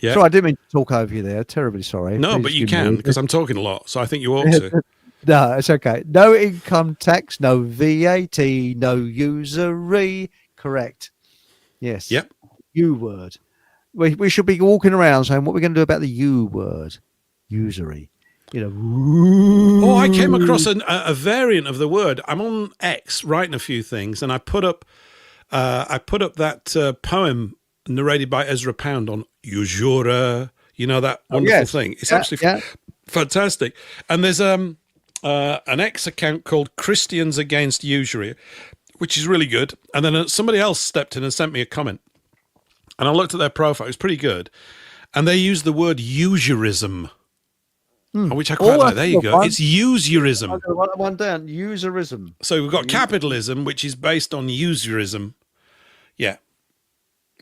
Yeah. Sorry, I didn't mean to talk over you there. Terribly sorry. No, Please but you can, because I'm talking a lot, so I think you ought to. No, it's okay. No income tax, no VAT, no usury. Correct. Yes. Yep. U word. We should be walking around saying what we're going to do about the U word. Usury. You know. Oh, I came across a variant of the word. I'm on X writing a few things, and I put up that poem narrated by Ezra Pound on usura. You know, that wonderful thing. It's absolutely fantastic. And there's an X account called Christians Against Usury, which is really good. And then somebody else stepped in and sent me a comment. And I looked at their profile. It was pretty good. And they used the word usurism, which I quite like. There you go. It's usurism. I'll write that one down. Usurism. So we've got capitalism, which is based on usurism. Yeah.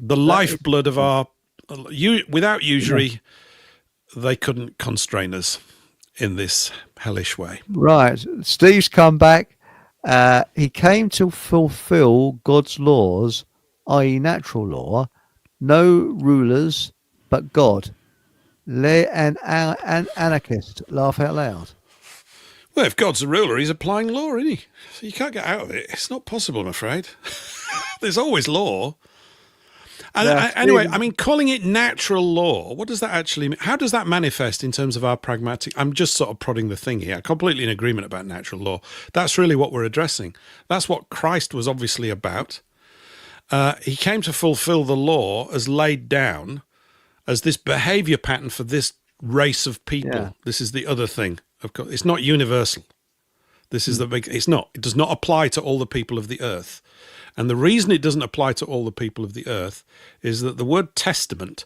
The lifeblood of our... Without usury, they couldn't constrain us in this hellish way. Right. Steve's come back. He came to fulfill God's laws, i.e. natural law. No rulers but God. An anarchist. Laugh out loud. Well, if God's the ruler, he's applying law, isn't he? So you can't get out of it. It's not possible, I'm afraid. There's always law. And anyway, I mean, calling it natural law, what does that actually mean? How does that manifest in terms of our pragmatic? I'm just sort of prodding the thing here. Completely in agreement about natural law. That's really what we're addressing. That's what Christ was obviously about. He came to fulfill the law as laid down as this behavior pattern for this race of people. Yeah. This is the other thing. Of course, it's not universal. This is the big, it's not. It does not apply to all the people of the earth. And the reason it doesn't apply to all the people of the earth is that the word testament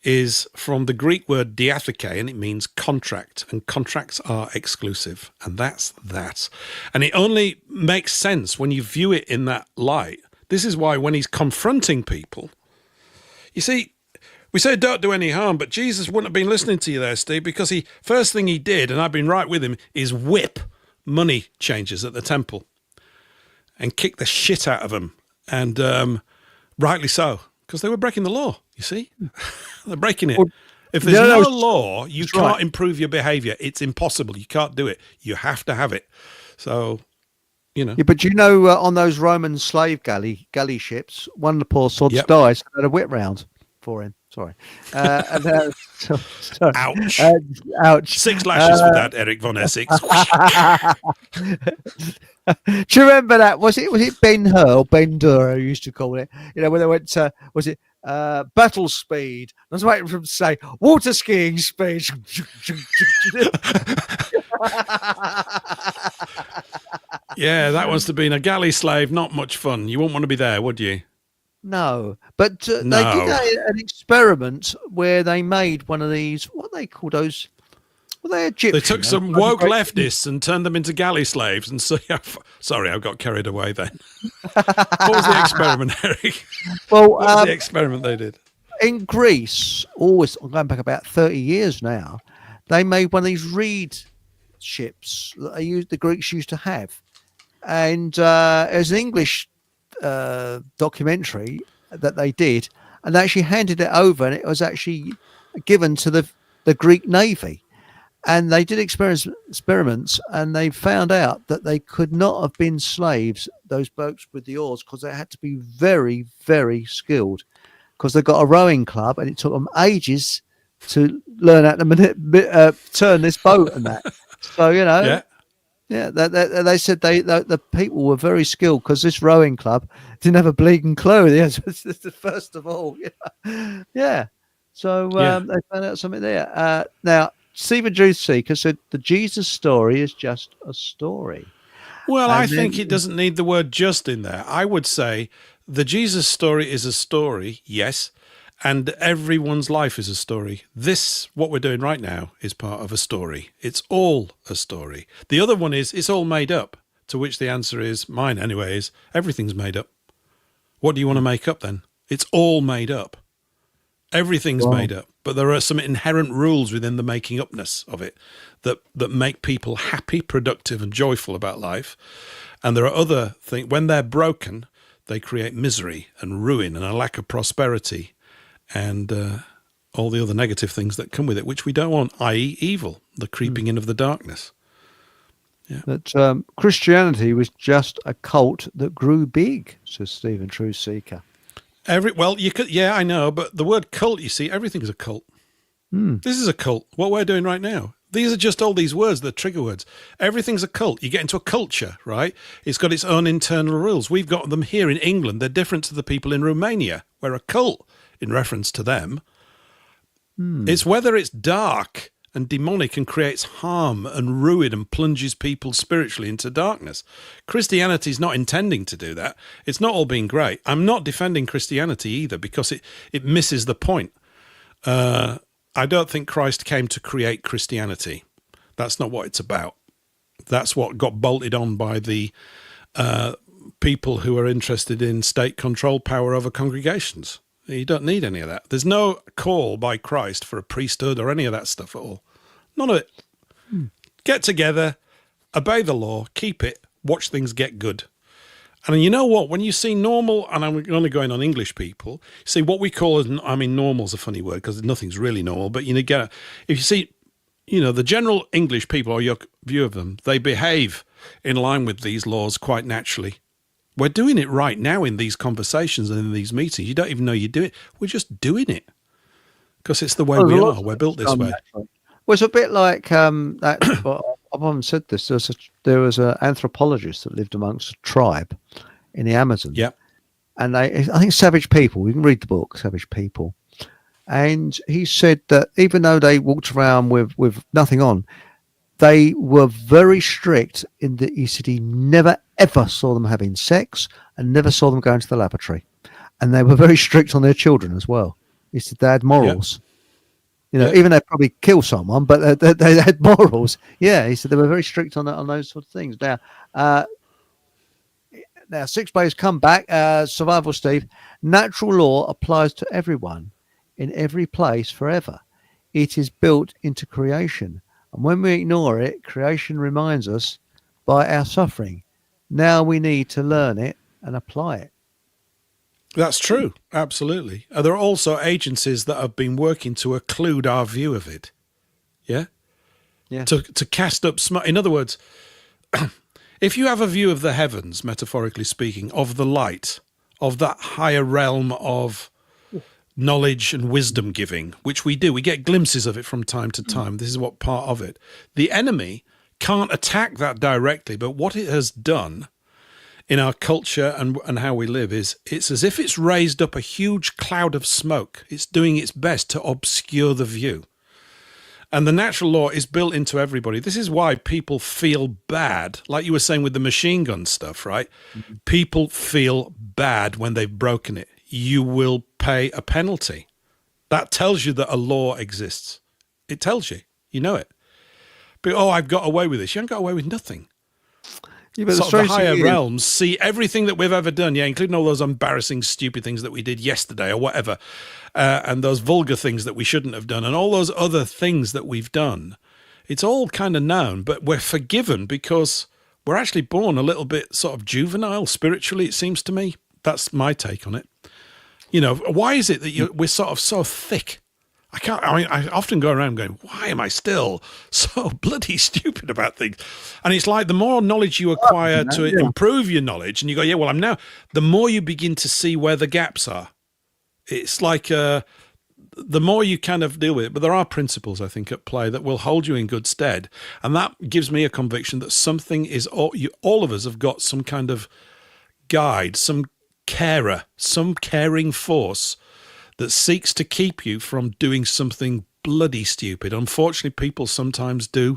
is from the Greek word diatheke, and it means contract, and contracts are exclusive. And that's that. And it only makes sense when you view it in that light. This is why when he's confronting people, you see, we say don't do any harm, but Jesus wouldn't have been listening to you there, Steve, because first thing he did, and I've been right with him, is whip money changers at the temple and kick the shit out of them. And rightly so, because they were breaking the law, you see? They're breaking it. Well, if there's no law, you can't improve your behavior. It's impossible. You can't do it. You have to have it. So... You know. Yeah, but you know, on those Roman slave galley ships, one of the poor sods died, so they had a whip round for him. Sorry. Ouch. Ouch. 6 lashes for that, Eric von Essex. Do you remember that? Was it Ben-Hur or Ben-Dur, who used to call it? You know, when they went to, was it battle speed? I was waiting for him to say water skiing speed. Yeah, that must have been a galley slave. Not much fun. You wouldn't want to be there, would you? No, but they did an experiment where they made one of these. What they call those? Well, they Egyptian. They took some woke leftists and turned them into galley slaves. And so, sorry, I got carried away then. What was the experiment, Eric? Well, what was the experiment they did? In Greece, I'm going back about 30 years now, they made one of these reed ships that the Greeks used to have. And there's an English documentary that they did, and they actually handed it over, and it was actually given to the Greek Navy. And they did experiments, and they found out that they could not have been slaves, those boats with the oars, because they had to be very, very skilled, because they got a rowing club, and it took them ages to learn how to turn this boat and that. So, you know, they said the people were very skilled, because this rowing club didn't have a bleeding clue. First of all, yeah. So they found out something there. Now, Stephen Drew Seeker said the Jesus story is just a story. Well, I think it doesn't need the word just in there. I would say the Jesus story is a story, yes, and everyone's life is a story. This, what we're doing right now, is part of a story. It's all a story. The other one is it's all made up, to which the answer is, mine anyway, is everything's made up. What do you want to make up then? It's all made up. Everything's made up, but there are some inherent rules within the making upness of it that make people happy, productive, and joyful about life. And there are other things, when they're broken, they create misery and ruin and a lack of prosperity and all the other negative things that come with it, which we don't want, i.e. evil, the creeping in of the darkness. Yeah. That Christianity was just a cult that grew big, says Stephen Truth-Seeker. I know, but the word cult, you see, everything's a cult. This is a cult. What we're doing right now. These are just all these words, the trigger words. Everything's a cult. You get into a culture, right? It's got its own internal rules. We've got them here in England. They're different to the people in Romania. We're a cult in reference to them. It's whether it's dark and demonic and creates harm and ruin and plunges people spiritually into darkness. Christianity is not intending to do that. It's not all being great. I'm not defending Christianity either because it misses the point. I don't think Christ came to create Christianity. That's not what it's about. That's what got bolted on by the people who are interested in state control power over congregations. You don't need any of that. There's no call by Christ for a priesthood or any of that stuff at all. None of it. Get together, obey the law, keep it, watch things get good. And you know what? When you see normal, and I'm only going on English people, see what we call, normal's a funny word because nothing's really normal, but if you see, the general English people or your view of them, they behave in line with these laws quite naturally. We're doing it right now in these conversations and in these meetings. You don't even know you do it. We're just doing it because it's the way we are. We're built this way. Well, it's a bit like that. Well, I've often said this. There was an anthropologist that lived amongst a tribe in the Amazon. Yeah. And I think Savage People, you can read the book, Savage People. And he said that even though they walked around with nothing on, they were very strict in that he said he never, ever saw them having sex and never saw them going to the lavatory. And they were very strict on their children as well. He said they had morals. Yeah. Even they probably kill someone, but they had morals. Yeah, he said they were very strict on those sort of things. Now, 6 days come back. Survival, Steve. Natural law applies to everyone in every place forever. It is built into creation. And when we ignore it, creation reminds us by our suffering. Now we need to learn it and apply it. That's true. Absolutely. There are also agencies that have been working to occlude our view of it. Yeah? Yeah. To cast up smoke. In other words, if you have a view of the heavens, metaphorically speaking, of the light, of that higher realm of knowledge and wisdom giving, which we do, we get glimpses of it from time to time. This is what part of it. The enemy can't attack that directly, but what it has done in our culture and how we live is it's as if it's raised up a huge cloud of smoke. It's doing its best to obscure the view. And the natural law is built into everybody. This is why people feel bad, like you were saying with the machine gun stuff, right? Mm-hmm. People feel bad when they've broken it. You will pay a penalty. That tells you that a law exists. It tells you. You know it. But, I've got away with this. You haven't got away with nothing. Yeah, but the higher realms see everything that we've ever done, including all those embarrassing, stupid things that we did yesterday or whatever, and those vulgar things that we shouldn't have done, and all those other things that we've done. It's all kind of known, but we're forgiven because we're actually born a little bit sort of juvenile spiritually, it seems to me. That's my take on it. Why is it that we're sort of so thick? I often go around going, why am I still so bloody stupid about things? And it's like the more knowledge you acquire to improve your knowledge, and you go, I'm now, the more you begin to see where the gaps are. It's like the more you kind of deal with it. But there are principles, I think, at play that will hold you in good stead. And that gives me a conviction that something is, all of us have got some kind of guide, some carer, some caring force that seeks to keep you from doing something bloody stupid. Unfortunately, people sometimes do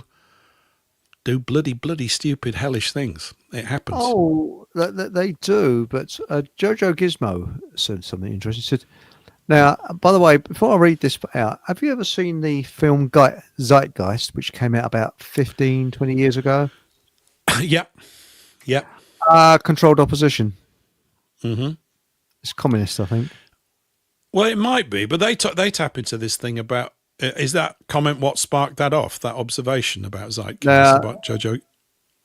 bloody stupid, hellish things. It happens. Oh, they do. But Jojo Gizmo said something interesting. He said, now, by the way, before I read this out, have you ever seen the film Zeitgeist, which came out about 15, 20 years ago? Yep. Controlled Opposition. Mm-hmm. It's communist, I think. Well, it might be, but they tap into this thing about, is that comment what sparked that off, that observation about zeitgeist, Now, about Jojo?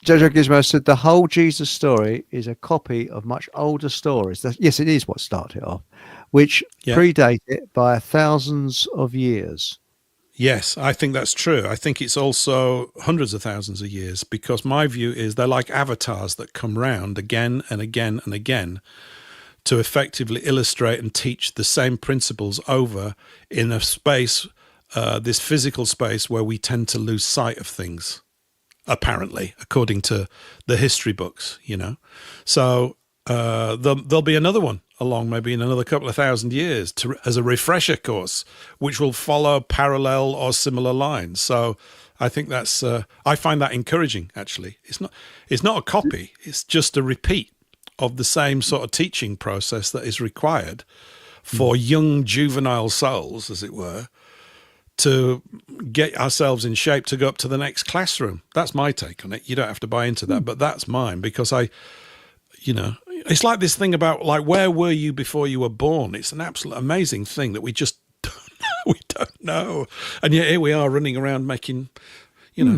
Jojo Gizmo said the whole Jesus story is a copy of much older stories. Yes, it is what started it off, which predate it by thousands of years. Yes, I think that's true. I think it's also hundreds of thousands of years, because my view is they're like avatars that come round again and again and again to effectively illustrate and teach the same principles over in a space, this physical space where we tend to lose sight of things, apparently, according to the history books, you know. So there'll be another one along maybe in another couple of thousand years as a refresher course, which will follow parallel or similar lines. So I think that's I find that encouraging, actually. It's not a copy, it's just a repeat of the same sort of teaching process that is required for young juvenile souls, as it were, to get ourselves in shape to go up to the next classroom. That's my take on it. You don't have to buy into that, but that's mine, because it's like this thing about, like, where were you before you were born? It's an absolute amazing thing that we just don't know. And yet here we are running around making,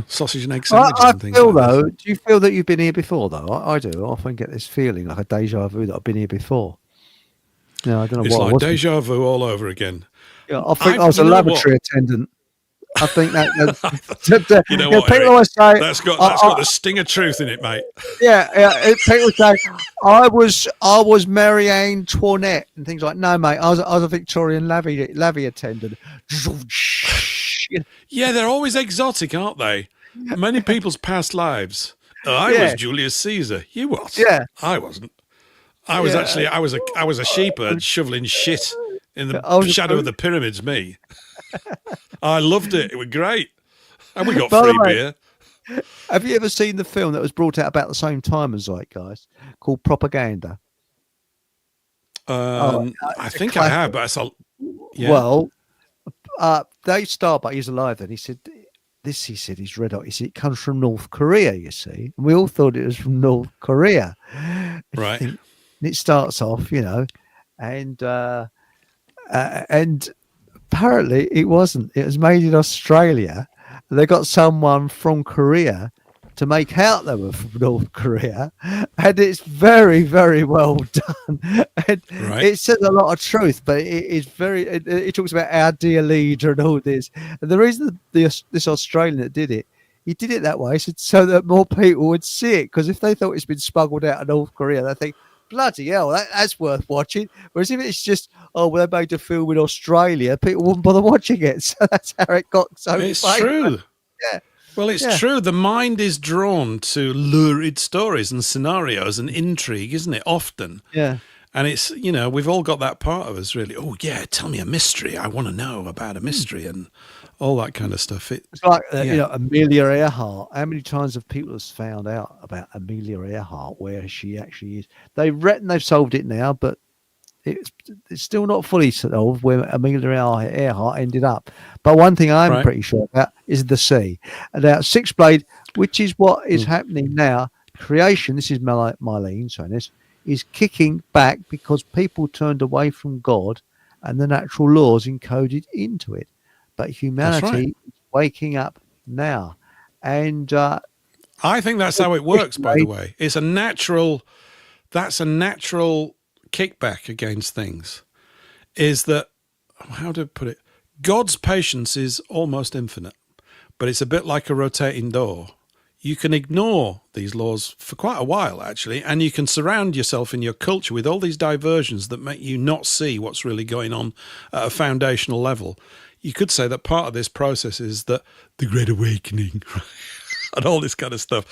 sausage and egg sandwiches and things like though, this. do you feel that you've been here before, though? I do. I often get this feeling, like a deja vu, that I've been here before. I don't know it's what. It's like deja vu all over again. Yeah, I think I was a laboratory attendant. I think that you know what, people Eric, always say that's got the sting of truth in it, mate. Yeah, people say I was Mary Antoinette and things like. No, mate, I was a Victorian lavvy attendant. Yeah, they're always exotic, aren't they? Many people's past lives. I was Julius Caesar. You was? Yeah, I wasn't. I was actually I was a shepherd shoveling shit in the shadow of the pyramids. Me. I loved it. It was great. And we got free beer. Have you ever seen the film that was brought out about the same time as Zeitgeist called Propaganda? I think I have, but Well, Dave Starbuck, he's alive then. He said, he's red hot. He said, it comes from North Korea, you see. And we all thought it was from North Korea. Right. And it starts off, and apparently it wasn't. It was made in Australia. They got someone from Korea to make out they were from North Korea, and it's very, very well done. And it says a lot of truth, but it is very. It talks about our dear leader and all this. And the reason this Australian that did it, he did it that way so that more people would see it. Because if they thought it's been smuggled out of North Korea, they think, bloody hell, that's worth watching. Whereas if it's just, they made a film in Australia, people wouldn't bother watching it. So that's how it got so It's famous. true. Yeah. Well, it's true. The mind is drawn to lurid stories and scenarios and intrigue, isn't it? Often. Yeah. And it's, we've all got that part of us, really. Oh, yeah, tell me a mystery. I want to know about a mystery and all that kind of stuff. It's like, Amelia Earhart. How many times have people found out about Amelia Earhart, where she actually is? They've solved it now, but it's still not fully solved where Amelia Earhart ended up. But one thing I'm pretty sure about is the sea. And now Six Blade, which is what is happening now, creation, this is Mylene saying this, is kicking back because people turned away from God and the natural laws encoded into it. But humanity is waking up now. And I think that's how it works, by the way. That's a natural kickback against things. Is that, how to put it? God's patience is almost infinite, but it's a bit like a rotating door. You can ignore these laws for quite a while, actually, and you can surround yourself in your culture with all these diversions that make you not see what's really going on at a foundational level. You could say that part of this process is that the Great Awakening and all this kind of stuff.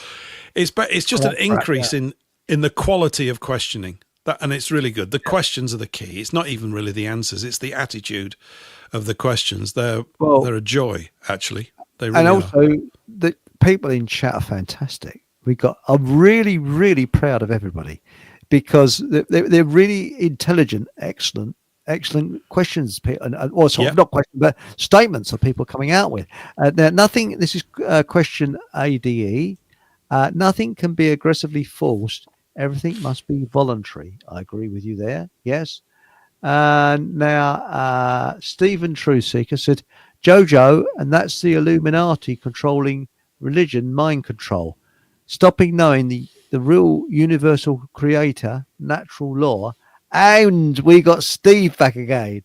It's just an increase in the quality of questioning. And it's really good. The questions are the key. It's not even really the answers. It's the attitude of the questions. They're a joy, actually. They really also, are. The people in chat are fantastic. I'm really, really proud of everybody because they're really intelligent, excellent questions, not questions, but statements that people are coming out with. Now, nothing. This is question ADE. Nothing can be aggressively forced Everything must be voluntary. I agree with you there. Yes. Now, Stephen Trueseeker said, Jojo, and that's the Illuminati controlling religion, mind control, stopping knowing the real universal creator, natural law. And we got Steve back again.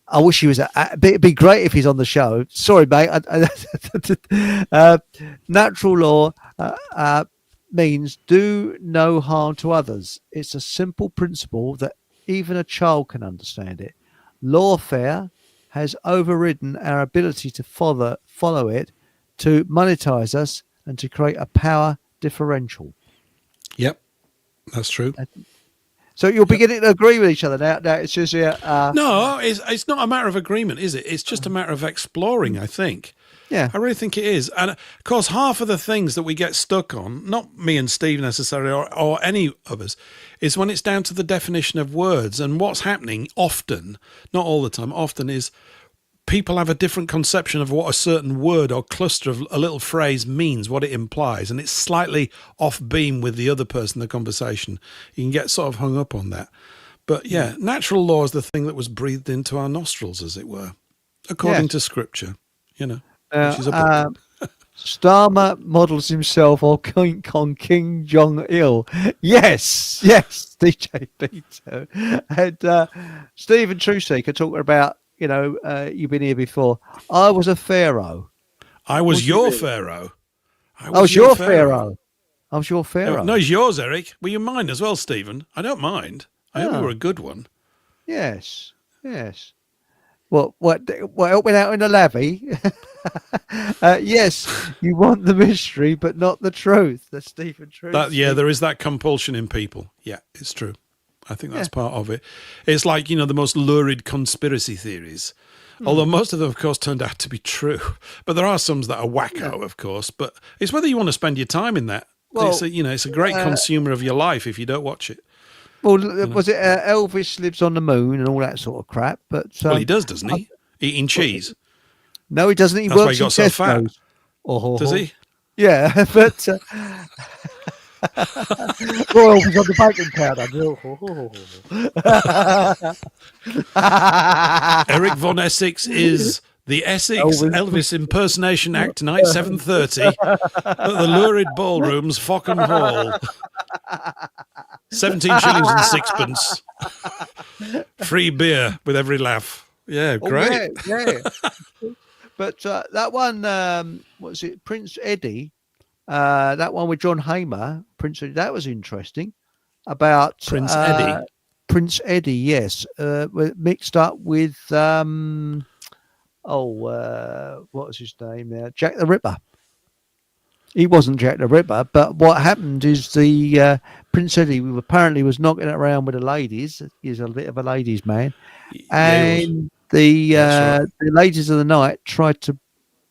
I wish he was. It'd be great if he's on the show. Sorry, mate. Natural law means do no harm to others. It's a simple principle that even a child can understand it. Lawfare has overridden our ability to follow it, to monetize us, and to create a power differential. Yep, that's true. So you're beginning to agree with each other now. Now it's just No, it's not a matter of agreement, is it? It's just a matter of exploring, I think. Yeah. I really think it is. And of course, half of the things that we get stuck on, not me and Steve necessarily, or any of us, is when it's down to the definition of words. And what's happening often, not all the time, often is people have a different conception of what a certain word or cluster of a little phrase means, what it implies. And it's slightly off beam with the other person in the conversation. You can get sort of hung up on that. But yeah, natural law is the thing that was breathed into our nostrils, as it were, according to scripture, which is a book. Starmer models himself on King Jong-il. Yes, DJ Peter. And Stephen Trueseeker talking about, you've been here before. I was a pharaoh. I was your pharaoh. I was your pharaoh. I was your pharaoh. No, it's yours, Eric. Well, you mind as well, Stephen. I don't mind. I hope you were a good one. Yes. What helping out in the lavvy? Yes, you want the mystery, but not the truth. That's Stephen Truth. There is that compulsion in people. Yeah, it's true. I think that's part of it. It's like, the most lurid conspiracy theories. Although most of them, of course, turned out to be true. But there are some that are wacko, of course. But it's whether you want to spend your time in that. Well, it's a great consumer of your life if you don't watch it. Well, was it Elvis lives on the moon and all that sort of crap? But well, he does, doesn't he? Eating cheese. No, he doesn't. He That's works why he got so fat. Does he? Yeah, but Royal was on the banking counter. Eric Von Essex is the Essex Elvis impersonation act tonight, 7:30 at the lurid ballrooms, Fockham Hall. 17 shillings and sixpence. Free beer with every laugh. Yeah, great. Yeah. But that one, what was it? Prince Eddie. That one with John Hamer, Prince Eddie. That was interesting. About Prince Eddie. Prince Eddie, yes. Mixed up with what was his name now? Jack the Ripper. He wasn't Jack the Ripper, but what happened is the Prince Eddie apparently was knocking it around with the ladies. He's a bit of a ladies' man, and the ladies of the night tried to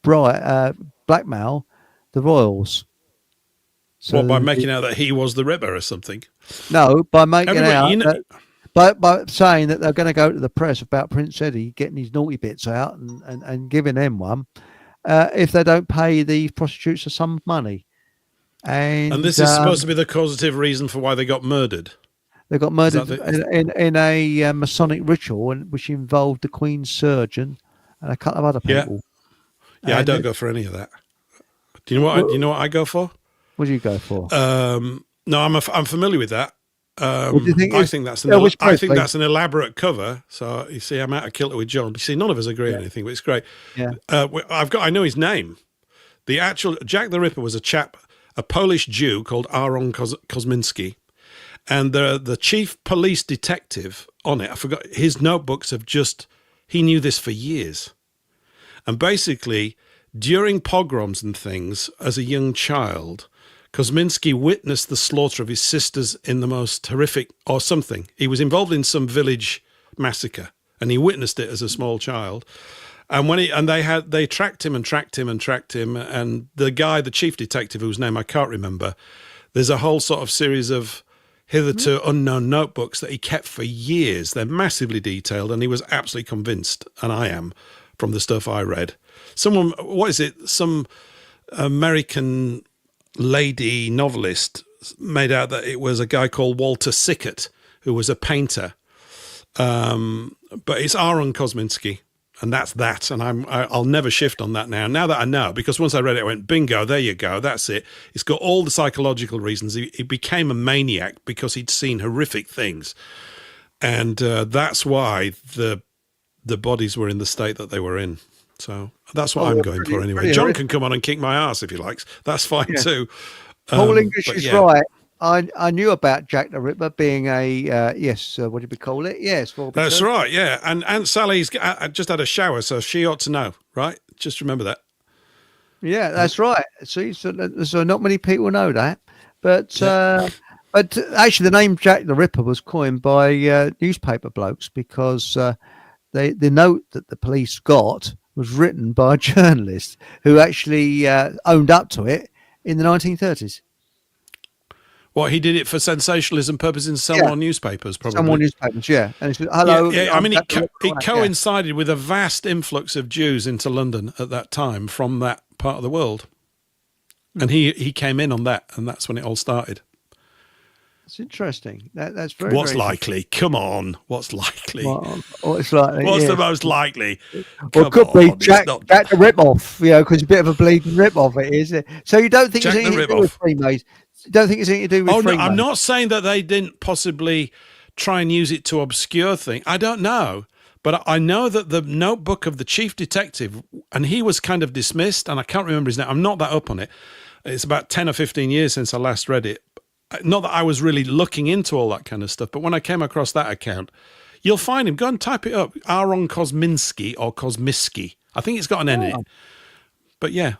blackmail the royals. So by making out that he was the Ripper or something? No, by making out by saying that they're going to go to the press about Prince Eddie getting his naughty bits out and giving them one. If they don't pay the prostitutes some money. And this is supposed to be the causative reason for why they got murdered. They got murdered in a Masonic ritual, which involved the Queen's surgeon and a couple of other people. Yeah, I don't go for any of that. Do you know what I go for? What do you go for? No, I'm familiar with that. What do you think I think that's an elaborate cover. So you see, I'm out of kilter with John. But you see, none of us agree on anything, but it's great. Yeah. I know his name. The actual Jack the Ripper was a Polish Jew called Aaron Kosminski, and the chief police detective on it. I forgot his notebooks he knew this for years, and basically during pogroms and things as a young child. Kosminski witnessed the slaughter of his sisters in the most horrific, or something. He was involved in some village massacre, and he witnessed it as a small child. And they tracked him, and the guy, the chief detective, whose name I can't remember, there's a whole sort of series of hitherto unknown notebooks that he kept for years. They're massively detailed, and he was absolutely convinced, and I am, from the stuff I read. Some American lady novelist made out that it was a guy called Walter Sickert, who was a painter. But it's Aaron Kosminski, and that's that. And I'll never shift on that now. Now that I know, because once I read it, I went, bingo, there you go, that's it. It's got all the psychological reasons. He became a maniac because he'd seen horrific things. And that's why the bodies were in the state that they were in. So that's what I'm going for anyway. John can come on and kick my ass if he likes. That's fine too. Paul English is right. I knew about Jack the Ripper being a what did we call it? Yes, that's right. Yeah, and Aunt Sally's just had a shower, so she ought to know, right? Just remember that. Yeah, that's right. See, so not many people know that, but actually, the name Jack the Ripper was coined by newspaper blokes because the note that the police got was written by a journalist who actually owned up to it in the 1930s. Well, he did it for sensationalism purposes in some more newspapers, probably. Some more newspapers, yeah. And it's, hello. Yeah, I mean, it coincided with a vast influx of Jews into London at that time from that part of the world. And he came in on that, and that's when it all started. It's interesting. That's very. What's likely? Come on. What's likely? What's likely? What's the most likely? Well, it could be Jack the Rip-Off, because a bit of a bleeding rip-off it is. So you don't think it's anything to do with Freemasons? You don't think it's anything to do with Freemasons? No, I'm not saying that they didn't possibly try and use it to obscure things. I don't know. But I know that the notebook of the chief detective, and he was kind of dismissed, and I can't remember his name. I'm not that up on it. It's about 10 or 15 years since I last read it. Not that I was really looking into all that kind of stuff, but when I came across that account, you'll find him. Go and type it up. Aaron Kosminski or Kosmiski. I think it's got an N in it. But yeah.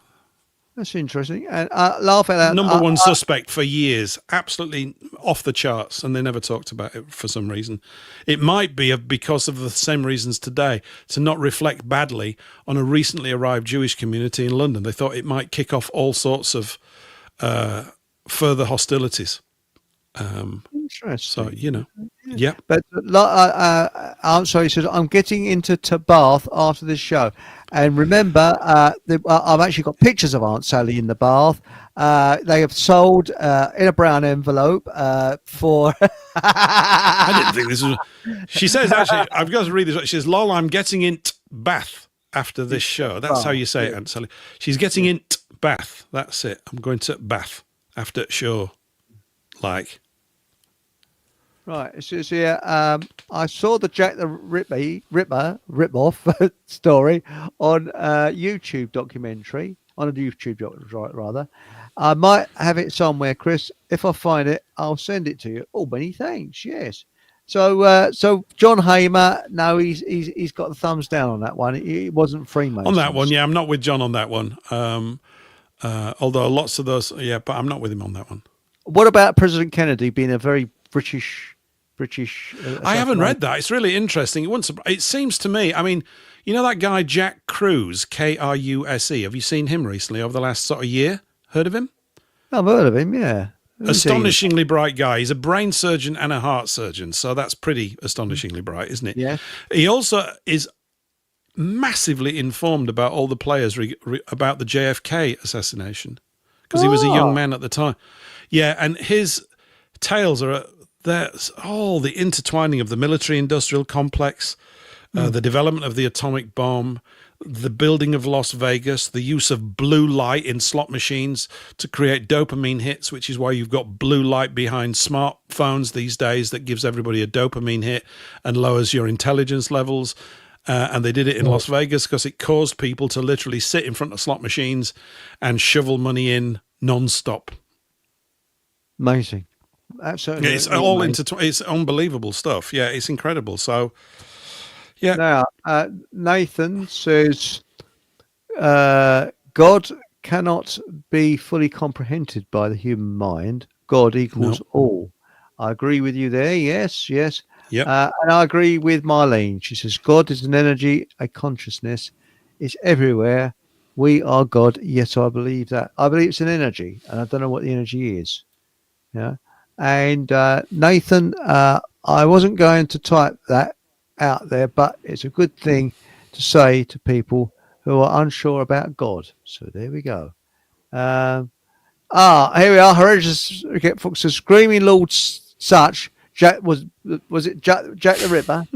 That's interesting. And laugh at that. Number one suspect for years. Absolutely off the charts, and they never talked about it for some reason. It might be because of the same reasons today, to not reflect badly on a recently arrived Jewish community in London. They thought it might kick off all sorts of further hostilities. Interesting. So, yeah. But I'm sorry, he says, I'm getting into bath after this show. And remember, I've actually got pictures of Aunt Sally in the bath. They have sold in a brown envelope for... I didn't think this was... She says, actually, I've got to read this. She says, lol, I'm getting in bath after this show. That's how you say it, Aunt Sally. She's getting in bath. That's it. I'm going to bath after show. Right, it says here, I saw the Jack the Rip-Off story on a YouTube documentary, rather. I might have it somewhere, Chris. If I find it, I'll send it to you. Oh, many thanks, yes. So John Hamer, no, he's got the thumbs down on that one. It wasn't Freemasons. On that one, yeah, I'm not with John on that one. Although lots of those, yeah, but I'm not with him on that one. What about President Kennedy being a very British? I haven't read that. It's really interesting. It seems to me, I mean, you know that guy Jack Kruse, Kruse. Have you seen him recently over the last sort of year? Heard of him? I've heard of him, yeah. Astonishingly bright guy. He's a brain surgeon and a heart surgeon, so that's pretty astonishingly bright, isn't it? Yeah. He also is massively informed about all the players about the JFK assassination because he was a young man at the time. Yeah, and his tales are there's all the intertwining of the military-industrial complex, the development of the atomic bomb, the building of Las Vegas, the use of blue light in slot machines to create dopamine hits, which is why you've got blue light behind smartphones these days that gives everybody a dopamine hit and lowers your intelligence levels. And they did it in Las Vegas because it caused people to literally sit in front of slot machines and shovel money in non-stop. Amazing. Absolutely. It's all it's unbelievable stuff. Yeah, it's incredible. So, yeah. Now, Nathan says, God cannot be fully comprehended by the human mind. God equals all. I agree with you there. Yes. Yep. And I agree with Marlene. She says, God is an energy, a consciousness. It's everywhere. We are God. Yes, I believe that. I believe it's an energy, and I don't know what the energy is. Yeah. And Nathan, I wasn't going to type that out there, but it's a good thing to say to people who are unsure about God. So there we go. Here we are. Horrendous. Get Fox says, "Screaming Lord such." Jack was it Jack the Ripper?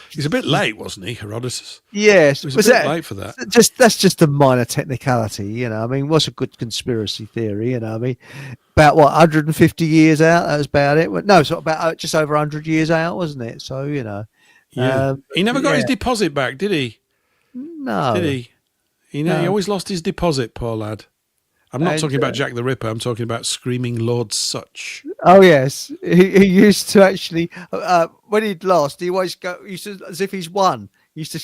He's a bit late, wasn't he, Herodotus? Yes. He was a bit late for that. That's just a minor technicality, you know. I mean, what's a good conspiracy theory? You know, I mean, about what 150 years out. That was about it. No, it's about just over 100 years out, wasn't it? So you know, yeah. He never got his deposit back, did he? No. Did he? He always lost his deposit, poor lad. I'm not talking about Jack the Ripper. I'm talking about Screaming Lord Such. Oh yes, he used to actually when he'd lost, he always used to, as if he's won. He used to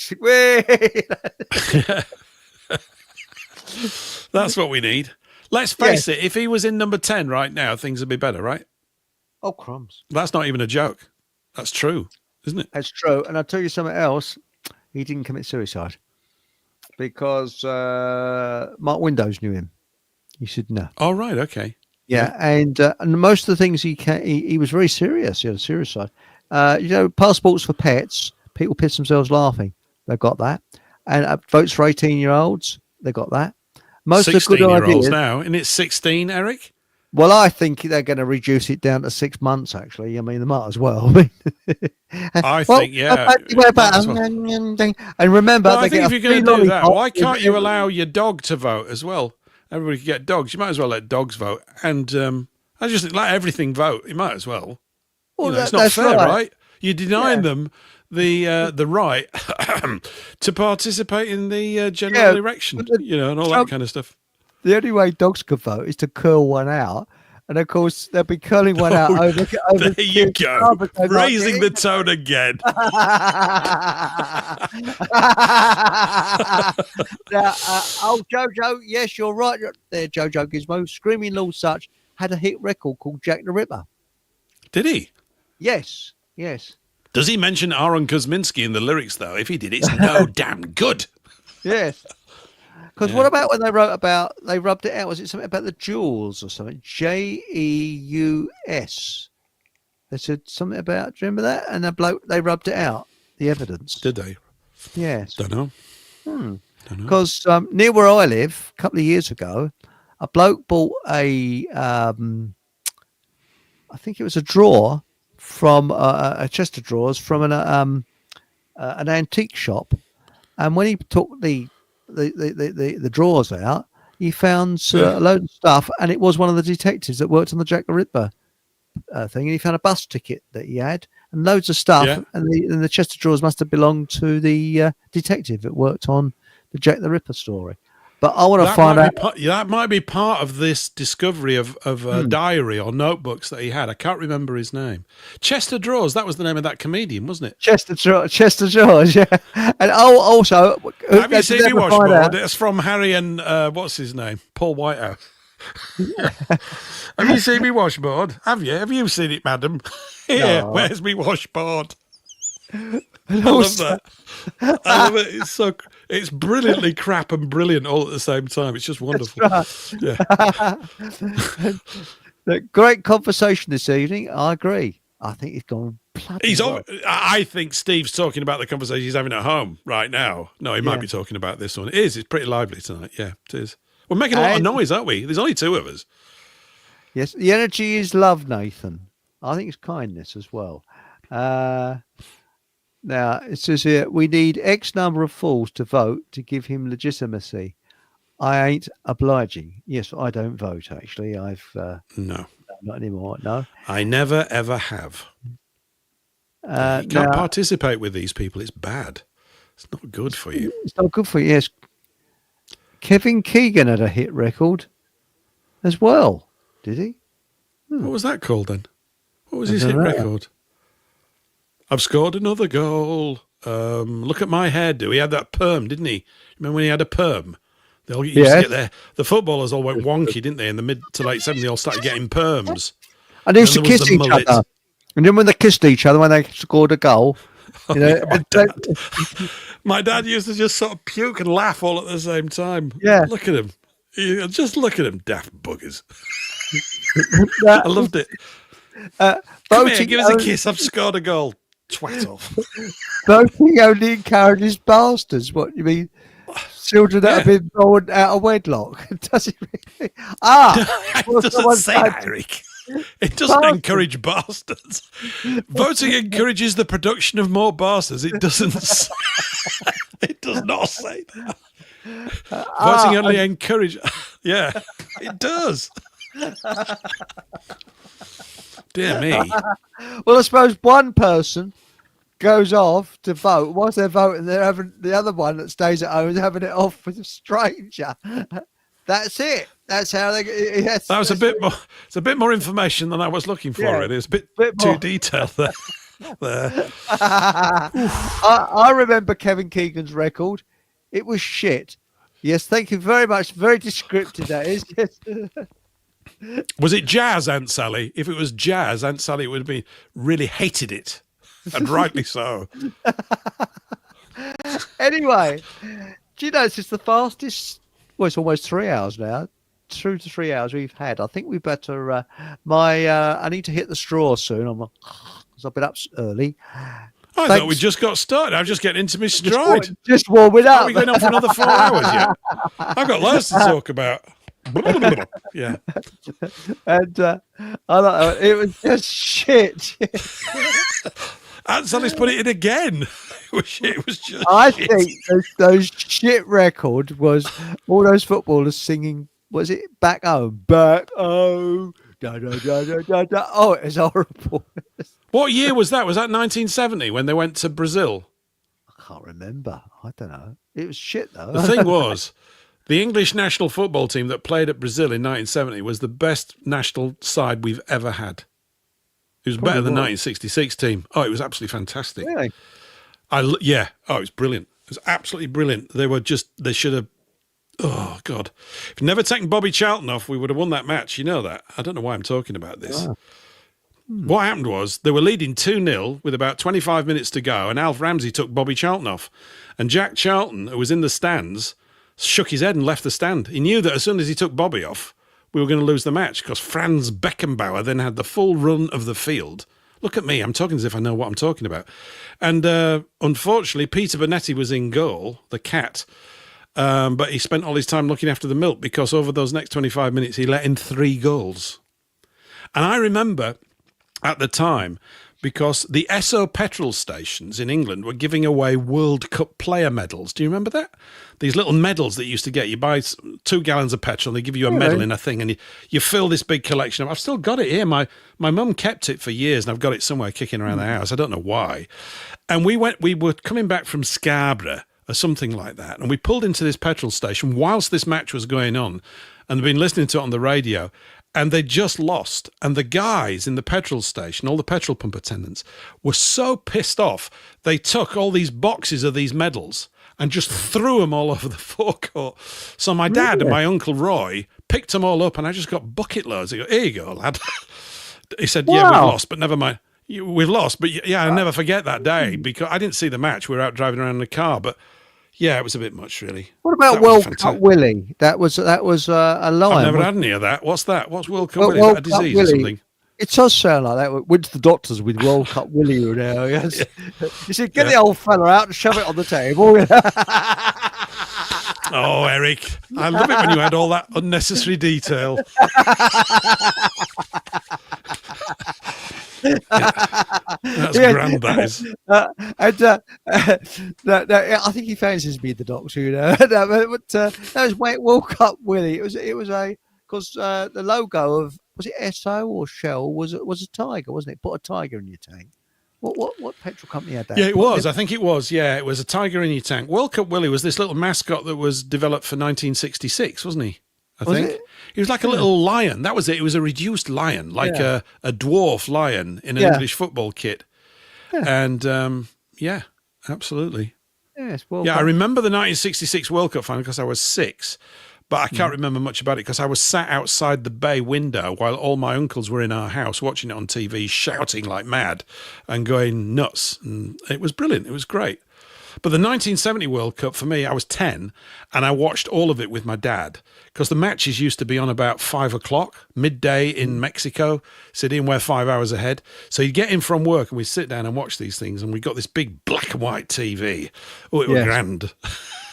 That's what we need. Let's face it. If he was in number 10 right now, things would be better, right? Oh crumbs! That's not even a joke. That's true, isn't it? That's true. And I'll tell you something else. He didn't commit suicide because Mark Windows knew him. He said no. Oh right, okay. Yeah, and most of the things he was very serious. He had a serious side. You know, passports for pets. People piss themselves laughing. They've got that. And votes for 18-year-olds. They got that. Most of the good 16-year-olds ideas now, and it's 16, Eric. Well, I think they're going to reduce it down to 6 months. Actually, I mean, they might as well. I think, yeah. And remember, I think if you're going to do that, why can't you allow your dog to vote as well? Everybody can get dogs. You might as well let dogs vote. And I just think let everything vote. You might as well. Well, it's not fair, right? You're denying them the right to participate in the general election, and all that kind of stuff. The only way dogs could vote is to curl one out. And of course, they'll be curling one out over. There you go. Raising the tone again. Now, Jojo, yes, you're right there, Jojo Gizmo. Screaming Lord Such had a hit record called Jack the Ripper. Did he? Yes. Does he mention Aaron Kuzminski in the lyrics, though? If he did, it's no damn good. Yes. Because what about when they wrote about, they rubbed it out? Was it something about the jewels or something? Jeus. They said something about, do you remember that? And the bloke, they rubbed it out, the evidence. Did they? Yes. Don't know. Because near where I live, a couple of years ago, a bloke bought I think it was a drawer from a chest of drawers from an antique shop. And when he took the drawers out, he found a load of stuff, and it was one of the detectives that worked on the Jack the Ripper thing, and he found a bus ticket that he had and loads of stuff, and the chest of drawers must have belonged to the detective that worked on the Jack the Ripper story. But I want to find out. That might be part of this discovery of a diary or notebooks that he had. I can't remember his name. Chester Drawers, that was the name of that comedian, wasn't it? Chester Drawers, yeah. And also, have you seen me Washboard? It's from Harry and what's his name? Paul Whitehouse. Have you seen me washboard? Have you? Have you seen it, madam? Here, no. Where's me washboard? I love that. I love it. It's brilliantly crap and brilliant all at the same time. It's just wonderful. Right. Yeah. Great conversation this evening. I agree. I think it's gone. I think Steve's talking about the conversation he's having at home right now. No, he might be talking about this one. It is. It's pretty lively tonight. Yeah, it is. We're making a lot of noise, aren't we? There's only two of us. Yes, the energy is love, Nathan. I think it's kindness as well. Now, it says here, we need X number of fools to vote to give him legitimacy. I ain't obliging. Yes, I don't vote, actually. No. Not anymore, no. I never, ever have. You can't participate with these people. It's bad. It's not good for you. It's not good for you, yes. Kevin Keegan had a hit record as well, did he? What was that called then? What was his hit record? I've scored another goal. Look at my hairdo. He had that perm, didn't he? Remember when he had a perm? They all used to get there. The footballers all went wonky, didn't they? In the mid to late 70s, they all started getting perms. And they used to kiss each other. And then when they kissed each other, when they scored a goal, my dad used to just sort of puke and laugh all at the same time. Yeah. Look at him. Just look at him, daft buggers. I loved it. Come here, give us a kiss. I've scored a goal. Twat off. Voting only encourages bastards. What you mean? children that have Yeah. been born out of wedlock. Does it really? Ah, It doesn't say that, Eric. It doesn't Bastards. encourage bastards. Voting encourages the production of more bastards. It doesn't. It does not say that. Voting only encourage. Yeah, it does. Dear me. Well, I suppose one person goes off to vote. Whilst they're voting, they're having the other one that stays at home is having it off with a stranger. That's it. That's how they. That was a bit more. It's a bit more information than I was looking for. Yeah, Really, it's a bit more. too detailed there. I remember Kevin Keegan's record. It was shit. Yes, thank you very much. Very descriptive, that is. Yes. Was it jazz, Aunt Sally? If it was jazz, Aunt Sally would have been really hated it, and rightly so. Anyway, do you know it's just the fastest? Well, it's almost 3 hours now. 2 to 3 hours we've had. I think we better. I need to hit the straw soon. Because I've been up early. I thought we just got started. I'm just getting into my stride. Just warming up. Are we going on for another 4 hours yet? I've got loads to talk about. Yeah. And I don't know, it was just shit. Aunt Sally's put it in again. It was just I shit. think those shit record was all those footballers singing. Was it Back Home? Back Home. Da, da, da, da, da, da. Oh, it was horrible. What year was that? Was that 1970 when they went to Brazil? I can't remember. I don't know. It was shit though. The thing was, the English national football team that played at Brazil in 1970 was the best national side we've ever had. It was better than the 1966 team. Oh, it was absolutely fantastic. Really? Yeah. Oh, it was brilliant. It was absolutely brilliant. They should have. Oh, God. If you'd never taken Bobby Charlton off, we would have won that match. You know that. I don't know why I'm talking about this. Oh. What happened was they were leading 2-0 with about 25 minutes to go, and Alf Ramsey took Bobby Charlton off. And Jack Charlton, who was in the stands, shook his head and left the stand. He knew that as soon as he took Bobby off, we were going to lose the match because Franz Beckenbauer then had the full run of the field. Look at me. I'm talking as if I know what I'm talking about. And unfortunately, Peter Bonetti was in goal, the cat. But he spent all his time looking after the milk because over those next 25 minutes, he let in 3 goals. And I remember at the time, because the Esso petrol stations in England were giving away World Cup player medals. Do you remember that? These little medals that you used to get. You buy 2 gallons of petrol, and they give you a medal in a thing, and you fill this big collection of. I've still got it here. My mum kept it for years, and I've got it somewhere kicking around the house. I don't know why. And we were coming back from Scarborough or something like that, and we pulled into this petrol station whilst this match was going on, and they'd been listening to it on the radio. And they just lost. And the guys in the petrol station, all the petrol pump attendants, were so pissed off, they took all these boxes of these medals and just threw them all over the forecourt. So my dad and my Uncle Roy picked them all up, and I just got bucket loads. He go, "Here you go, lad." He said, "Yeah, we've lost, but never mind. We've lost." But yeah, I'll never forget that day because I didn't see the match. We were out driving around in the car, but yeah, it was a bit much, really. What about World Cup Willie? That was a lion. I've never had any of that. What's that? What's World Cup Willie? Is that a disease or something? It does sound like that. Went to the doctors with World Cup Willie now. Yes. You said, get the old fella out and shove it on the table. Oh, Eric, I love it when you add all that unnecessary detail. That's grand, that is. I think he fancies me the doctor, you know. That was World Cup Willie. It was because the logo of, was it Esso or Shell, was a tiger, wasn't it? Put a tiger in your tank. What petrol company had that? Yeah, it was. I think it was. Yeah, it was a tiger in your tank. World Cup Willie was this little mascot that was developed for 1966, wasn't he? I think he was like a little lion. That was it. It was a reduced lion, like a dwarf lion in an English football kit. Yeah. And yeah, absolutely. Yes. I remember the 1966 World Cup final because I was 6, but I can't remember much about it because I was sat outside the bay window while all my uncles were in our house watching it on TV, shouting like mad and going nuts. And it was brilliant. It was great. But the 1970 World Cup, for me, I was 10, and I watched all of it with my dad because the matches used to be on about 5 o'clock, midday in Mexico City, and we're 5 hours ahead. So you'd get in from work, and we'd sit down and watch these things, and we got this big black and white TV. Oh, it was grand.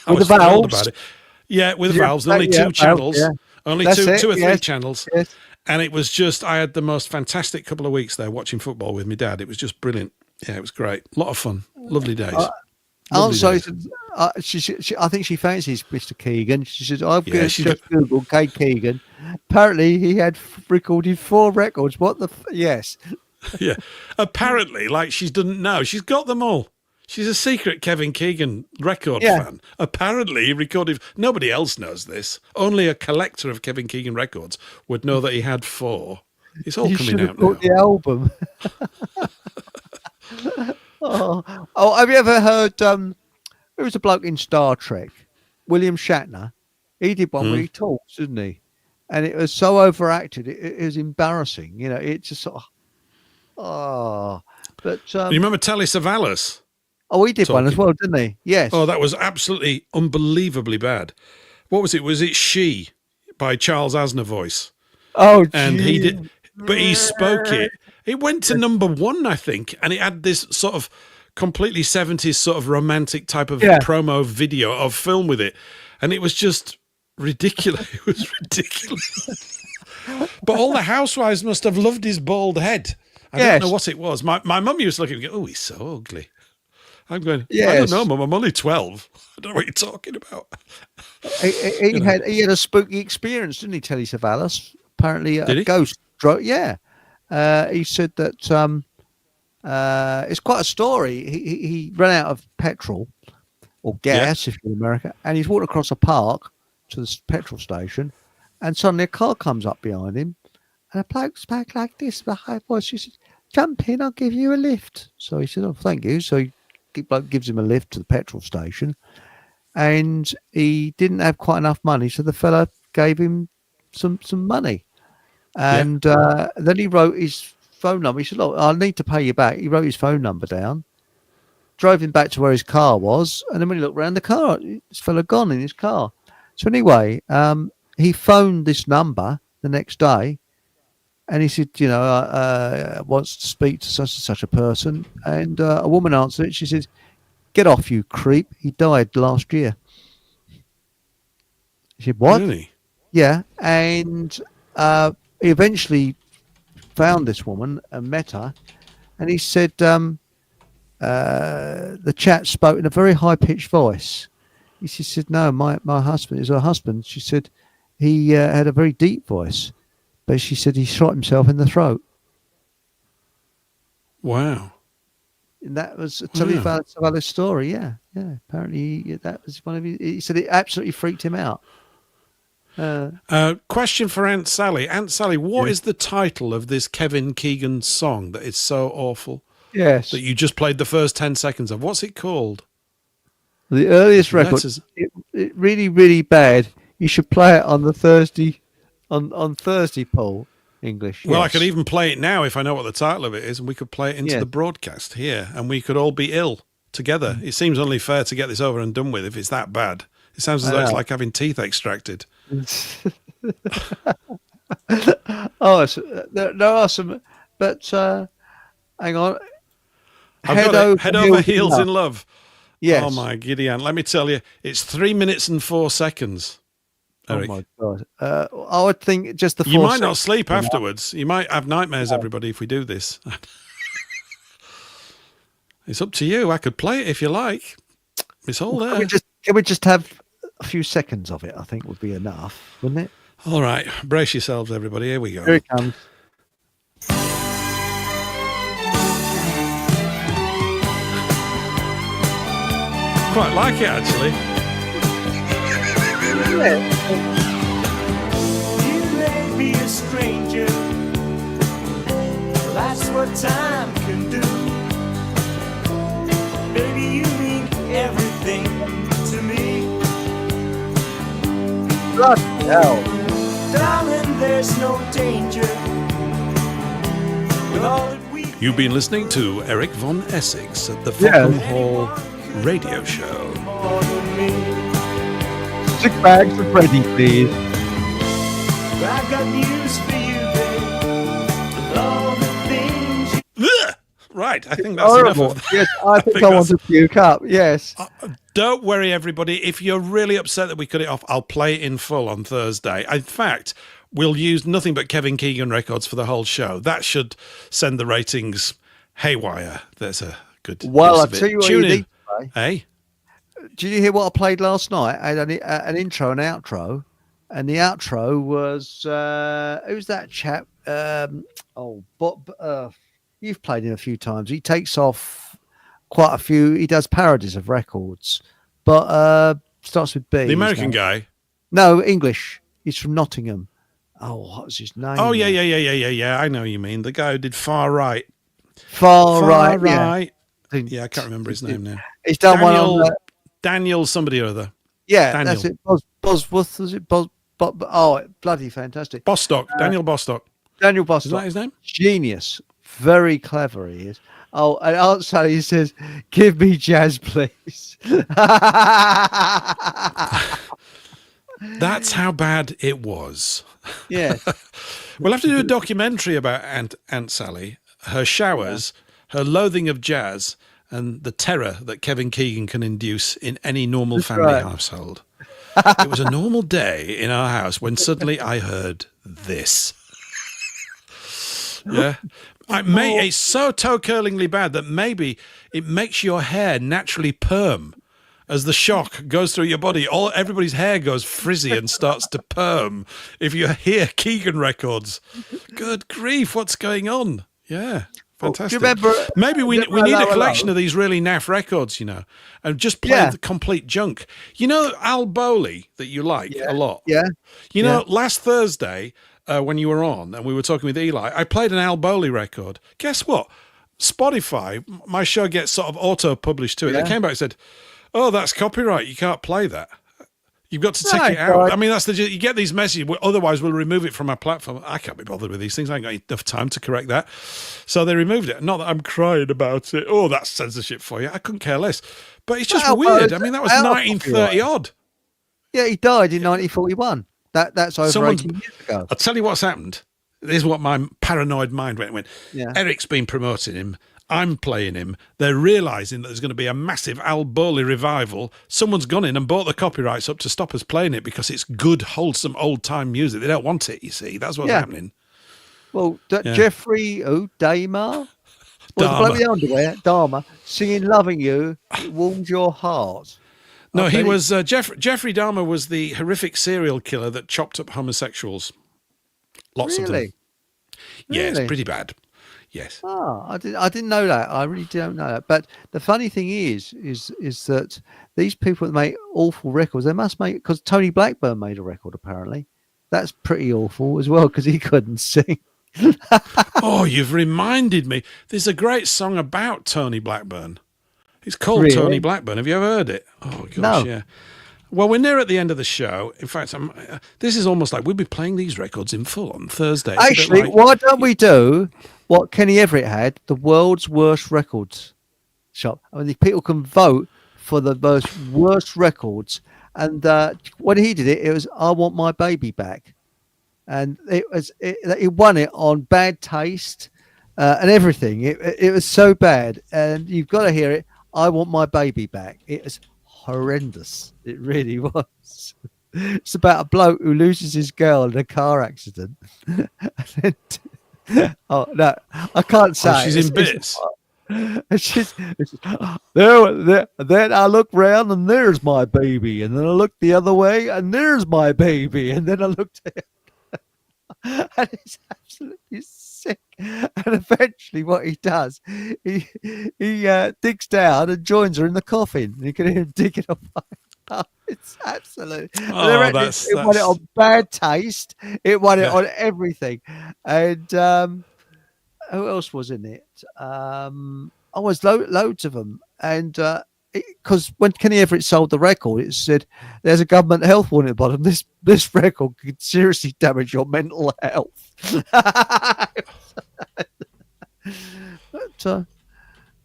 I With was the thrilled valves? about it. Yeah, with the Yeah, valves. Only yeah, two valves, channels. yeah. Only That's it, two or three yes, channels. yes. And it was just, I had the most fantastic couple of weeks there watching football with my dad. It was just brilliant. Yeah, it was great. A lot of fun. Lovely days. Lovely Also, days. I think she fancies Mr. Keegan. She says, "I've Yeah, she's got, just googled Kay Keegan. Apparently, he had recorded 4 records. What the? Yes, yeah. Apparently, like she doesn't know. She's got them all. She's a secret Kevin Keegan record yeah. fan. Apparently, he recorded. Nobody else knows this. Only a collector of Kevin Keegan records would know that he had 4. It's all You coming should have out bought now. the album." Have you ever heard? There was a bloke in Star Trek, William Shatner. He did one where he talks, didn't he? And it was so overacted, it was embarrassing. You know, it just sort of, But You remember Telly Savalas he did one as talking? well, didn't he? Yes. Oh, that was absolutely unbelievably bad. What was it? Was it She by Charles Aznavour? Oh, And he gee. did, but he spoke it. It went to number 1, I think, and it had this sort of completely 70s sort of romantic type of Yeah. promo video of film with it, and it was just ridiculous. It was ridiculous. But all the housewives must have loved his bald head. I Yes. don't know what it was. My mum used to look at me and go, "Oh, he's so ugly." I'm going, I Yes. don't know, Mum. I'm only 12. I don't know what you're talking about. He had a spooky experience, didn't he, Telly Savalas? Apparently, Did a he? ghost drove. Yeah. He said that it's quite a story. He ran out of petrol or gas, if you're in America, and he's walked across a park to the petrol station, and suddenly a car comes up behind him, and a bloke spoke like this with a high voice. She said, "Jump in, I'll give you a lift." So he said, "Oh, thank you." So bloke gives him a lift to the petrol station, and he didn't have quite enough money, so the fella gave him some money, and then he wrote his phone number. He said, "Look, I need to pay you back." He wrote his phone number down, drove him back to where his car was, and then when he looked around, the car, this fella gone in his car. So anyway, he phoned this number the next day, and he said, wants to speak to such and such a person. And a woman answered it. She said, "Get off, you creep. He died last year." He said, "What?" Really? Yeah. And he eventually found this woman and met her. And he said the chap spoke in a very high-pitched voice. She said, "No, my husband is her husband." She said he had a very deep voice. But she said he shot himself in the throat. Wow. And that was a Telly Savalas story. Yeah. Apparently that was one of his. He said it absolutely freaked him out. Question for Aunt Sally. Aunt Sally, what is the title of this Kevin Keegan song that is so awful? Yes. That you just played the first 10 seconds of? What's it called? The earliest record. It really, really bad. You should play it on the Thursday. On Thursday, Paul, English. Well, yes. I could even play it now if I know what the title of it is, and we could play it into the broadcast here, and we could all be ill together. It seems only fair to get this over and done with if it's that bad. It sounds as though it's like having teeth extracted. There are some, but hang on. Head over heels in love. Yes. Oh, my Gideon. Let me tell you, it's 3 minutes and 4 seconds. Eric. Oh my God! I would think just the. You might not sleep afterwards. You might have nightmares, everybody, if we do this. It's up to you. I could play it if you like. It's all there. Can we just have a few seconds of it? I think would be enough, wouldn't it? All right, brace yourselves, everybody. Here we go. Here it comes. Quite like it, actually. You may be a stranger, that's what time can do. Baby, you mean everything to me. Bloody hell. Darling, there's no danger with all that we. You've been listening to Eric Von Essex at the Fulham Hall Radio Show. More than me. 6 bags of ready, please. I got news for you, babe. With all the things you. Right, I think that's Horrible. enough of that. Yes, I think I want to puke up. Yes. Don't worry, everybody. If you're really upset that we cut it off, I'll play it in full on Thursday. In fact, we'll use nothing but Kevin Keegan records for the whole show. That should send the ratings haywire. There's a good Well, use I'll of it. tell you what Tune you in. need to play. Hey? Did you hear what I played last night? I had an intro and outro. And the outro was, who's that chap? Bob. You've played him a few times. He takes off quite a few. He does parodies of records, but starts with B. The American guy? No, English. He's from Nottingham. Oh, what was his name? Oh, yeah. I know who you mean. The guy who did Far Right. Far Right. Yeah, I can't remember his name now. He's done one on Daniel somebody or other. Yeah, Daniel. that's it. Bosworth, was it? Bloody fantastic. Bostock. Daniel Bostock. Daniel Bostock. Is that his name? Genius. Very clever he is. Oh, and Aunt Sally says, "Give me jazz, please." That's how bad it was. Yeah. We'll have to do a documentary about Aunt Sally, her showers, her loathing of jazz, and the terror that Kevin Keegan can induce in any normal family household. It was a normal day in our house when suddenly I heard this. Yeah. It's so toe-curlingly bad that maybe it makes your hair naturally perm. As the shock goes through your body, everybody's hair goes frizzy and starts to perm if you hear Keegan records. Good grief, what's going on? Yeah, fantastic. Do you remember, maybe we need a collection of these really naff records, and just play the complete junk. You know Al Bowley that you like a lot? Yeah. Last Thursday when you were on and we were talking with Eli, I played an Al Bowley record. Guess what? Spotify, my show gets sort of auto-published to it. Yeah. They came back and said, "Oh, that's copyright. You can't play that. You've got to take it out." God. I mean, you get these messages. Otherwise, we'll remove it from our platform. I can't be bothered with these things. I ain't got enough time to correct that. So they removed it. Not that I'm crying about it. Oh, that's censorship for you. I couldn't care less. But it's just weird. I mean, that was 1930 odd. Yeah, he died in 1941. That's over 18 years ago. I'll tell you what's happened. This is what my paranoid mind went. Yeah. Eric's been promoting him. I'm playing him. They're realising that there's going to be a massive Al Bowley revival. Someone's gone in and bought the copyrights up to stop us playing it because it's good, wholesome, old-time music. They don't want it, you see. That's what's happening. Well, Jeffrey Dahmer? Was the bloke with the underwear? Dahmer. Singing Loving You, It Warms Your Heart. No, he was... Jeffrey Dahmer was the horrific serial killer that chopped up homosexuals. Lots of them. Yeah, it's pretty bad. Yes. Oh, I didn't know that. I really don't know that. But the funny thing is that these people that make awful records, they must make, because Tony Blackburn made a record apparently. That's pretty awful as well because he couldn't sing. Oh, you've reminded me. There's a great song about Tony Blackburn. It's called Tony Blackburn. Have you ever heard it? Oh gosh, No. Yeah. Well, we're near at the end of the show. In fact, this is almost like we'll be playing these records in full on Thursday. Actually, why don't we do what Kenny Everett had, the world's worst records shop? I mean, people can vote for the most worst records. And when he did it, it was "I Want My Baby Back," and he won it on bad taste and everything. It was so bad, and you've got to hear it. "I Want My Baby Back." It was horrendous. It really was. It's about a bloke who loses his girl in a car accident. Oh no, I can't say. She's in bits. It's just then I look round and there's my baby, and then I look the other way and there's my baby, and then I looked at and it's absolutely sick. And eventually, what he does, he digs down and joins her in the coffin. And you can hear him digging up. It's absolute. Oh, it won it on bad taste. It won it on everything. And who else was in it? Was loads of them. And because when Kenny Everett sold the record, it said there's a government health warning at the bottom. This record could seriously damage your mental health. But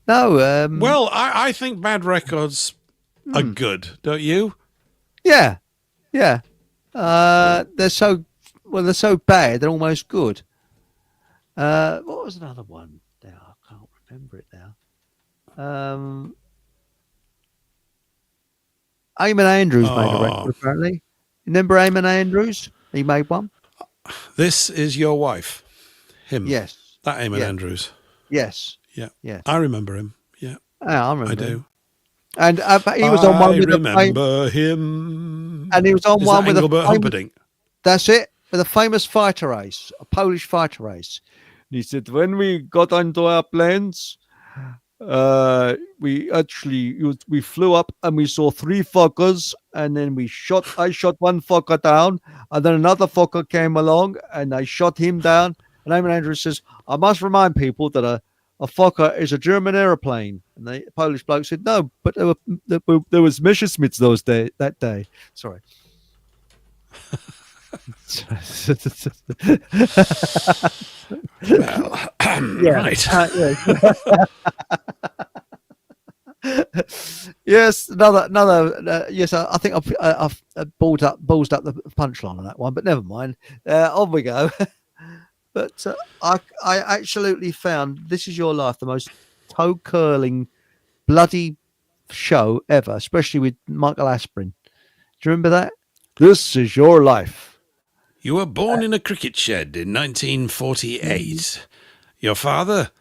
no. Well, I think bad records are good, don't you? Yeah. They're so bad they're almost good. What was another one? Now I can't remember it now. Eamon Andrews made a Oh. record, apparently. Remember Eamon Andrews? He made one. This is your wife. Him. Yes. That Eamon Yeah. Andrews. Yes. Yeah. Yes. I remember him. Yeah. I remember. I do. Him. And he was on one with remember him. and he was on Is one that with Engelbert a famous, Humperdinck? that's it, with a famous fighter race, a Polish fighter race. And he said, when we got onto our planes, we flew up and we saw 3 Fokkers, and then I shot one Fokker down, and then another Fokker came along and I shot him down. And Eamon Andrews says, I must remind people that a Fokker is a German aeroplane. And the Polish bloke said, no, but there was Messerschmitts that day. Sorry. Right. Yes, another. Yes, I think I've ballsed up the punchline on that one, but never mind. On we go. But I absolutely found This Is Your Life the most toe curling, bloody show ever, especially with Michael Aspirin. Do you remember that? This is your life. You were born in a cricket shed in 1948. Your father,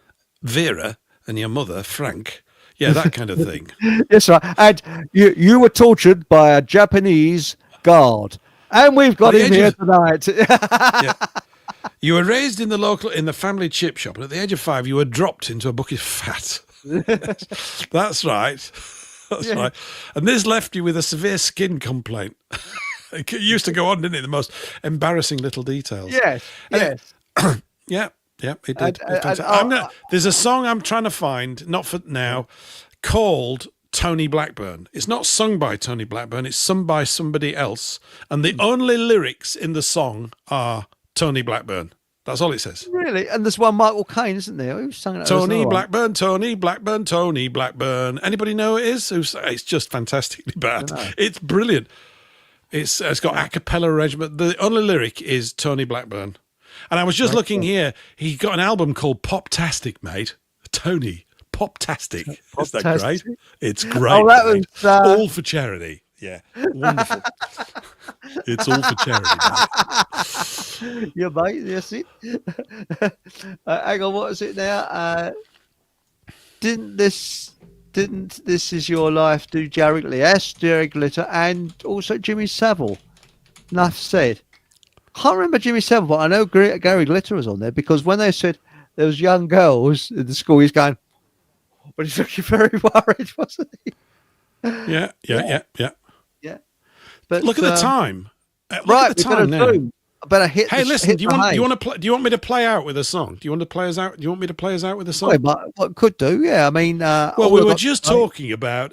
Vera, and your mother, Frank. Yeah, that kind of thing. Yes, right. And you were tortured by a Japanese guard, and we've got him here tonight. Yeah. You were raised in the family chip shop, and at the age of 5, you were dropped into a bucket of fat. That's right. That's right. And this left you with a severe skin complaint. It used to go on, didn't it? The most embarrassing little details. Yes, yes. Yeah, it did. There's a song I'm trying to find, not for now, called Tony Blackburn. It's not sung by Tony Blackburn. It's sung by somebody else. And the only lyrics in the song are Tony Blackburn. That's all it says. Really? And there's one Michael Caine, isn't there? Who's sung it? Tony Blackburn, Tony Blackburn, Tony Blackburn. Anybody know who it is? It's just fantastically bad. It's brilliant. It's got a cappella arrangement. The only lyric is Tony Blackburn. And I was just looking here. He got an album called Poptastic, mate. Tony, Poptastic. Is that great? It's great. Oh, that was all for charity. Yeah, wonderful. It's all for charity, mate. Yeah, mate. That's it. Hang on, what is it now? Didn't This Is Your Life do Jerry Glitter? Yes, Jerry Glitter, and also Jimmy Savile. Enough said. Can't remember Jimmy Savile, but I know Gary Glitter was on there, because when they said there was young girls in the school, he's going, but he's looking very worried, wasn't he? Yeah. But look at the time. Look right, at the time now. I better hit. Hey, listen. Do you want me to play out with a song? Do you want me to play us out with a song? What could do? Yeah, I mean. Well, we were just talking about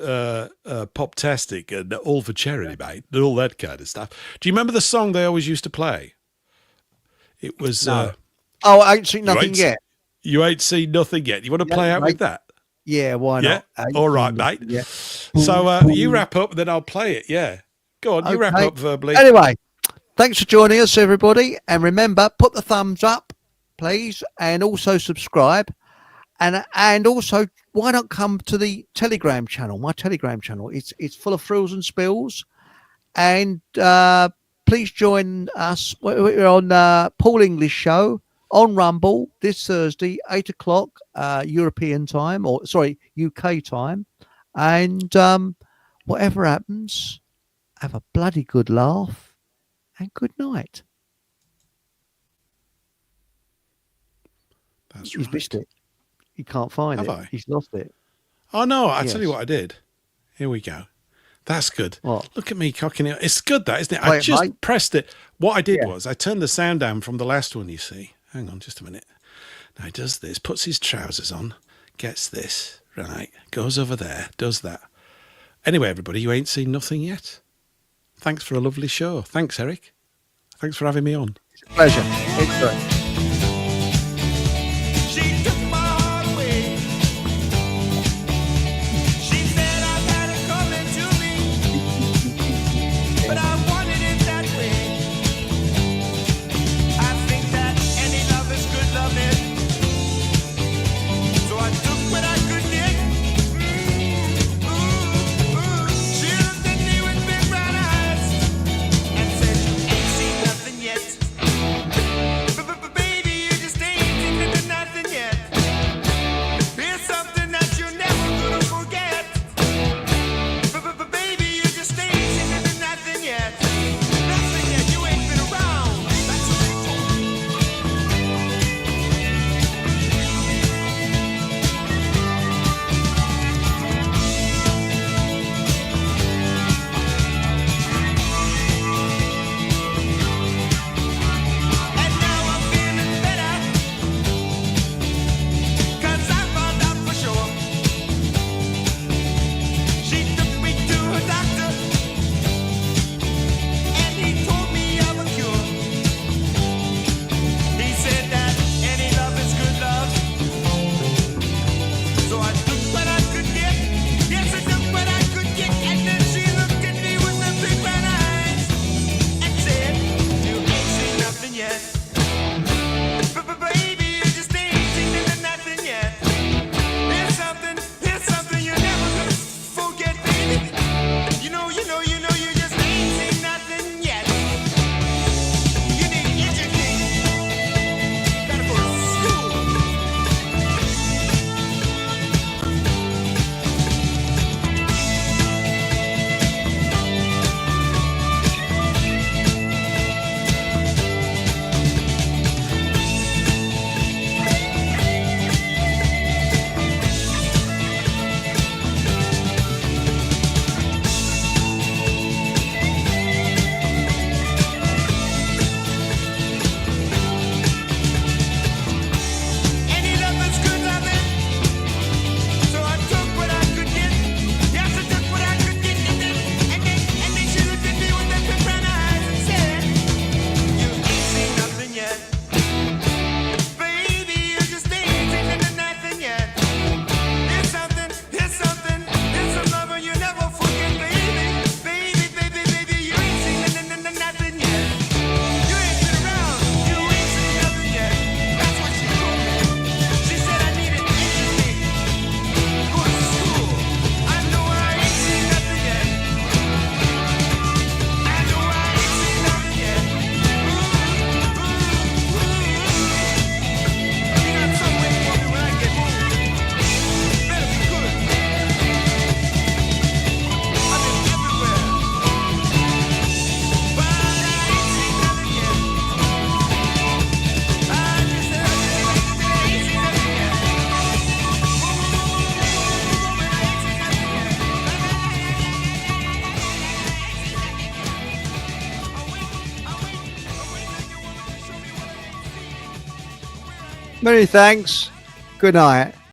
Poptastic and all for charity, mate, and all that kind of stuff. Do you remember the song they always used to play? It was. No. I ain't seen nothing yet. You ain't seen nothing yet. You want to play out with that? Yeah, why not? All right, mate. Yeah. So you wrap up, and then I'll play it. Yeah. Go on, you wrap up verbally. Anyway, thanks for joining us, everybody. And remember, put the thumbs up, please, and also subscribe. And also, why not come to the Telegram channel, my Telegram channel? It's full of frills and spills. And please join us. We're on Paul English Show on Rumble this Thursday, 8 o'clock European time, UK time. And whatever happens, have a bloody good laugh and good night. That's He's missed it. He can't find it. He's lost it. Oh, no. I'll tell you what I did. Here we go. That's good. What? Look at me cocking it. It's good, that, isn't it? Wait, I just mate. pressed it. What I did was I turned the sound down from the last one, you see. Hang on just a minute. Now he does this, puts his trousers on, gets this, right, goes over there, does that. Anyway, everybody, you ain't seen nothing yet. Thanks for a lovely show. Thanks, Eric. Thanks for having me on. It's a pleasure. It's great. She took my heart away. She said I had it coming to me, but I wanted it that way. I think that any love is good loving, so I took what I could get. She looked at me with Many thanks. Good night.